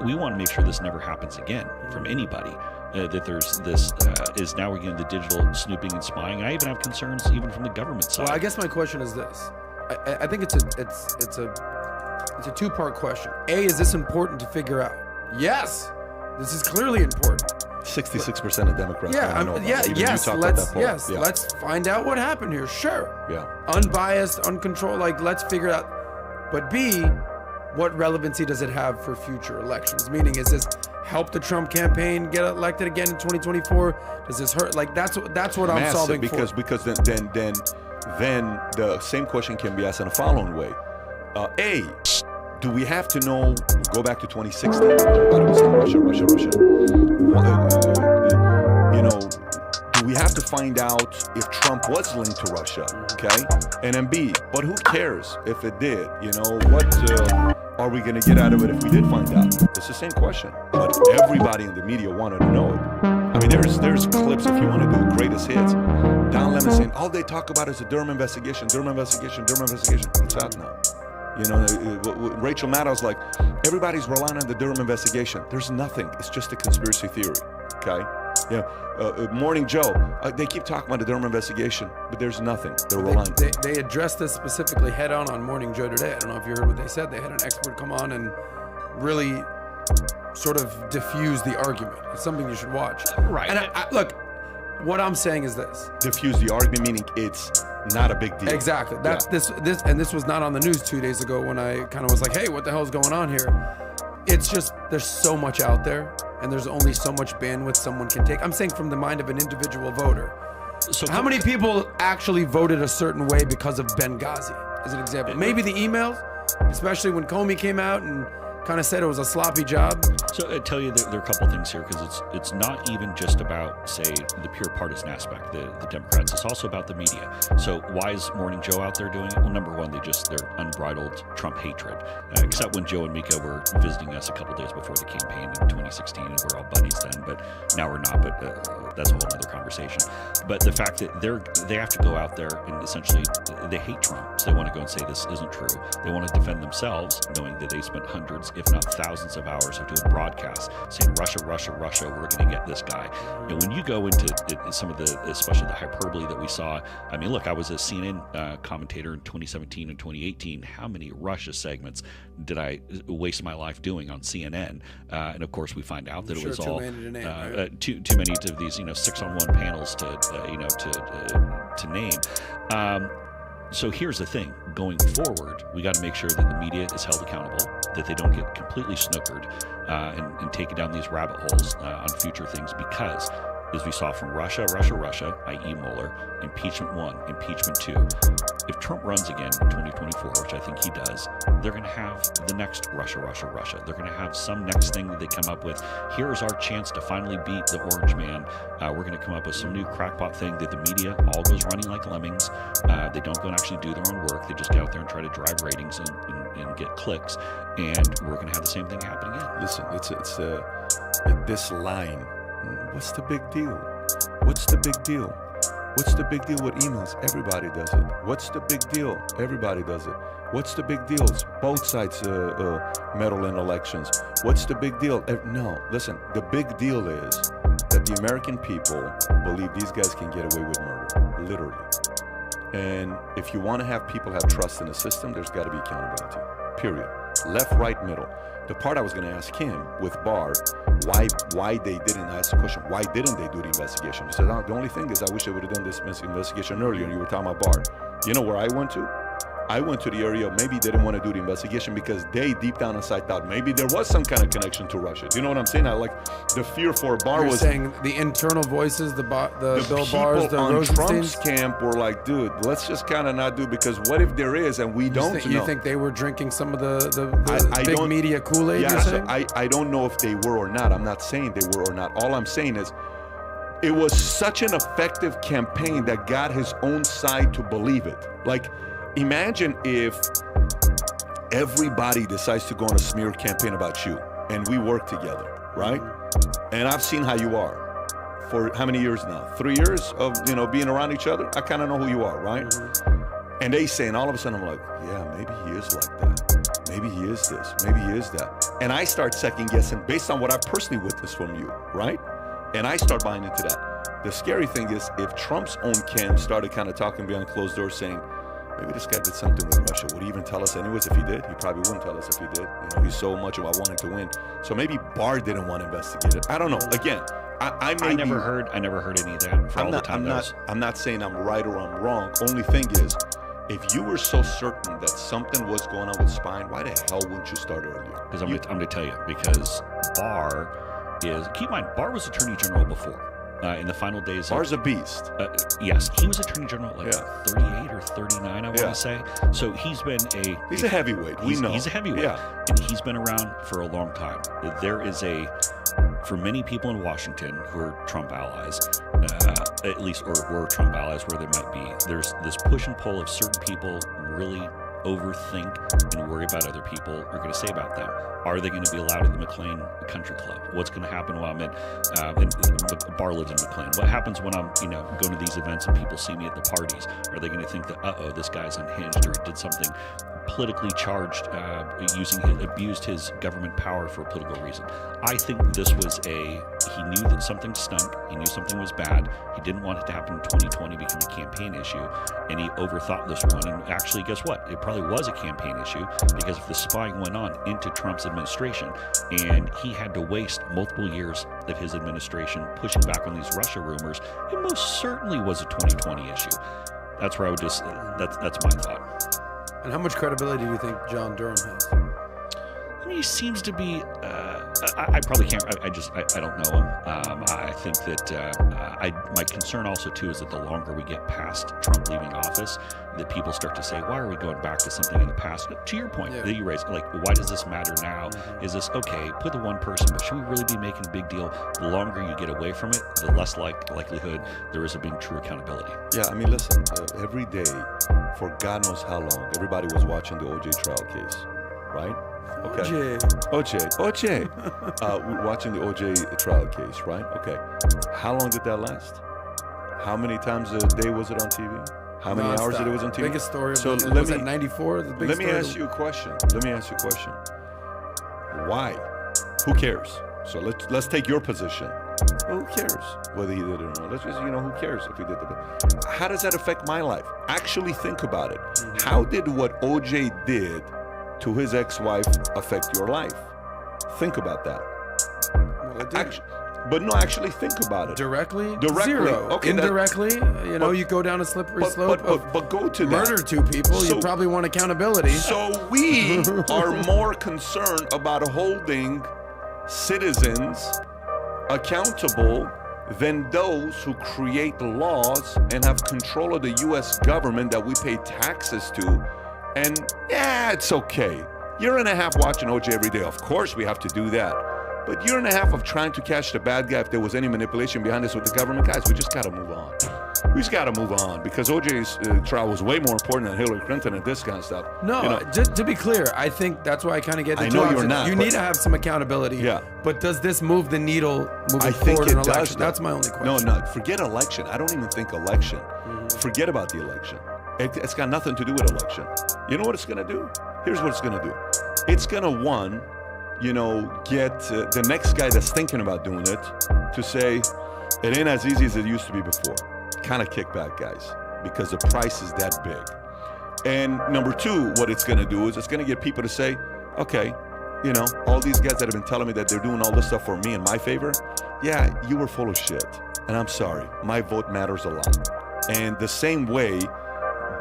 We want to make sure this never happens again from anybody. That there's this is now we're getting the digital snooping and spying. I even have concerns even from the government side. Well, I guess my question is this. I think it's a two-part question. A, is this important to figure out? Yes, this is clearly important. 66% of Democrats. Yes. Let's find out what happened here. Sure. Yeah. Unbiased, uncontrolled. Like, let's figure it out. But B, what relevancy does it have for future elections? Meaning, is this help the Trump campaign get elected again in 2024? Does this hurt? Like, that's what I'm solving because for. Because then the same question can be asked in a following way. A, do we have to know? Go back to 2016. Everybody was saying Russia. Do we have to find out if Trump was linked to Russia? Okay, and then B, but who cares if it did? What are we going to get out of it if we did find out? It's the same question, but everybody in the media wanted to know it. I mean, there's clips if you want to do greatest hits. Don Lemon saying all they talk about is the Durham investigation. It's out now. Rachel Maddow's like, everybody's relying on the Durham investigation. There's nothing. It's just a conspiracy theory. Okay? Morning Joe, they keep talking about the Durham investigation, but there's nothing. They're relying. They addressed this specifically head on Morning Joe today. I don't know if you heard what they said. They had an expert come on and really sort of diffuse the argument. It's something you should watch. Right. And look, what I'm saying is this. Diffuse the argument, meaning it's not a big deal. Exactly. That's this was not on the news 2 days ago when I kind of was like, hey, what the hell is going on here? It's just, there's so much out there, and there's only so much bandwidth someone can take. I'm saying from the mind of an individual voter. So how many people actually voted a certain way because of Benghazi? as an example. Maybe the emails, especially when Comey came out and kind of said it was a sloppy job. So I tell you, there are a couple things here, because it's not even just about, say, the pure partisan aspect, the Democrats. It's also about the media. So why is Morning Joe out there doing it? Well, number one, their unbridled Trump hatred. Except when Joe and Mika were visiting us a couple days before the campaign in 2016, and we're all buddies then. But now we're not. But that's a whole other conversation. But the fact that they have to go out there and essentially they hate Trump. So they want to go and say this isn't true. They want to defend themselves, knowing that they spent hundreds, if not thousands of hours of doing broadcasts saying Russia, Russia, Russia, we're going to get this guy. And when you go into some of the, especially the hyperbole that we saw, I mean, look, I was a CNN commentator in 2017 and 2018. How many Russia segments did I waste my life doing on CNN? And of course, we find out that it was all too many of these, 6-on-1 panels to name. So here's the thing. Going forward, we got to make sure that the media is held accountable, that they don't get completely snookered and taken down these rabbit holes on future things, because as we saw from Russia, i.e. Mueller, impeachment 1, impeachment 2. If Trump runs again in 2024, which I think he does, they're going to have the next Russia. They're going to have some next thing that they come up with. Here is our chance to finally beat the orange man. We're going to come up with some new crackpot thing that the media all goes running like lemmings. They don't go and actually do their own work. They just get out there and try to drive ratings and get clicks. And we're going to have the same thing happen again. Listen, it's this line. What's the big deal? What's the big deal? What's the big deal with emails? Everybody does it. What's the big deal? Everybody does it. What's the big deal? Both sides meddle in elections. What's the big deal? No, listen, the big deal is that the American people believe these guys can get away with murder, literally. And if you want to have people have trust in the system, there's got to be accountability, period. Left, right, middle. The part I was going to ask him with Barr, why they didn't ask the question, why didn't they do the investigation? He said, the only thing is I wish they would have done this investigation earlier, and you were talking about Barr. You know where I went to? I went to the area of maybe they didn't want to do the investigation because they deep down inside thought maybe there was some kind of connection to Russia. Do you know what I'm saying? The fear for Barr was saying the internal voices, the Bill Barrs, the on Rosensteins. Trump's camp were like, dude, let's just kind of not do, because what if there is and we don't know? You think they were drinking some of the big media Kool-Aid? Yeah, so I don't know if they were or not. I'm not saying they were or not. All I'm saying is it was such an effective campaign that got his own side to believe it. Like, imagine if everybody decides to go on a smear campaign about you and we work together, right? And I've seen how you are for how many years now? 3 years of being around each other. I kind of know who you are, right? And they say, and all of a sudden I'm like, yeah, maybe he is like that. Maybe he is this. Maybe he is that. And I start second guessing based on what I personally witnessed from you, right? And I start buying into that. The scary thing is if Trump's own camp started kind of talking behind closed doors saying, maybe this guy did something with Russia. Would he even tell us anyways if he did? He probably wouldn't tell us if he did. He's so much about wanting to win. So maybe Barr didn't want to investigate it. I don't know. Again, I never heard any of that. I'm not saying I'm right or I'm wrong. Only thing is, if you were so certain that something was going on with spying, why the hell wouldn't you start earlier? Because I'm going to tell you. Because Barr is, keep in mind, Barr was Attorney General before. In the final days. Barr's a beast. Yes, he was Attorney General at 38 or 39, I want to say. So he's been He's a heavyweight. We know. He's a heavyweight. Yeah. And he's been around for a long time. There is for many people in Washington who are Trump allies, at least, or were Trump allies, where they might be, there's this push and pull of certain people really overthink and worry about other people are going to say about them. Are they going to be allowed at the McLean Country Club? What's going to happen while I'm in Barr lives in McLean? What happens when I'm going to these events and people see me at the parties? Are they going to think that this guy's unhinged or did something politically charged, abused his government power for a political reason? I think this was he knew that something stunk. He knew something was bad. He didn't want it to happen in 2020, become a campaign issue, and he overthought this one. And actually, guess what? It probably was a campaign issue, because if the spying went on into Trump's administration and he had to waste multiple years of his administration pushing back on these Russia rumors, it most certainly was a 2020 issue. That's where I would just, that's my thought. And how much credibility do you think John Durham has? I mean, he seems to be, I probably can't, I don't know him. I think that my concern also too is that the longer we get past Trump leaving office, that people start to say, why are we going back to something in the past? To your point that you raised, like, why does this matter now? Is this okay? Put the one person, but should we really be making a big deal? The longer you get away from it, the less likelihood there is of being true accountability. Yeah, I mean, listen, every day for God knows how long, everybody was watching the OJ trial case, right? Okay. OJ. We're watching the OJ trial case, right? Okay. How long did that last? How many times a day was it on TV? How many hours did it was on TV? Biggest story. So was that 94? Let me ask you a question. Why? Who cares? So let's take your position. Well, who cares whether he did it or not? Let's just, who cares if he did it? How does that affect my life? Actually think about it. How did what OJ did to his ex-wife affect your life? Think about that. Well, it did. Actually think about it. Directly? Zero. Okay, indirectly, you go down a slippery slope. But go to murder that. two people. You probably want accountability. So we are more concerned about holding citizens accountable than those who create laws and have control of the U.S. government that we pay taxes to. And it's okay. Year and a half watching OJ every day. Of course we have to do that. But year and a half of trying to catch the bad guy if there was any manipulation behind this with the government, guys, we just got to move on. We just got to move on because OJ's trial was way more important than Hillary Clinton and this kind of stuff. No, just to be clear, I think that's why I kind of get the I know talk. you're not. You need to have some accountability. Yeah. But does this move the needle moving I think forward in it an election? does. That's my only question. No, forget election. I don't even think election. Forget about the election. It's got nothing to do with election. You know what it's going to do? Here's what it's going to do. It's going to, get the next guy that's thinking about doing it to say, it ain't as easy as it used to be before. Kind of kick back, guys, because the price is that big. And number two, what it's going to do is it's going to get people to say, okay, all these guys that have been telling me that they're doing all this stuff for me in my favor, yeah, you were full of shit. And I'm sorry, my vote matters a lot. And the same way,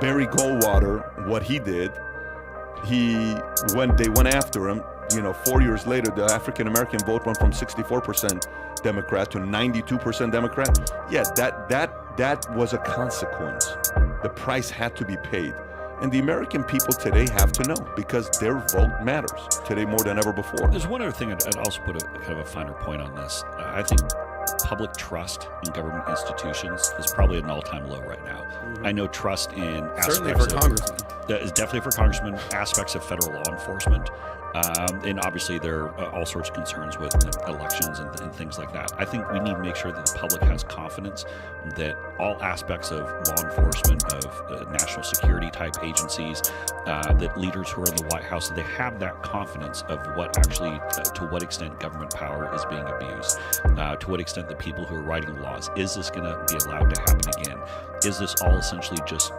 Barry Goldwater, what he did, they went after him. 4 years later, the African-American vote went from 64% Democrat to 92% Democrat. Yeah, that was a consequence. The price had to be paid. And the American people today have to know because their vote matters today more than ever before. There's one other thing I'd also put a kind of a finer point on this. I think public trust in government institutions is probably at an all-time low right now. I know trust in aspects certainly for congressmen. Is definitely for congressmen, aspects of federal law enforcement. And obviously there are all sorts of concerns with elections and things like that. I think we need to make sure that the public has confidence that all aspects of law enforcement, of national security type agencies, that leaders who are in the White House, they have that confidence of what actually, to what extent government power is being abused, to what extent the people who are writing laws, is this going to be allowed to happen again? Is this all essentially just,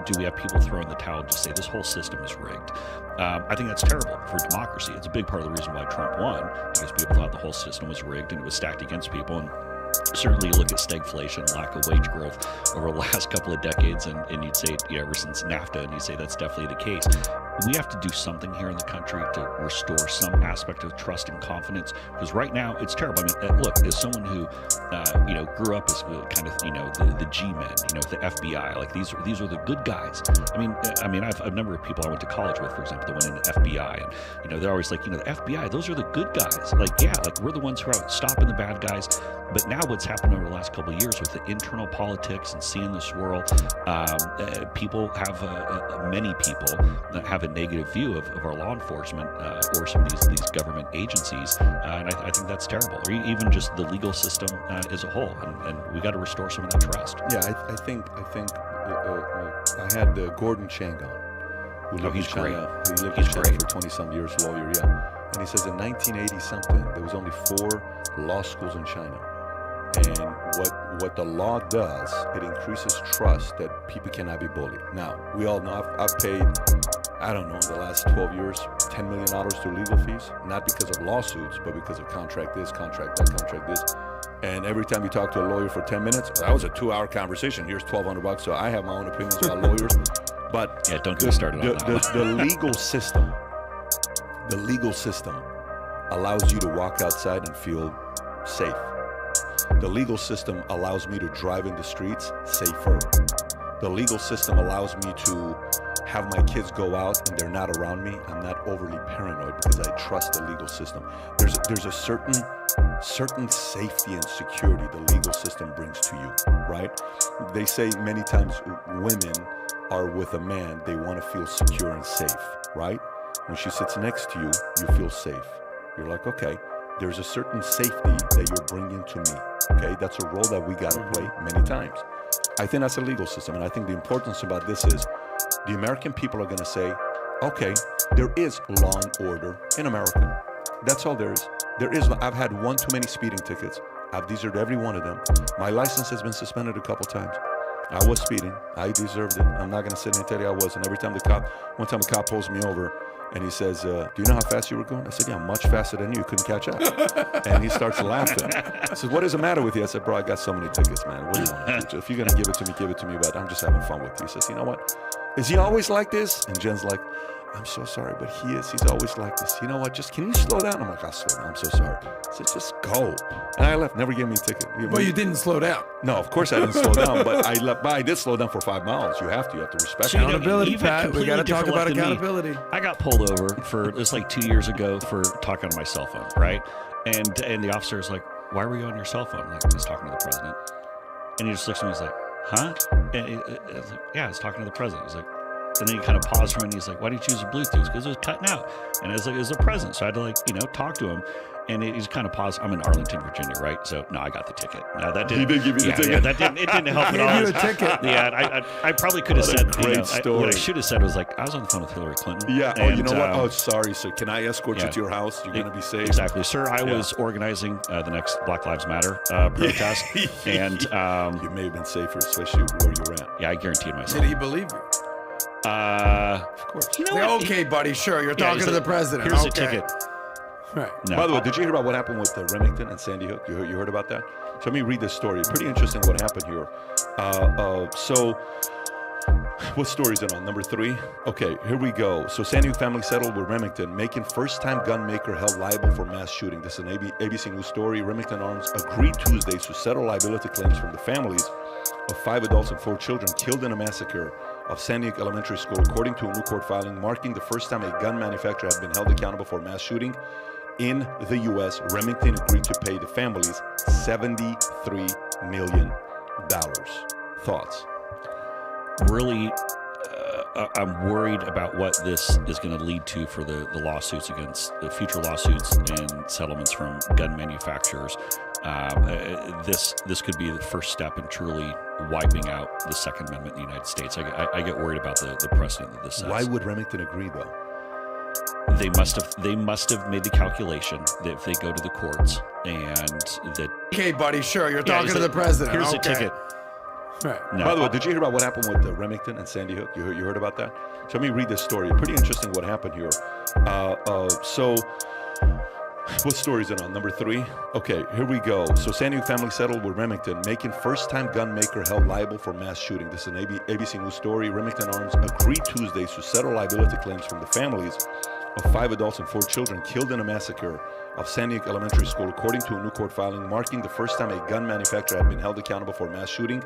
do we have people throwing the towel to say this whole system is rigged? I think that's terrible for democracy. It's a big part of the reason why Trump won, because people thought the whole system was rigged and it was stacked against people. And certainly you look at stagflation, lack of wage growth over the last couple of decades, and you'd say, ever since NAFTA, and you'd say that's definitely the case. We have to do something here in the country to restore some aspect of trust and confidence, because right now it's terrible. I mean, look, as someone who, grew up as kind of, the G-men, the FBI, like these are the good guys. I mean, I've a number of people I went to college with, for example, that went into FBI, and they're always like, the FBI, those are the good guys. Like, yeah, like we're the ones who are stopping the bad guys. But now what's happened over the last couple of years with the internal politics and seeing this swirl, people have, many people have a negative view of our law enforcement or some of these government agencies. And I think that's terrible. Or even just the legal system as a whole. And we got to restore some of that trust. Yeah, I think I had Gordon Chang on, who lived in China. He lived in China for 20-some years, lawyer, yeah. And he says in 1980-something, there was only 4 law schools in China. And what the law does, it increases trust that people cannot be bullied. Now, we all know I've paid, I don't know, in the last 12 years, $10 million to legal fees, not because of lawsuits, but because of contract this, contract that, contract this. And every time you talk to a lawyer for 10 minutes, that was a 2-hour conversation. Here's $1,200. So I have my own opinions about lawyers. But yeah, don't get me started on that. The legal system allows you to walk outside and feel safe. The legal system allows me to drive in the streets safer. The legal system allows me to have my kids go out and they're not around me. I'm not overly paranoid because I trust the legal system. There's a certain safety and security the legal system brings to you, right? They say many times women are with a man, they want to feel secure and safe, right? When she sits next to you, you feel safe. You're like, okay, there's a certain safety that you're bringing to me, okay? That's a role that we got to play many times. I think that's a legal system, and I think the importance about this is the American people are going to say, okay, there is law and order in America. That's all there is. I've had one too many speeding tickets. I've deserved every one of them. My license has been suspended a couple times. I was speeding. I deserved it. I'm not going to sit there and tell you I wasn't. One time a cop pulls me over and he says, do you know how fast you were going? I said, yeah, much faster than you. Couldn't catch up. And he starts laughing. I said, what is the matter with you? I said, bro, I got so many tickets, man. What do you want? If you're going to give it to me, give it to me. But I'm just having fun with you. He says, you know what? Is he always like this? And Jen's like, I'm so sorry, but he's always like this. You know what? Just, can you slow down? I'm like, I'll slow down. I'm so sorry. I said, just go. And I left, never gave me a ticket. Well, you didn't slow down. No, of course I didn't slow down, but I left. But I did slow down for 5 miles. You have to respect So, you know, accountability, you've had Pat. We completely got to talk different about life than me. accountability. I got pulled over for, it was like 2 years ago, for talking on my cell phone, right? And the officer was like, why were you on your cell phone? I'm like, I was talking to the president. And he just looks at me, he's like, huh? And I was like, yeah, I was talking to the president. He's like, and then he kind of paused for a minute. He's like, why did you use the Bluetooth? Because it was cutting out. And I was like, it was a present. So I had to talk to him. And he's kind of paused. I'm in Arlington, Virginia, right? So no, I got the ticket. No, that didn't. He did give you the ticket. Yeah, it didn't help at all. Gave you a ticket. Yeah, I probably could have What a said. great story. What I should have said was like, I was on the phone with Hillary Clinton. Yeah. And, You know what? Oh, sorry, sir. Can I escort you yeah. to your house? You're going to be safe. Exactly, sir. I was organizing the next Black Lives Matter protest, and You may have been safer, especially where you were at. yeah, I guaranteed myself. Did he believe you? Of course. You know Say, what? okay, buddy, sure. You're talking he's to the like, president. Here's okay. a ticket. Right. No, By the way, did you hear about what happened with Remington and Sandy Hook? You heard about that? So let me read this story. Pretty interesting what happened here. So what story is it on? Number 3? Okay, here we go. So Sandy Hook family settled with Remington, making first-time gun maker held liable for mass shooting. This is an ABC News story. Remington Arms agreed Tuesday to settle liability claims from the families of 5 adults and 4 children killed in a massacre of Sandy Hook Elementary School, according to a new court filing, marking the first time a gun manufacturer had been held accountable for mass shooting in the U.S. Remington agreed to pay the families $73 million. Thoughts? really, I'm worried about what this is going to lead to for the lawsuits against the future lawsuits and settlements from gun manufacturers. This could be the first step in truly wiping out the Second Amendment in the United States. I get worried about the precedent that this sets. Why would Remington agree, though? They must have made the calculation that if they go to the courts and that. Okay, buddy, sure. You're talking he's to the like, president. Here's okay. a ticket. Right. No, By the way, did you hear about what happened with Remington and Sandy Hook? You heard about that? So let me read this story. Pretty interesting what happened here. So what story is it on? Number 3? Okay, here we go. So Sandy Hook family settled with Remington, making first-time gun maker held liable for mass shooting. This is an ABC News story. Remington Arms agreed Tuesday to settle liability claims from the families of 5 adults and 4 children killed in a massacre of Sandy Hook Elementary School, according to a new court filing, marking the first time a gun manufacturer had been held accountable for mass shooting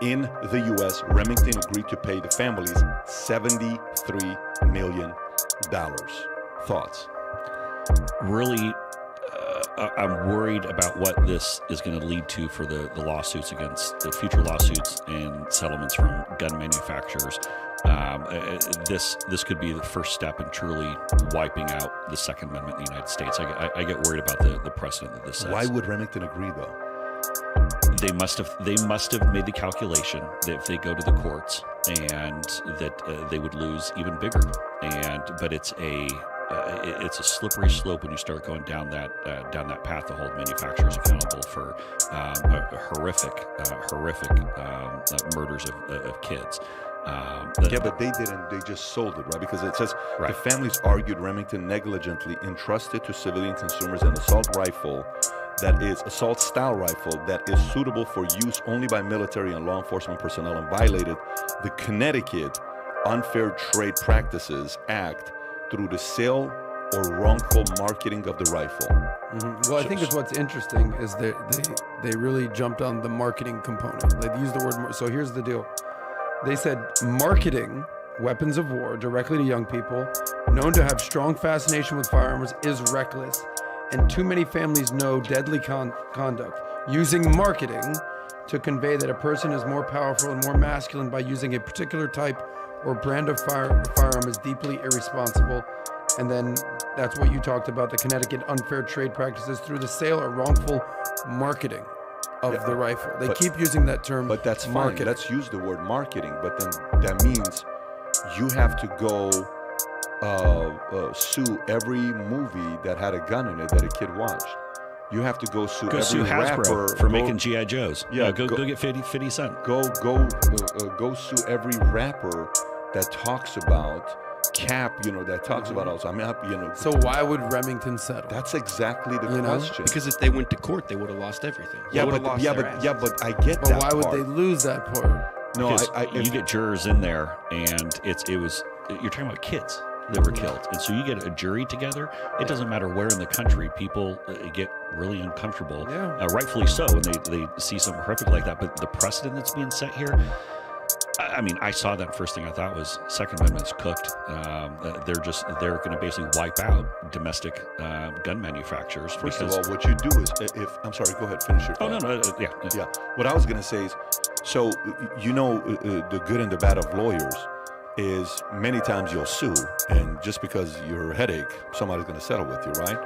in the U.S. Remington agreed to pay the families $73 million. Thoughts? really, I'm worried about what this is going to lead to for the lawsuits against the future lawsuits and settlements from gun manufacturers. This could be the first step in truly wiping out the Second Amendment in the United States. I get worried about the precedent that this sets. Why would Remington agree, though? They must have made the calculation that if they go to the courts and that they would lose even bigger. But it's a slippery slope when you start going down that path to hold manufacturers accountable for horrific murders of kids. Yeah, but they didn't. They just sold it, right? Because it says Right. the families argued Remington negligently entrusted to civilian consumers an assault style rifle that is suitable for use only by military and law enforcement personnel and violated the Connecticut Unfair Trade Practices Act through the sale or wrongful marketing of the rifle. Well, I think it's what's interesting is that they really jumped on the marketing component. They used the word. So here's the deal. They said marketing weapons of war directly to young people, known to have strong fascination with firearms, is reckless, and too many families know deadly conduct. Using marketing to convey that a person is more powerful and more masculine by using a particular type or brand of firearm is deeply irresponsible. And then that's what you talked about, the Connecticut unfair trade practices through the sale or wrongful marketing of the rifle. They keep using that term. But that's fine. marketing. Let's use the word marketing. But then that means you have to go sue every movie that had a gun in it that a kid watched. You have to go sue every Hasbro rapper for making G.I. Joes. Yeah, go get 50 Cent. Go sue every rapper that talks about Cap, that talks about also. So why would Remington settle? That's exactly the question. Because if they went to court, they would have lost everything. But I get but that. why would part. they lose that part? No, you get jurors in there, and you're talking about kids that were killed, and so you get a jury together. It doesn't matter where in the country, people get really uncomfortable, rightfully so, when they see something horrific like that. But the precedent that's being set here, I mean, I saw that first thing I thought was Second Amendment's cooked. They're going to basically wipe out domestic gun manufacturers. First of all, what you do is, I'm sorry, go ahead, finish your thought. No, Yeah. What I was going to say is, so the good and the bad of lawyers is many times you'll sue, and just because you're a headache, somebody's going to settle with you, right?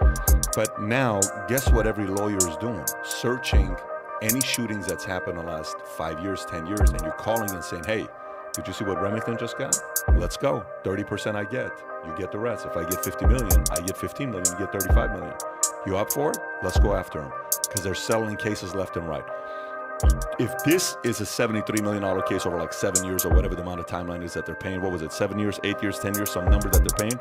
But now, guess what every lawyer is doing? Searching any shootings that's happened in the last 5 years, 10 years, and you're calling and saying, hey, did you see what Remington just got? Let's go. 30% I get. You get the rest. If I get 50 million, I get 15 million, you get 35 million. You up for it? Let's go after them. Because they're settling cases left and right. If this is a $73 million case over like 7 years or whatever the amount of timeline is that they're paying, what was it, 7 years, 8 years, 10 years, some number that they're paying,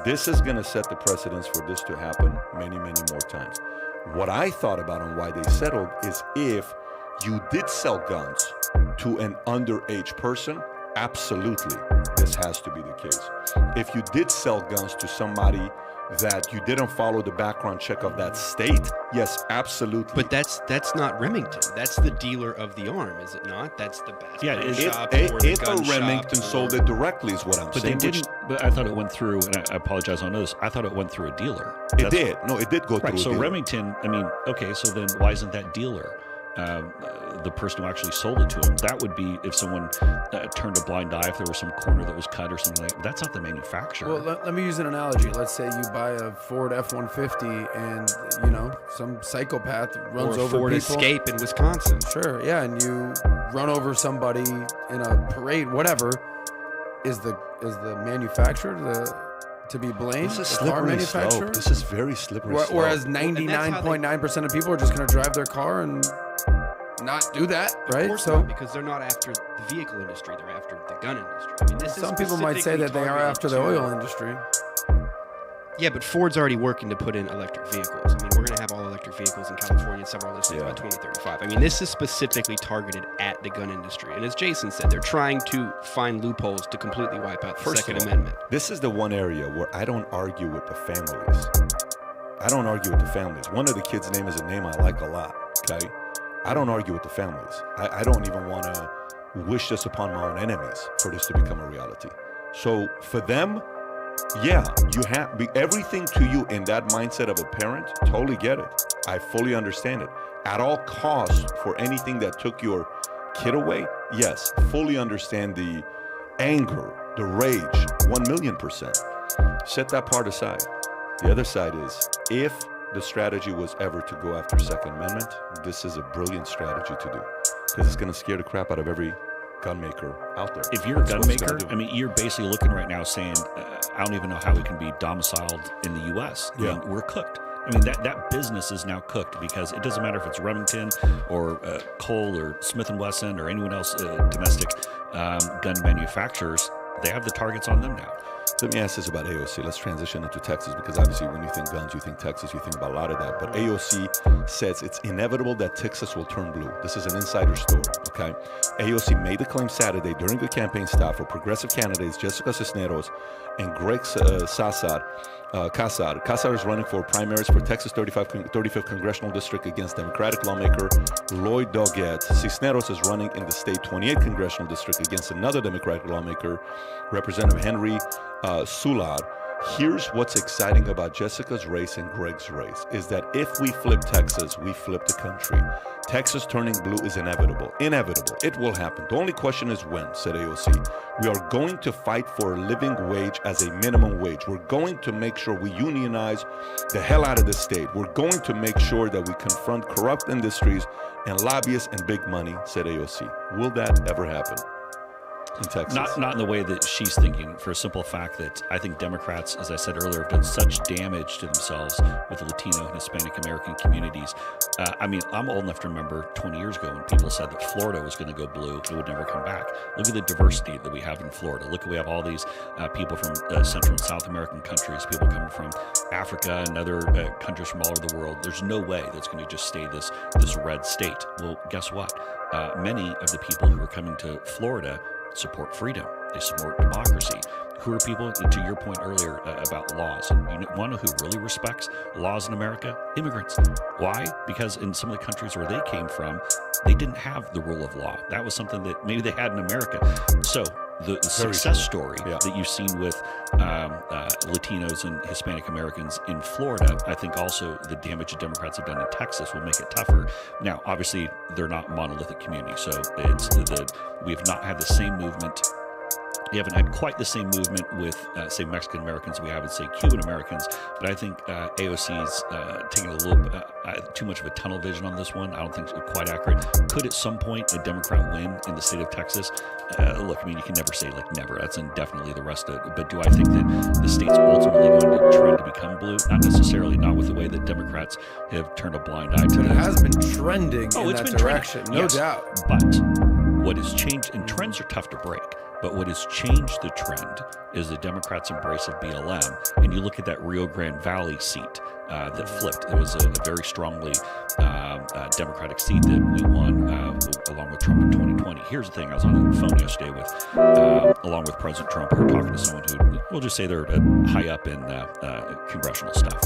this is going to set the precedence for this to happen many, many more times. What I thought about and why they settled is if you did sell guns to an underage person, absolutely, this has to be the case. If you did sell guns to somebody that you didn't follow the background check of that state, yes, absolutely. But that's not Remington. That's the dealer of the arm, is it not? That's the Bass Pro Shop if or the a gun Remington shop sold it directly is what I'm But saying. they didn't. But I thought it went through, and I apologize on this. I thought it went through a dealer. It did. No, it did go through Right. a So dealer. Remington. I mean, okay. So then why isn't that dealer the person who actually sold it to him? That would be if someone turned a blind eye, if there was some corner that was cut or something like that. That's not the manufacturer. Well, let me use an analogy. Let's say you buy a Ford F-150 and, some psychopath runs or a over Ford people. Escape in Wisconsin. Sure, yeah, and you run over somebody in a parade, whatever. Is the manufacturer to be blamed? This is the car slippery manufacturer? slope. This is very slippery slope. Whereas and that's how 99.9% of people are just going to drive their car and not do that, right? Of course not, because they're not after the vehicle industry; they're after the gun industry. I mean, this is some people might say that they are after the oil industry. Yeah, but Ford's already working to put in electric vehicles. I mean, we're going to have all electric vehicles in California and several other states by 2035. I mean, this is specifically targeted at the gun industry. And as Jason said, they're trying to find loopholes to completely wipe out the Second Amendment. This is the one area where I don't argue with the families. I don't argue with the families. One of the kids' name is a name I like a lot, okay? I don't argue with the families. I don't even want to wish this upon my own enemies for this to become a reality. So for them, yeah, you have everything to you in that mindset of a parent. Totally get it. I fully understand it. At all costs, for anything that took your kid away, yes, fully understand the anger, the rage, 1,000,000%. Set that part aside. The other side is, if the strategy was ever to go after Second Amendment, this is a brilliant strategy to do, because it's going to scare the crap out of every gun maker out there. If you're a gun That's what it's maker, gonna do. I mean, you're basically looking right now saying, I don't even know how we can be domiciled in the U.S. I mean, we're cooked. I mean, that business is now cooked, because it doesn't matter if it's Remington or Cole or Smith & Wesson or anyone else, domestic gun manufacturers, they have the targets on them now. Let me ask this about AOC. Let's transition into Texas, because obviously when you think guns, you think Texas, you think about a lot of that. But AOC says it's inevitable that Texas will turn blue. This is an insider story, okay? AOC made the claim Saturday during the campaign stop for progressive candidates Jessica Cisneros and Greg Casar. Casar is running for primaries for Texas 35th Congressional District against Democratic lawmaker Lloyd Doggett. Cisneros is running in the state 28th Congressional District against another Democratic lawmaker, Representative Henry Soulard. Here's what's exciting about Jessica's race and Greg's race is that if we flip Texas, we flip the country. Texas turning blue is inevitable. Inevitable. It will happen. The only question is when, said AOC. We are going to fight for a living wage as a minimum wage. We're going to make sure we unionize the hell out of the state. We're going to make sure that we confront corrupt industries and lobbyists and big money, said AOC. Will that ever happen in Texas? Not in the way that she's thinking, for a simple fact that I think Democrats, as I said earlier, have done such damage to themselves with the Latino and Hispanic American communities. I mean, I'm old enough to remember 20 years ago when people said that Florida was going to go blue, it would never come back. Look at the diversity that we have in Florida. Look, we have all these people from Central and South American countries, people coming from Africa and other countries from all over the world. There's no way that's going to just stay this red state. Well, guess what? Many of the people who are coming to Florida support freedom. They support democracy. Who are people, to your point earlier about laws? And you want to know who really respects laws in America? Immigrants. Why? Because in some of the countries where they came from, they didn't have the rule of law. That was something that maybe they had in America. So the success story that you've seen with Latinos and Hispanic Americans in Florida, I think also the damage that Democrats have done in Texas will make it tougher. Now, obviously, they're not monolithic communities, so we have not had the same movement. We haven't had quite the same movement with, say, Mexican Americans we have with, say, Cuban Americans. But I think AOC's taking a little too much of a tunnel vision on this one. I don't think it's quite accurate. Could at some point a Democrat win in the state of Texas? Look, I mean, you can never say like never. That's indefinitely the rest of it. But do I think that the state's ultimately going to trend to become blue? Not necessarily. Not with the way that Democrats have turned a blind eye to it. It has been trending in that direction, no doubt. But what has changed, and trends are tough to break, but what has changed the trend is the Democrats' embrace of BLM. And you look at that Rio Grande Valley seat that flipped. It was a very strongly Democratic seat that we won along with Trump in 2020. Here's the thing. I was on the phone yesterday with, along with President Trump. We were talking to someone who, we'll just say they're high up in congressional stuff.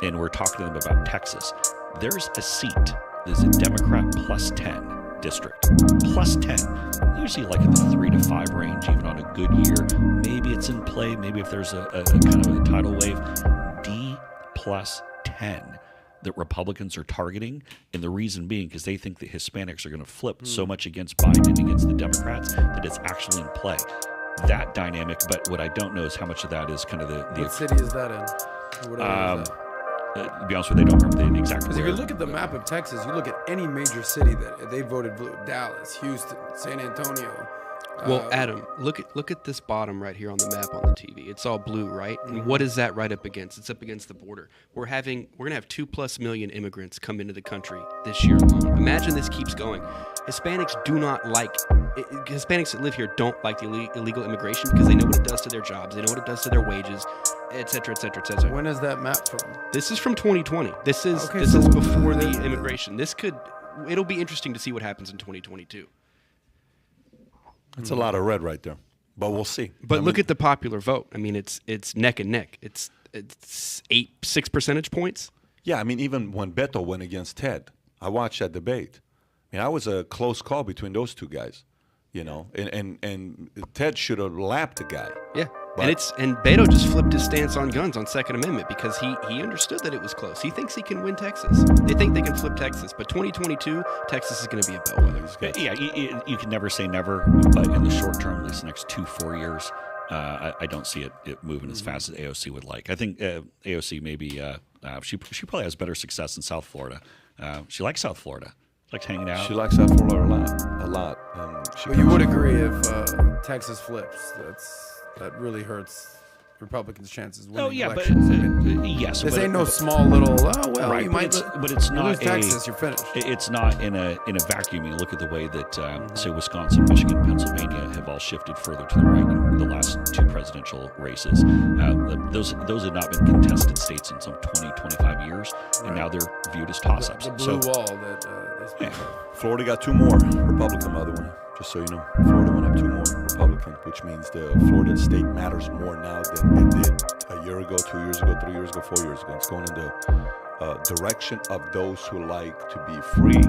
And we're talking to them about Texas. There's a seat. There's a Democrat plus 10 district. Plus 10. Usually like in the 3 to 5 range, even on a good year. Maybe it's in play. Maybe if there's a kind of a tidal wave. D plus 10 that Republicans are targeting. And the reason being because they think that Hispanics are going to flip so much against Biden and against the Democrats that it's actually in play. That dynamic. But what I don't know is how much of that is kind of the what city is that in? What area is that? To be honest with you, I don't remember the exact. Because if you look at the map of Texas, you look at any major city that they voted blue: Dallas, Houston, San Antonio. Well, Adam, look at this bottom right here on the map on the TV. It's all blue, right? And what is that right up against? It's up against the border. We're gonna have 2+ million immigrants come into the country this year alone. Imagine this keeps going. Hispanics do not like Hispanics that live here don't like the illegal immigration because they know what it does to their jobs, they know what it does to their wages, et cetera, et cetera, et cetera. When is that map from? This is from 2020. This is before the immigration. It'll be interesting to see what happens in 2022. It's a lot of red right there, but we'll see. But look at the popular vote. I mean, it's neck and neck. It's 6 percentage points. Yeah, I mean, even when Beto went against Ted, I watched that debate. I mean, that was a close call between those two guys, you know. And Ted should have lapped the guy. Yeah, and Beto just flipped his stance on guns on Second Amendment because he understood that it was close. He thinks he can win Texas. They think they can flip Texas, but 2022, Texas is going to be a bellwether. Yeah, you can never say never, but in the short term, at least the next 2-4 years, I don't see it moving as fast as AOC would like. I think AOC maybe she probably has better success in South Florida. She likes South Florida. She likes hanging out. She likes South Florida a lot. But you would agree if Texas flips, that really hurts Republicans' chances of Oh winning yeah, but elections. I mean, yes, this but- ain't no small little. Oh well, right, you but might. it's you not lose Texas, you're finished. It's not in a vacuum. You look at the way that say Wisconsin, Michigan, Pennsylvania have all shifted further to the right in the last 2 presidential races. Those had not been contested states in some 20, 25 years, and now they're viewed as toss-ups. The blue wall that they speak of. Florida got 2 more Republican, by the way, just so you know. Florida went up 2 more Republican, which means the Florida state matters more now than it did a year ago, 2 years ago, 3 years ago, 4 years ago. It's going in the direction of those who like to be free,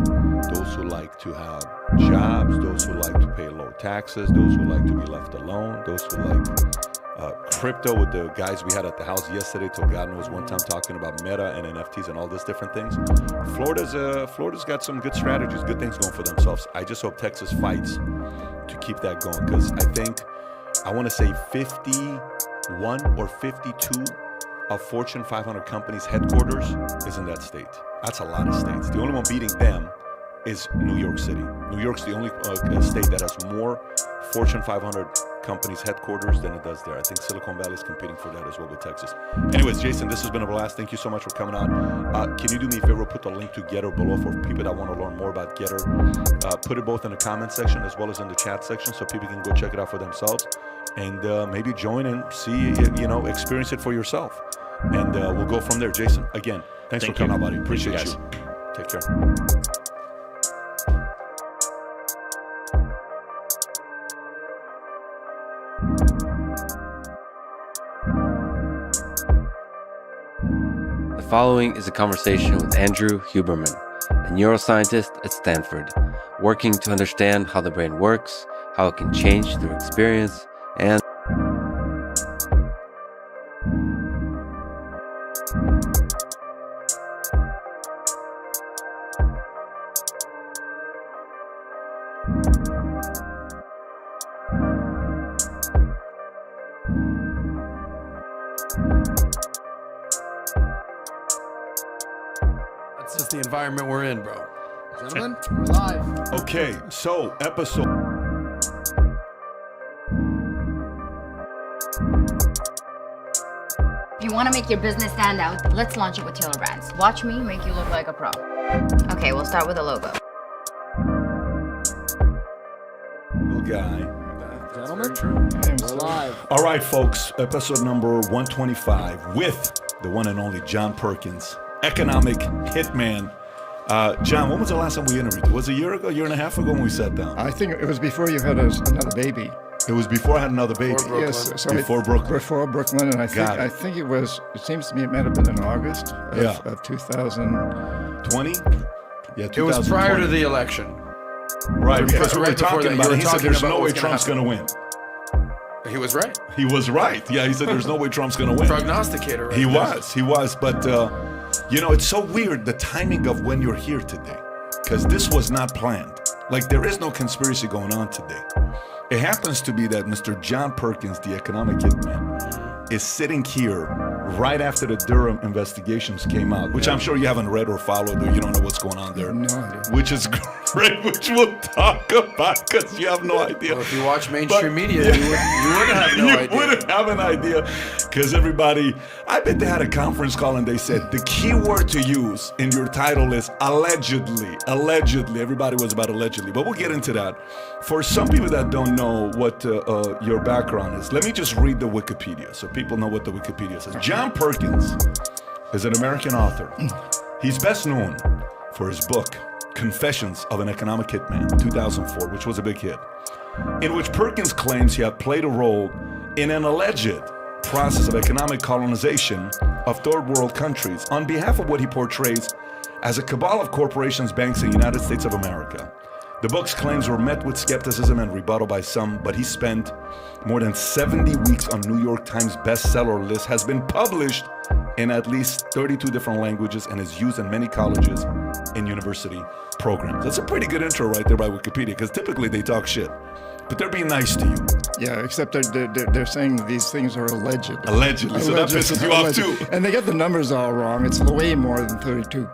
those who like to have jobs, those who like to pay low taxes, those who like to be left alone, those who like crypto with the guys we had at the house yesterday till God knows one time talking about meta and NFTs and all these different things. Florida's got some good strategies, good things going for themselves. I just hope Texas fights to keep that going, because I want to say 51 or 52 of Fortune 500 companies' headquarters is in that state. That's a lot of states. The only one beating them is New York City. New York's the only state that has more Fortune 500 companies' headquarters than it does there. I think Silicon Valley is competing for that as well with Texas. Anyways, Jason, this has been a blast. Thank you so much for coming on. Can you do me a favor? Put the link to Getter below for people that want to learn more about Getter. Put it both in the comment section as well as in the chat section so people can go check it out for themselves and maybe join and see, experience it for yourself. And we'll go from there. Jason, again, thanks for coming out, buddy. Appreciate you. Take care. The following is a conversation with Andrew Huberman, a neuroscientist at Stanford, working to understand how the brain works, how it can change through experience, and That's just the environment we're in, bro. Gentlemen, we're live. Okay, so episode. If you want to make your business stand out, let's launch it with Taylor Brands. Watch me make you look like a pro. Okay, we'll start with a logo. Little guy. Gentlemen, we're live. All right, folks, episode number 125 with the one and only John Perkins, economic hitman. John, when was the last time we interviewed you? Was it a year ago, year and a half ago when we sat down? I think it was before you had another baby. It was before I had another baby. Brooklyn. Yes, so Before Brooklyn. Before Brooklyn, and Got it. I think it seems to me it might have been in August of 2000. 20? Yeah, 2020. It was prior to the election. Right, because we were right before talking that, about you it. were He said talking there's about no way what's gonna Trump's going to win. He was right. He was right. Yeah, he said there's no way Trump's going to win. Prognosticator. Right He there. was. But, it's so weird, the timing of when you're here today, because this was not planned. Like, there is no conspiracy going on today. It happens to be that Mr. John Perkins, the economic hitman, is sitting here right after the Durham investigations came out, which I'm sure you haven't read or followed, or you don't know what's going on there. No idea. Which is great, which we'll talk about, because you have no idea. Well, if you watch mainstream But- media, you wouldn't have no idea. You wouldn't have an idea, because everybody, I bet they had a conference call and they said, the key word to use in your title is allegedly. Allegedly. Everybody was about allegedly, but we'll get into that. For some people that don't know what your background is, let me just read the Wikipedia so people know what the Wikipedia says. John Perkins is an American author. He's best known for his book, Confessions of an Economic Hitman, 2004, which was a big hit, in which Perkins claims he had played a role in an alleged process of economic colonization of third world countries on behalf of what he portrays as a cabal of corporations, banks, and United States of America. The book's claims were met with skepticism and rebuttal by some, but he spent more than 70 weeks on New York Times bestseller list, has been published in at least 32 different languages, and is used in many colleges and university programs. That's a pretty good intro right there by Wikipedia, because typically they talk shit. but they're being nice to you. Yeah, except they're saying these things are alleged. Allegedly, so that pisses you off too. And they get the numbers all wrong. It's way more than 32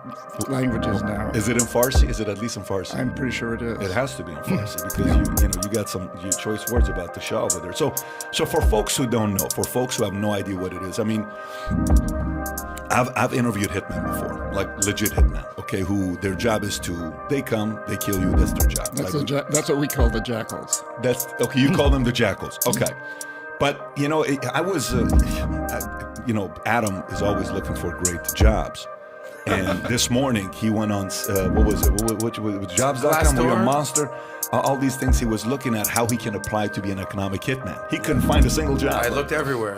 languages now. Is it in Farsi? Is it at least in Farsi? I'm pretty sure it is. It has to be in Farsi because you got some choice words about the Shah over there. So for folks who don't know, for folks who have no idea what it is, I mean, I've interviewed hitmen before, like legit hitmen, okay, who their job is they come, they kill you, that's their job. That's what we call the jackals. That's okay. You call them the jackals, okay? But I was, Adam is always looking for great jobs, and this morning he went on what was it? What Jobs.com? Where a monster. All these things he was looking at how he can apply to be an economic hitman. He couldn't find a single job. I looked everywhere.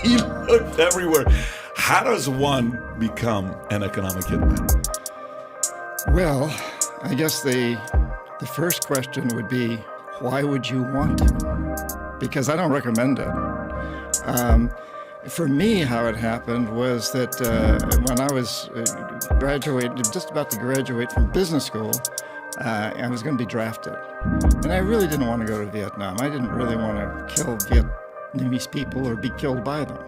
He looked everywhere. How does one become an economic hitman? Well, I guess the first question would be, why would you want to? Because I don't recommend it. For me, how it happened was that when I was just about to graduate from business school, I was going to be drafted. And I really didn't want to go to Vietnam. I didn't really want to kill Vietnamese people or be killed by them.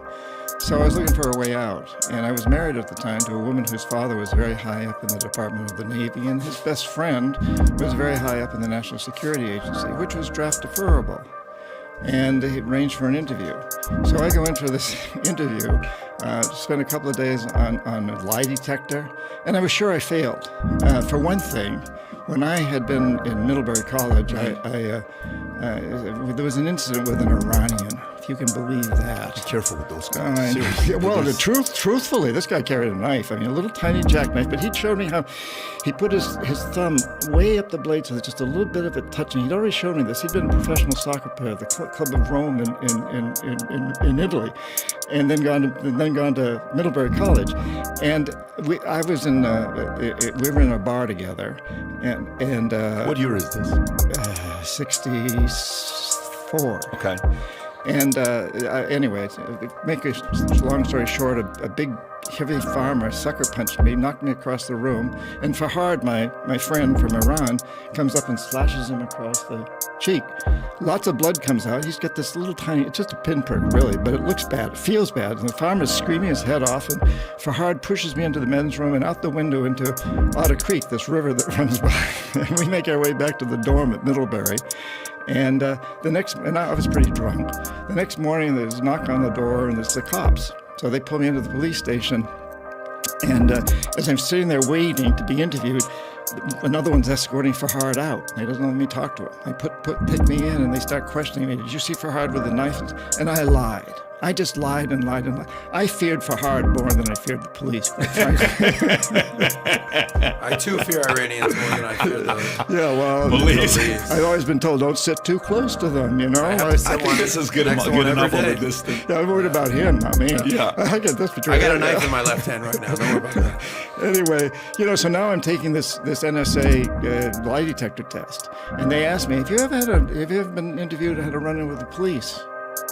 So I was looking for a way out. And I was married at the time to a woman whose father was very high up in the Department of the Navy, and his best friend was very high up in the National Security Agency, which was draft deferrable. And they arranged for an interview. So I go in for this interview, spent a couple of days on a lie detector, and I was sure I failed. For one thing, when I had been in Middlebury College, there was an incident with an Iranian, if you can believe that. Be careful with those guys. Seriously. Well, truthfully, this guy carried a knife. I mean, a little tiny jackknife, but he showed me how he put his thumb way up the blade so that just a little bit of it touching. He'd already shown me this. He'd been a professional soccer player, the Club of Rome in Italy, and then gone to Middlebury College. And we were in a bar together, and what year is this? 64. Okay. And anyway, make a long story short, a big, heavy farmer sucker punched me, knocked me across the room, and Fahad, my friend from Iran, comes up and slashes him across the cheek. Lots of blood comes out. He's got this little tiny, it's just a pinprick really, but it looks bad, it feels bad. And the farmer's screaming his head off, and Fahad pushes me into the men's room and out the window into Otter Creek, this river that runs by. And we make our way back to the dorm at Middlebury. And I was pretty drunk. The next morning, there's a knock on the door, and it's the cops. So they pull me into the police station. And as I'm sitting there waiting to be interviewed, another one's escorting Fahad out. He doesn't let me talk to him. They take me in, and they start questioning me. Did you see Fahad with a knife? And I lied. I just lied and lied and lied. I feared Fahad more than I feared the police, quite frankly. I too fear Iranians more than I fear the police. I've always been told, don't sit too close to them, I think this is good enough on the distance. Yeah, I'm worried about him, not me. Yeah. I got this between. I got a knife in my left hand right now. Don't worry about that. Anyway, so now I'm taking this NSA lie detector test, and they asked me, have you ever been interviewed and had a run-in with the police?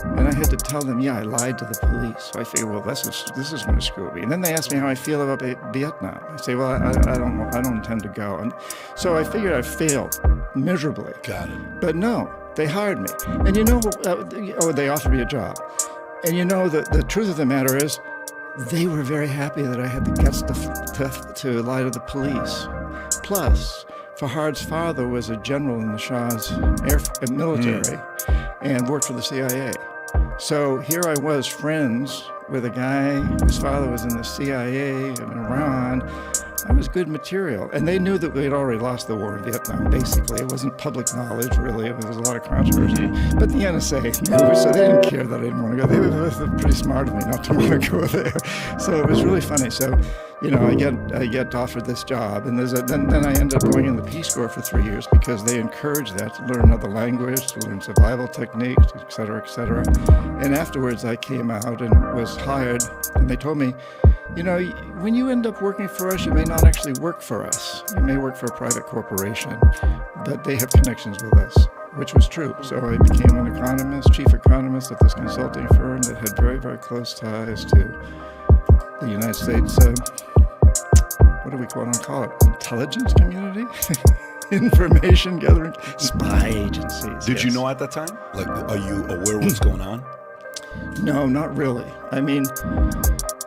And I had to tell them, yeah, I lied to the police. So I figured, well, this is going to screw me. And then they asked me how I feel about Vietnam. I say, well, I don't intend to go. And so I figured I failed miserably. Got it. But no, they hired me. And they offered me a job. And the truth of the matter is, they were very happy that I had the guts to lie to the police. Plus, Fahad's father was a general in the Shah's military and worked for the CIA. So here I was, friends with a guy whose father was in the CIA in Iran. I was good material. And they knew that we had already lost the war in Vietnam, basically. It wasn't public knowledge, really. There was a lot of controversy. But the NSA knew, so they didn't care that I didn't want to go. They were pretty smart of me not to want to go there. So it was really funny. So, I get offered this job, and then I end up going in the Peace Corps for 3 years because they encourage that, to learn another language, to learn survival techniques, et cetera, et cetera. And afterwards, I came out and was hired, and they told me, when you end up working for us, you may not actually work for us. You may work for a private corporation, but they have connections with us, which was true. So I became an economist, chief economist at this consulting firm that had very, very close ties to the United States, what do we call it? Intelligence community? information gathering, spy agencies. Did you yes. know at that time? Like, are you aware what's going on? No, not really. I mean,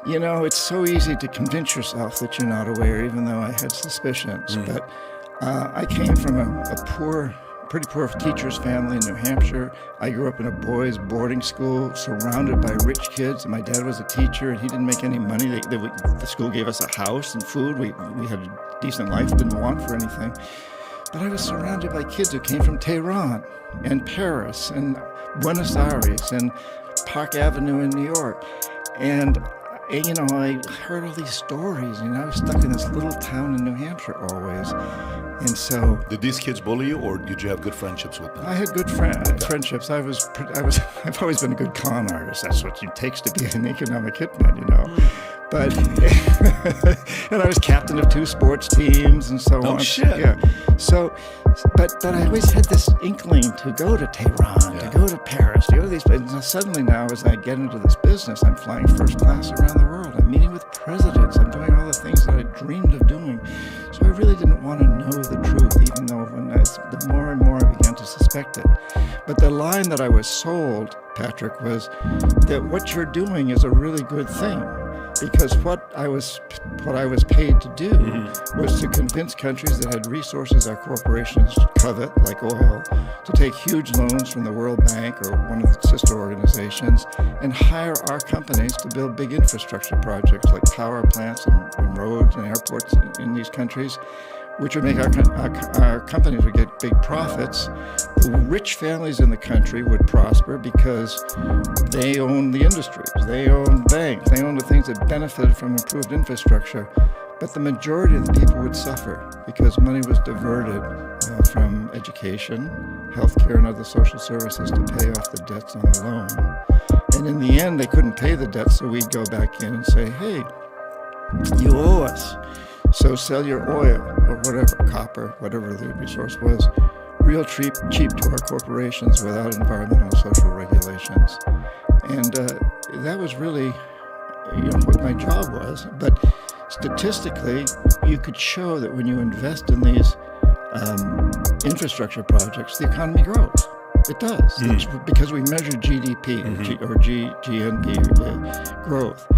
you know, it's so easy to convince yourself that you're not aware, even though I had suspicions. But I came from a pretty poor teacher's family in New Hampshire. I grew up in a boys' boarding school surrounded by rich kids. My dad was a teacher, and he didn't make any money. The school gave us a house and food. We had a decent life, didn't want for anything. But I was surrounded by kids who came from Tehran and Paris and Buenos Aires and Park Avenue in New York. And you know, I heard all these stories, and I was stuck in this little town in New Hampshire always. And so, Did these kids bully you, or did you have good friendships with them? I had good friendships. I've always been a good con artist. That's what it takes to be an economic hitman, you know. But and I was captain of 2 sports teams and so on. Oh shit! Yeah. So, but I always had this inkling to go to Tehran, to go to Paris, to go to these places. And suddenly now, as I get into this business, I'm flying first class around the world. I'm meeting with presidents. I'm doing all the things that I dreamed of doing. So I really didn't want to know the truth, even though the more and more I began to suspect it. But the line that I was sold, Patrick, was that what you're doing is a really good thing. Because what I was paid to do was to convince countries that had resources our corporations covet, like oil, to take huge loans from the World Bank or one of the sister organizations and hire our companies to build big infrastructure projects like power plants and roads and airports in these countries, which would make our companies would get big profits. The rich families in the country would prosper because they own the industries, they own banks, they own the things that benefited from improved infrastructure. But the majority of the people would suffer because money was diverted from education, healthcare, and other social services to pay off the debts on the loan. And in the end, they couldn't pay the debt, so we'd go back in and say, hey, you owe us. So sell your oil or whatever, copper, whatever the resource was, real cheap to our corporations without environmental and social regulations. And that was really what my job was. But statistically, you could show that when you invest in these infrastructure projects, the economy grows. It does. It's because we measure GDP or GNP growth.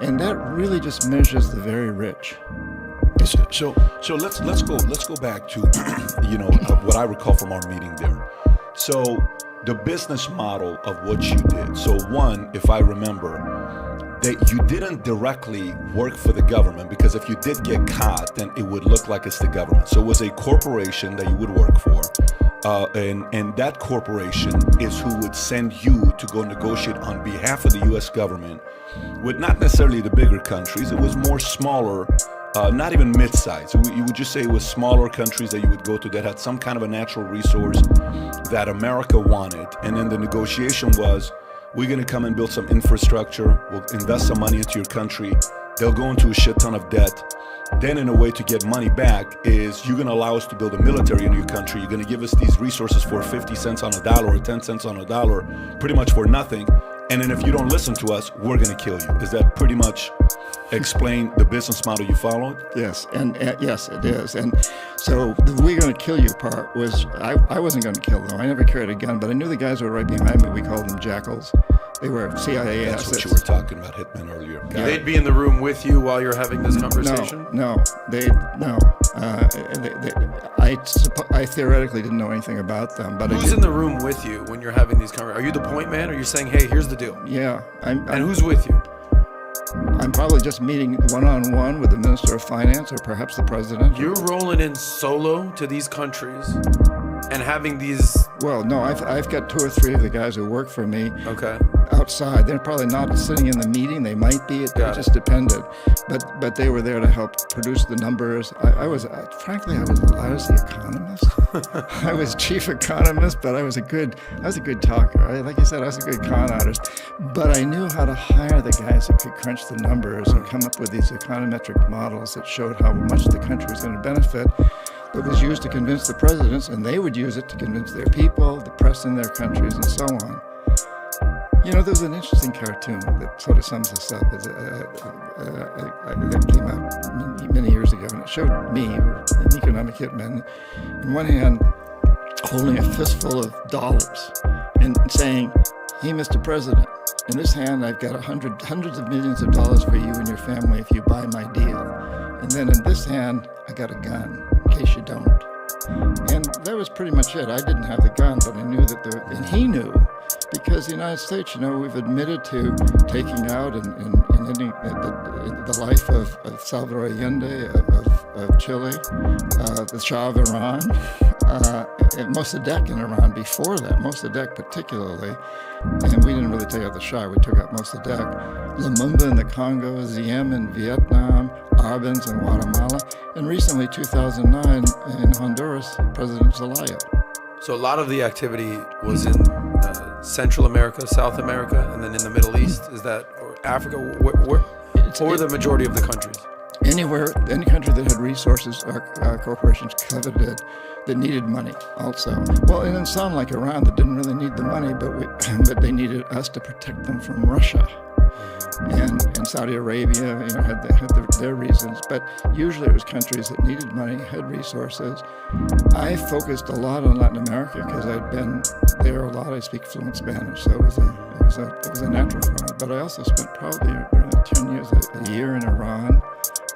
And that really just measures the very rich. So let's go back to what I recall from our meeting there. So the business model of what you did. So one, if I remember, that you didn't directly work for the government, because if you did get caught, then it would look like it's the government. So it was a corporation that you would work for, and that corporation is who would send you to go negotiate on behalf of the U.S. government with not necessarily the bigger countries. It was more smaller. Not even mid-size. You would just say it was smaller countries that you would go to that had some kind of a natural resource that America wanted. And then the negotiation was, we're going to come and build some infrastructure. We'll invest some money into your country. They'll go into a shit ton of debt. Then in a way to get money back is you're going to allow us to build a military in your country. You're going to give us these resources for 50 cents on a dollar or 10 cents on a dollar, pretty much for nothing. And then if you don't listen to us, we're going to kill you. Is that pretty much explain the business model you followed? Yes, and yes, it is. And so the "we're going to kill you" part was, I wasn't going to kill them. I never carried a gun, but I knew the guys who were right behind me. We called them jackals. They were CIA That's assets. what you were talking about, Hitman, earlier. Yeah. They'd be in the room with you while you're having this conversation? No. I theoretically didn't know anything about them, but Who's in the room with you when you're having these conversations? Are you the point man? Or are you saying, hey, here's the deal? Yeah. And who's with you? I'm probably just meeting one-on-one with the Minister of Finance or perhaps the President. You're rolling in solo to these countries and having these... Well, no, I've got 2 or 3 of the guys who work for me outside. They're probably not sitting in the meeting. They might be. It just depended. But they were there to help produce the numbers. I was the economist. I was chief economist, but I was a good talker. Like I said, I was a good con artist. But I knew how to hire the guys that could crunch the numbers and come up with these econometric models that showed how much the country was going to benefit. That was used to convince the presidents, and they would use it to convince their people, the press in their countries, and so on. You know, there's an interesting cartoon that sort of sums this up. That came out many years ago, and it showed me, an economic hitman, in one hand holding a fistful of dollars and saying, "Hey, Mr. President, in this hand I've got hundreds of millions of dollars for you and your family if you buy my deal. And then in this hand, I got a gun, in case you don't." And that was pretty much it. I didn't have the gun, but I knew that and he knew, because the United States, you know, we've admitted to taking out and ending the life of Salvador Allende, of Chile, the Shah of Iran, and Mossadegh in Iran before that, Mossadegh particularly. And we didn't really take out the Shah, we took out Mossadegh. Lumumba in the Congo, Diem in Vietnam, Arbenz in Guatemala, and recently, 2009, in Honduras, President Zelaya. So a lot of the activity was in Central America, South America, and then in the Middle East. Is that, or Africa? Where were the majority of the countries? Anywhere, any country that had resources, corporations coveted, that needed money also. Well, and then some, like Iran, that didn't really need the money, but they needed us to protect them from Russia. And Saudi Arabia, you know, had their reasons, but usually it was countries that needed money, had resources. I focused a lot on Latin America because I'd been there a lot. I speak fluent Spanish, so it was a natural for me. But I also spent probably 10 years, a year in Iran,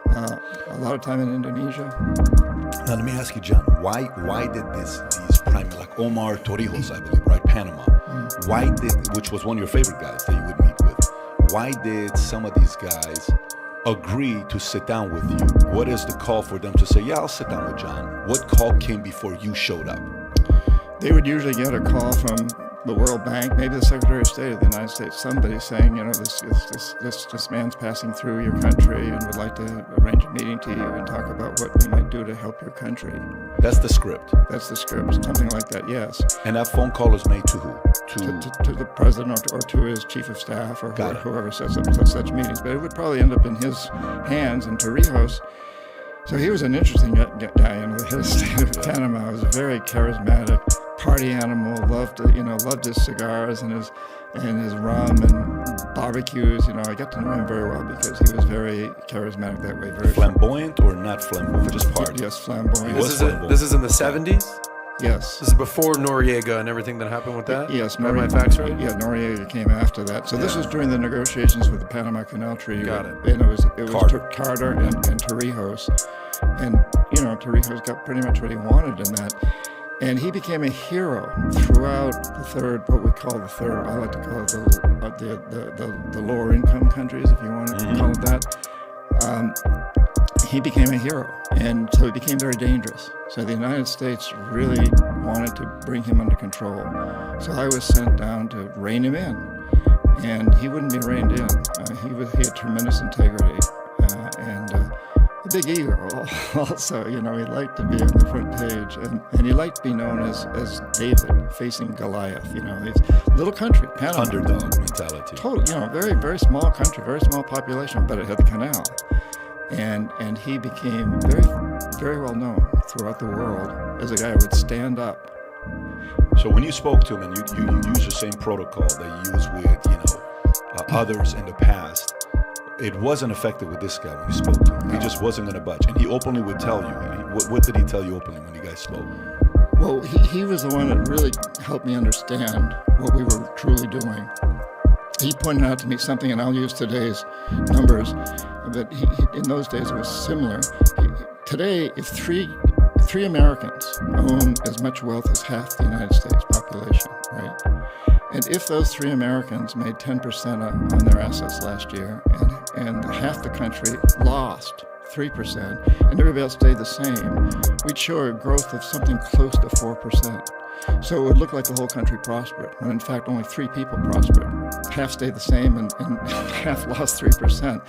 a lot of time in Indonesia. Now let me ask you, John, why did these prime, like Omar Torrijos, I believe, right, Panama, which was one of your favorite guys that you would meet with, why did some of these guys agree to sit down with you? What is the call for them to say, yeah, I'll sit down with John? What call came before you showed up? They would usually get a call from the World Bank, maybe the Secretary of State of the United States, somebody saying, you know, this man's passing through your country and would like to arrange a meeting to you and talk about what we might do to help your country. That's the script. That's the script, something like that, yes. And that phone call is made to who? To the president or to his chief of staff or whoever sets up such meetings. But it would probably end up in his hands. And Torrijos, so he was an interesting guy. You know, the head of state of Panama was a very charismatic party animal. Loved his cigars and his rum and barbecues. You know, I got to know him very well because he was very charismatic that way. Very flamboyant or not flamboyant? Just party. Yes, flamboyant. This is in the 70s? Yes. This is before Noriega and everything that happened with that? Yes. Are my facts right? Yeah, Noriega came after that. So this was during the negotiations with the Panama Canal Treaty. Got it. And it was Carter and Torrijos. And, you know, Torrijos got pretty much what he wanted in that. And he became a hero throughout what we call the third, I like to call it the lower income countries, if you want to call it that. He became a hero, and so he became very dangerous. So the United States really wanted to bring him under control. So I was sent down to rein him in, and he wouldn't be reined in. He had tremendous integrity and a big ego. Also, you know, he liked to be on the front page, and he liked to be known as David facing Goliath. You know, he's a little country, Panama. Underdog mentality. Totally, you know, very, very small country, very small population, but it had the canal. And he became very, very well known throughout the world as a guy who would stand up. So when you spoke to him, and you used the same protocol that you used with, you know, others in the past, it wasn't effective with this guy when you spoke to him. No. He just wasn't going to budge, and he openly would tell you. What did he tell you openly when you guys spoke? Well, he was the one that really helped me understand what we were truly doing. He pointed out to me something, and I'll use today's numbers, but in those days it was similar. Today, if three Americans own as much wealth as half the United States population, right? And if those 3 Americans made 10% on their assets last year, and half the country lost 3%, and everybody else stayed the same, we'd show a growth of something close to 4%. So it would look like the whole country prospered, when in fact only 3 people prospered. Half stayed the same and half lost 3%.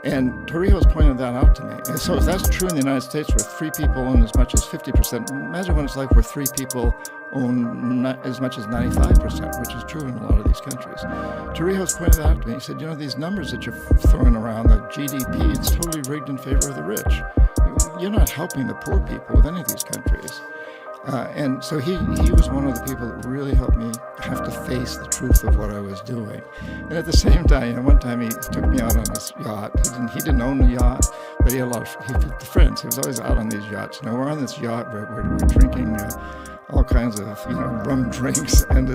And Torrijos pointed that out to me. And so if that's true in the United States, where 3 people own as much as 50%, imagine what it's like where 3 people own as much as 95%, which is true in a lot of these countries. Torrijos pointed that out to me. He said, you know, these numbers that you're throwing around, the GDP, it's totally rigged in favor of the rich. You're not helping the poor people with any of these countries. And so he was one of the people that really helped me have to face the truth of what I was doing. And at the same time, one time he took me out on this yacht. He didn't own a yacht, but he had a lot of friends. He was always out on these yachts. We're on this yacht where we're drinking all kinds of rum drinks, and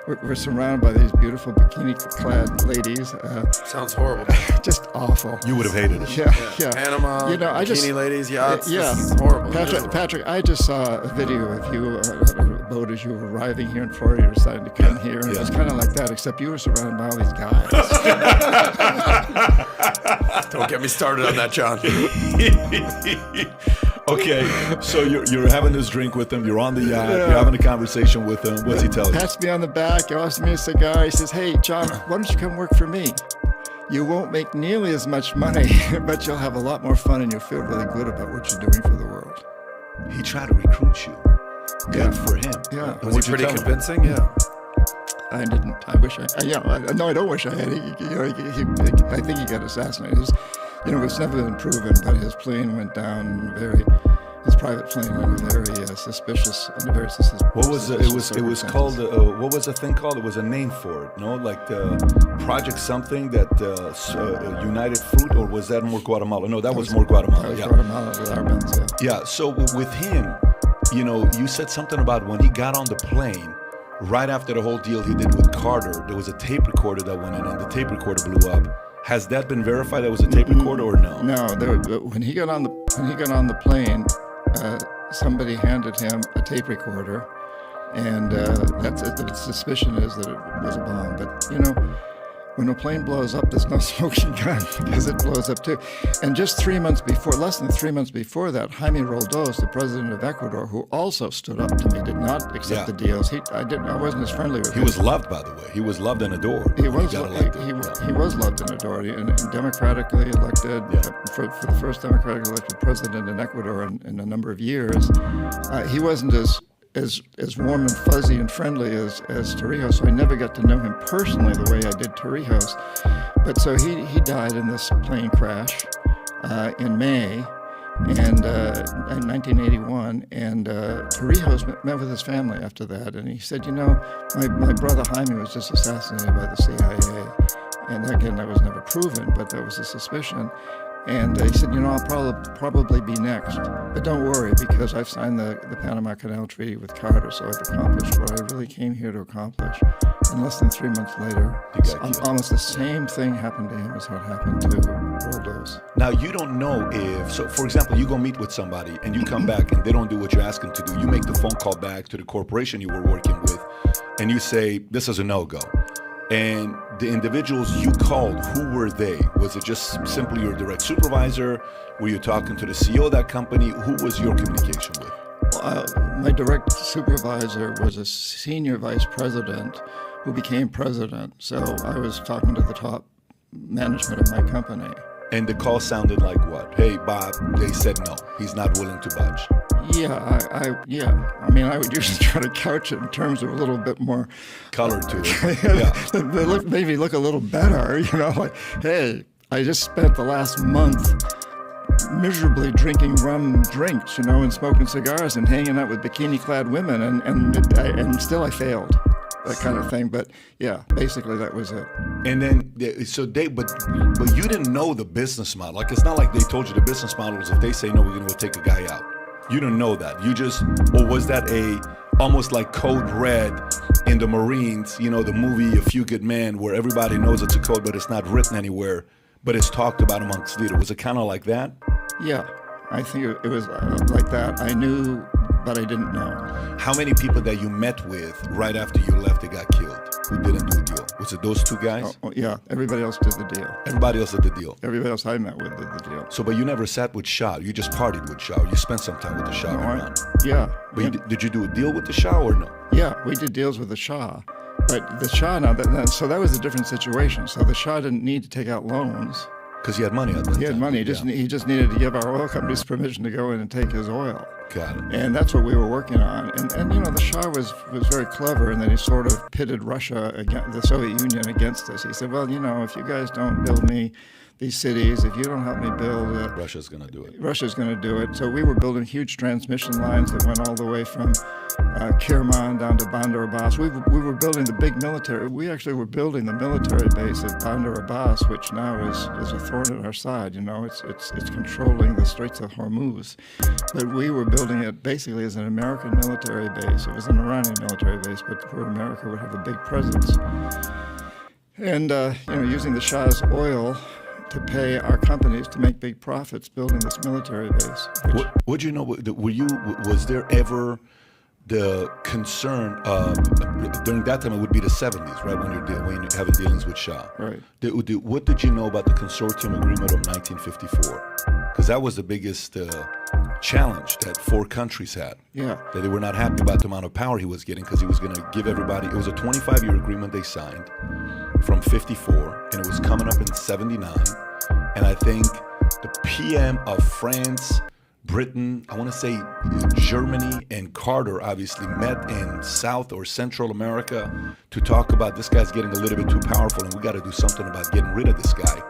we're surrounded by these beautiful bikini-clad ladies. Sounds horrible. Just awful. You would have hated it. Yeah. Panama, bikini ladies, yachts. Yeah, this is horrible. Patrick, I just saw a video of you on a boat as you were arriving here in Florida. You were deciding to come here, and it was kind of like that, except you were surrounded by all these guys. Don't get me started on that, John. Okay, so you're having this drink with him. You're on the yacht. You're having a conversation with him. What's he telling you? Pats me on the back, offers me a cigar. He says, "Hey, John, why don't you come work for me? You won't make nearly as much money, but you'll have a lot more fun, and you'll feel really good about what you're doing for the world." He tried to recruit you. Good for him. Yeah. Was he pretty convincing? Yeah. I didn't. I wish I. No, I don't wish I had. I think he got assassinated. It's never been proven, but his plane went down his private plane in a very suspicious. What was it? It was called. What was the thing called? It was a name for it. No, like the Project something that United Fruit, or was that more Guatemala? No, that was more Guatemala. That was Guatemala with our guns. Yeah. So with him, you said something about when he got on the plane. Right after the whole deal he did with Carter, there was a tape recorder that went in, and the tape recorder blew up. Has that been verified? That was a tape recorder, or no? No. When he got on the plane, somebody handed him a tape recorder, and the suspicion is that it was a bomb. But when a plane blows up, there's no smoking gun because it blows up too. And just less than 3 months before that, Jaime Roldos, the president of Ecuador, who also stood up to me, did not accept the deals. I wasn't as friendly with him. He was loved, by the way. He was loved and adored. He was loved and adored, and democratically elected for the first democratically elected president in Ecuador in a number of years. He wasn't as warm and fuzzy and friendly as Torrijos, so I never got to know him personally the way I did Torrijos. But so he died in this plane crash in May in 1981, and Torrijos met with his family after that, and he said, my brother Jaime was just assassinated by the CIA, and again, that was never proven, but that was a suspicion. And he said, I'll probably be next. But don't worry, because I've signed the Panama Canal Treaty with Carter, so I've accomplished what I really came here to accomplish. And less than 3 months later, almost the same thing happened to him as what happened to Roldos. Now, you don't know so for example, you go meet with somebody and you come back and they don't do what you ask them to do. You make the phone call back to the corporation you were working with and you say, this is a no-go. And the individuals you called, who were they? Was it just simply your direct supervisor? Were you talking to the CEO of that company? Who was your communication with? My direct supervisor was a senior vice president who became president. So I was talking to the top management of my company. And the call sounded like what? Hey, Bob, they said no. He's not willing to budge. I would usually try to couch it in terms of a little bit more color to it. Maybe look a little better, like, hey, I just spent the last month miserably drinking rum drinks, and smoking cigars and hanging out with bikini-clad women, and still I failed. That kind of thing, but yeah, basically that was it. And then, but you didn't know the business model. Like, it's not like they told you the business model is if they say no, we're going to go take a guy out. You didn't know that. Or was that almost like code red in the Marines, the movie A Few Good Men, where everybody knows it's a code, but it's not written anywhere, but it's talked about amongst leaders. Was it kind of like that? Yeah, I think it was like that. I knew, but I didn't know. How many people that you met with right after you left that got killed who didn't do a deal? Was it those two guys? Oh, yeah, everybody else did the deal. Everybody else did the deal? Everybody else I met with did the deal. So, but you never sat with Shah. You just partied with Shah. You spent some time with the Shah. But did you do a deal with the Shah or no? Yeah, we did deals with the Shah. But the Shah, so that was a different situation. So the Shah didn't need to take out loans. Because he had money at that time. He had money. He just needed to give our oil companies permission to go in and take his oil. Got it. And that's what we were working on. And you know, the Shah was very clever, and then he sort of pitted Russia against the Soviet Union against us. He said, well, you know, if you guys don't build me these cities, if you don't help me build, Russia's going to do it. Russia's going to do it. So we were building huge transmission lines that went all the way from Kirman down to Bandar Abbas. We were building the big military. We actually were building the military base at Bandar Abbas, which now is a thorn in our side. You know, it's controlling the Straits of Hormuz. But we were building it basically as an American military base. It was an Iranian military base, but where America would have a big presence. And you know, using the Shah's oil to pay our companies to make big profits building this military base. Would you know? Was there ever the concern of during that time? It would be the 70s, right? When you're having dealings with Shah. Right. What did you know about the consortium agreement of 1954? Because that was the biggest challenge that 4 countries had. Yeah. That they were not happy about the amount of power he was getting because he was going to give everybody. It was a 25-year agreement they signed from 54, and it was coming up in 79. And I think the PM of France, Britain, I want to say Germany, and Carter obviously met in South or Central America to talk about this guy's getting a little bit too powerful and we got to do something about getting rid of this guy.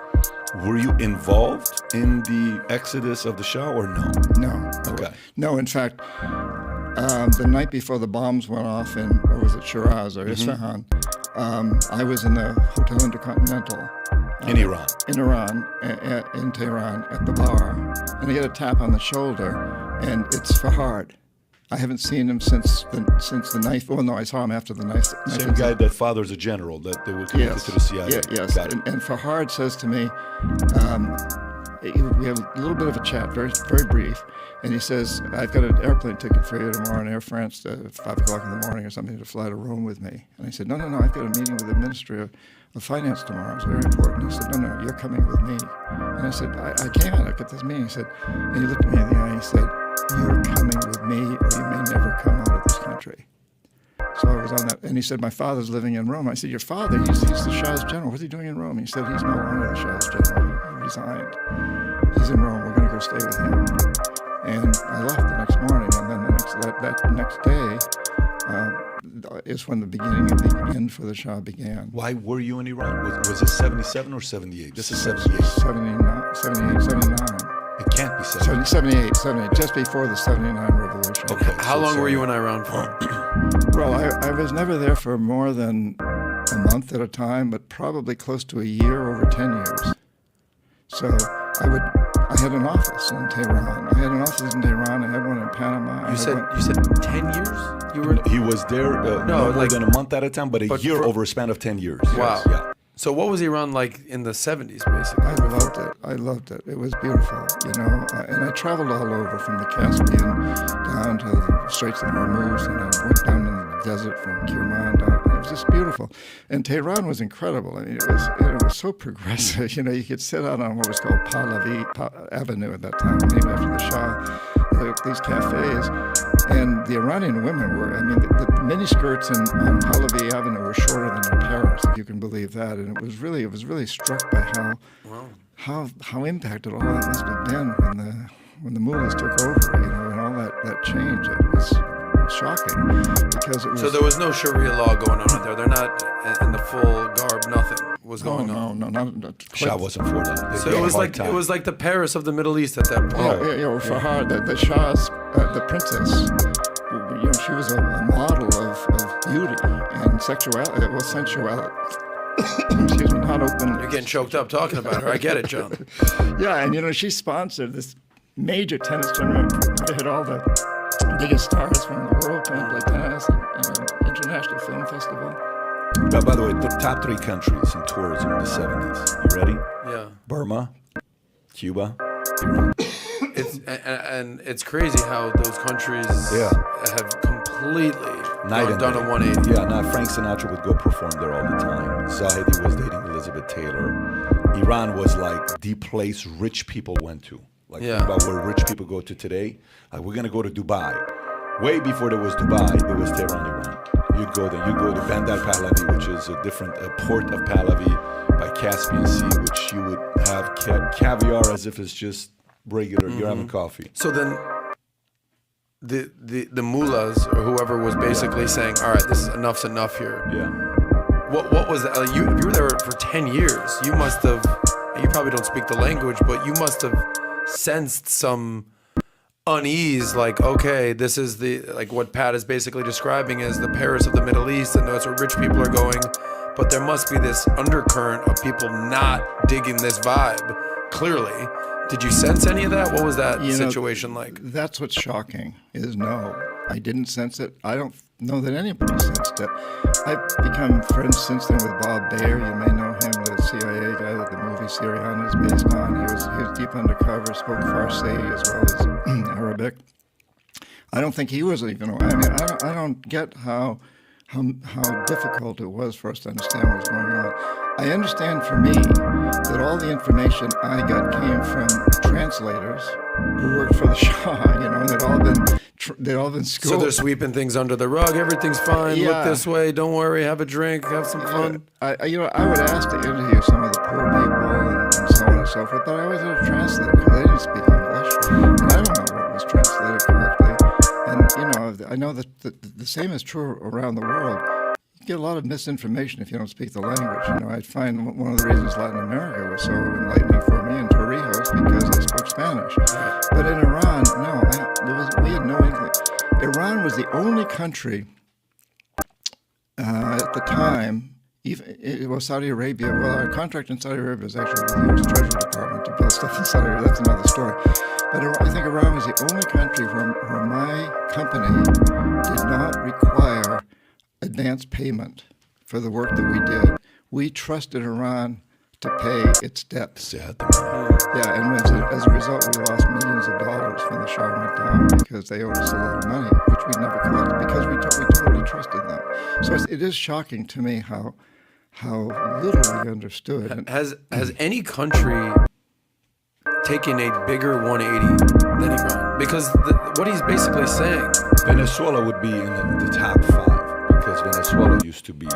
Were you involved in the exodus of the Shah or no? No. Okay. No, in fact, the night before the bombs went off in, or was it Shiraz or Isfahan, I was in the Hotel Intercontinental. In Iran? In Iran, in Tehran, at the bar. And I get a tap on the shoulder, and it's Fahad. I haven't seen him since the knife. Oh, no, I saw him after the knife. Same guy that father's a general, that they were connected to the CIA. Yes. And Fahad says to me, we have a little bit of a chat, very, very brief. And he says, I've got an airplane ticket for you tomorrow in Air France at 5 o'clock in the morning or something to fly to Rome with me. And I said, no, I've got a meeting with the Ministry of Finance tomorrow. It's very important. He said, no, you're coming with me. And I said, I can't. I've got this meeting. He said, and he looked at me in the eye and he said, you're coming with me or you may never come out of this country. So I was on that, and he said, my father's living in Rome. I said, your father, he's the Shah's general. What's he doing in Rome? He said, he's no longer the Shah's general. He resigned. He's in Rome. We're going to go stay with him. And I left the next morning, and then that next day is when the beginning of the end for the Shah began. Why were you in Iran? Was it 77 or 78? This is 78. 78, 79. It can't be 78. 78, just before the 79 revolution. Okay. How long were you in Iran for? Well, I was never there for more than a month at a time, but probably close to a year, over 10 years. So I had an office in Tehran. I had an office in Tehran. I had one in Panama. You said 10 years? You were. He was there no more than a month at a time, but a year over a span of 10 years. Wow. Yes, yeah. So what was Iran like in the 70s, basically? I loved it. It was beautiful, you know. And I traveled all over, from the Caspian down to the Straits of Hormuz, and I went down in the desert from Kirman down. It was just beautiful. And Tehran was incredible. I mean, it was so progressive. You know, you could sit out on what was called Pahlavi Avenue at that time, named after the Shah. These cafes, and the Iranian women were, I mean, the miniskirts on Pahlavi Avenue were shorter than in Paris, if you can believe that. And it was really struck by how impacted all that must have been when the mullahs took over, you know, and all that change. It was shocking because it was. So there was no Sharia law going on out there. They're not in the full garb. Nothing was going on. No, not. Shah wasn't for that. So it was like the Paris of the Middle East at that point. Yeah. Fahad, the Shah's, the princess, you know, she was a model of beauty and sexuality. Well, sensuality. Excuse me, not openly. You're getting choked up talking about her. I get it, John. Yeah, and you know, she sponsored this major tennis tournament. They had all the biggest stars from the world playing tennis and an international film festival. By the way, the top 3 countries in tourism in the 70s. You ready? Yeah. Burma, Cuba, Iran. It's crazy how those countries have completely done a 180. Yeah, now Frank Sinatra would go perform there all the time. Zahedi was dating Elizabeth Taylor. Iran was like the place rich people went to. Like, think about where rich people go to today. Like, we're going to go to Dubai. Way before there was Dubai, there was Tehran, Iran. You'd go there. You'd go to Bandar Pahlavi, which is a port of Pahlavi by Caspian Sea, which you would have caviar as if it's just regular. You're having coffee. So then, the mullahs or whoever was basically saying, all right, this is enough's enough here. Yeah. What was that? Like, if you were there for 10 years, you must have, you probably don't speak the language, but you must have sensed some unease, like, okay, this is like what Pat is basically describing as the Paris of the Middle East, and that's where rich people are going. But there must be this undercurrent of people not digging this vibe, clearly. Did you sense any of that? What was that situation like? That's what's shocking, is no, I didn't sense it. I don't know that anybody sensed it. I've become friends since then with Bob Baer. You may know him, the CIA guy that the movie Syriana is based on. He was deep undercover, spoke Farsi as well as Arabic. I don't think he was even, I mean, I don't get how difficult it was for us to understand what was going on. I understand for me that all the information I got came from translators who worked for the Shah, you know, they'd all been schooled. So they're sweeping things under the rug. Everything's fine. Yeah. Look this way. Don't worry. Have a drink. Have some fun. I would ask to interview some of the poor people and so on and so forth, but I always had a translator because they didn't speak English, and I don't know what was translated correctly. And I know that the same is true around the world. You get a lot of misinformation if you don't speak the language. I'd find one of the reasons Latin America was so enlightening for me in Torrijos because they spoke Spanish. But in Iran, no, we had no English. Iran was the only country at the time. Saudi Arabia. Well, our contract in Saudi Arabia was actually with the U.S. Treasury Department to build stuff in Saudi Arabia. That's another story. But I think Iran was the only country where my company did not require advance payment for the work that we did. We trusted Iran to pay its debts. Yeah, and as a result, we lost millions of dollars when the Shah went down because they owed us a lot of money, which we never collected because we totally trusted them. So it is shocking to me how little we understood. Has any country taken a bigger 180 than Iran? Because what he's basically saying, Venezuela would be in the top 5 because Venezuela used to be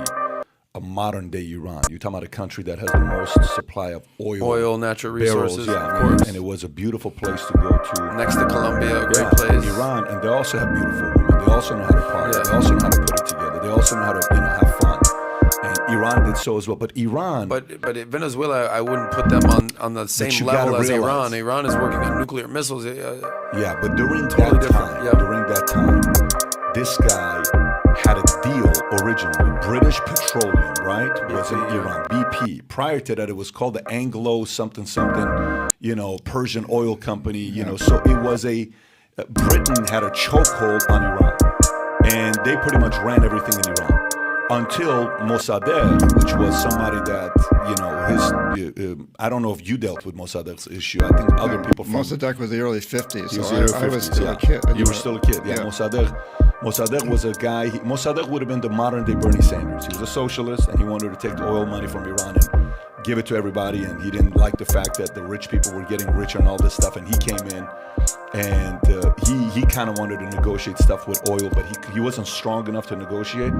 a modern day Iran. You're talking about a country that has the most supply of oil, natural resources, barrels, of course. and it was a beautiful place to go to. Next to Colombia, a great place. Iran, and they also have beautiful women. They also know how to party. They also know how to put it together. They also know how to have fun. And Iran did so as well. But Iran... But Venezuela, I wouldn't put them on the same level as Iran. Iran is working on nuclear missiles. Yeah, but during that time, this guy had a deal originally. British Petroleum, right, was in Iran. BP. Prior to that, it was called the Anglo something, Persian oil company, So it was Britain had a chokehold on Iran. And they pretty much ran everything in Iran. Until Mossadegh, which was somebody that, I don't know if you dealt with Mossadegh's issue. I think other people from... Mossadegh was the early 50s, He was so the early I was 50s, still a kid. You were still a kid, yeah. Mossadegh was a guy... Mossadegh would have been the modern-day Bernie Sanders. He was a socialist, and he wanted to take the oil money from Iran and give it to everybody, and he didn't like the fact that the rich people were getting richer and all this stuff, and he came in, and he kind of wanted to negotiate stuff with oil, but he wasn't strong enough to negotiate.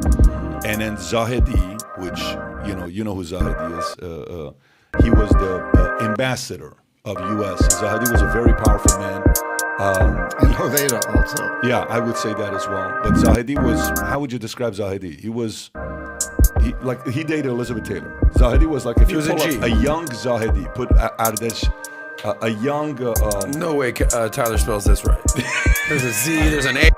And then Zahedi, which, you know who Zahedi is, he was the ambassador of U.S. Zahedi was a very powerful man. And Hoveda also. Yeah, I would say that as well. But Zahedi was, how would you describe Zahedi? He dated Elizabeth Taylor. Zahedi was like, if you pull up a young Zahedi, put Ardesh, a young... no way Tyler spells this right. There's a Z, there's an A.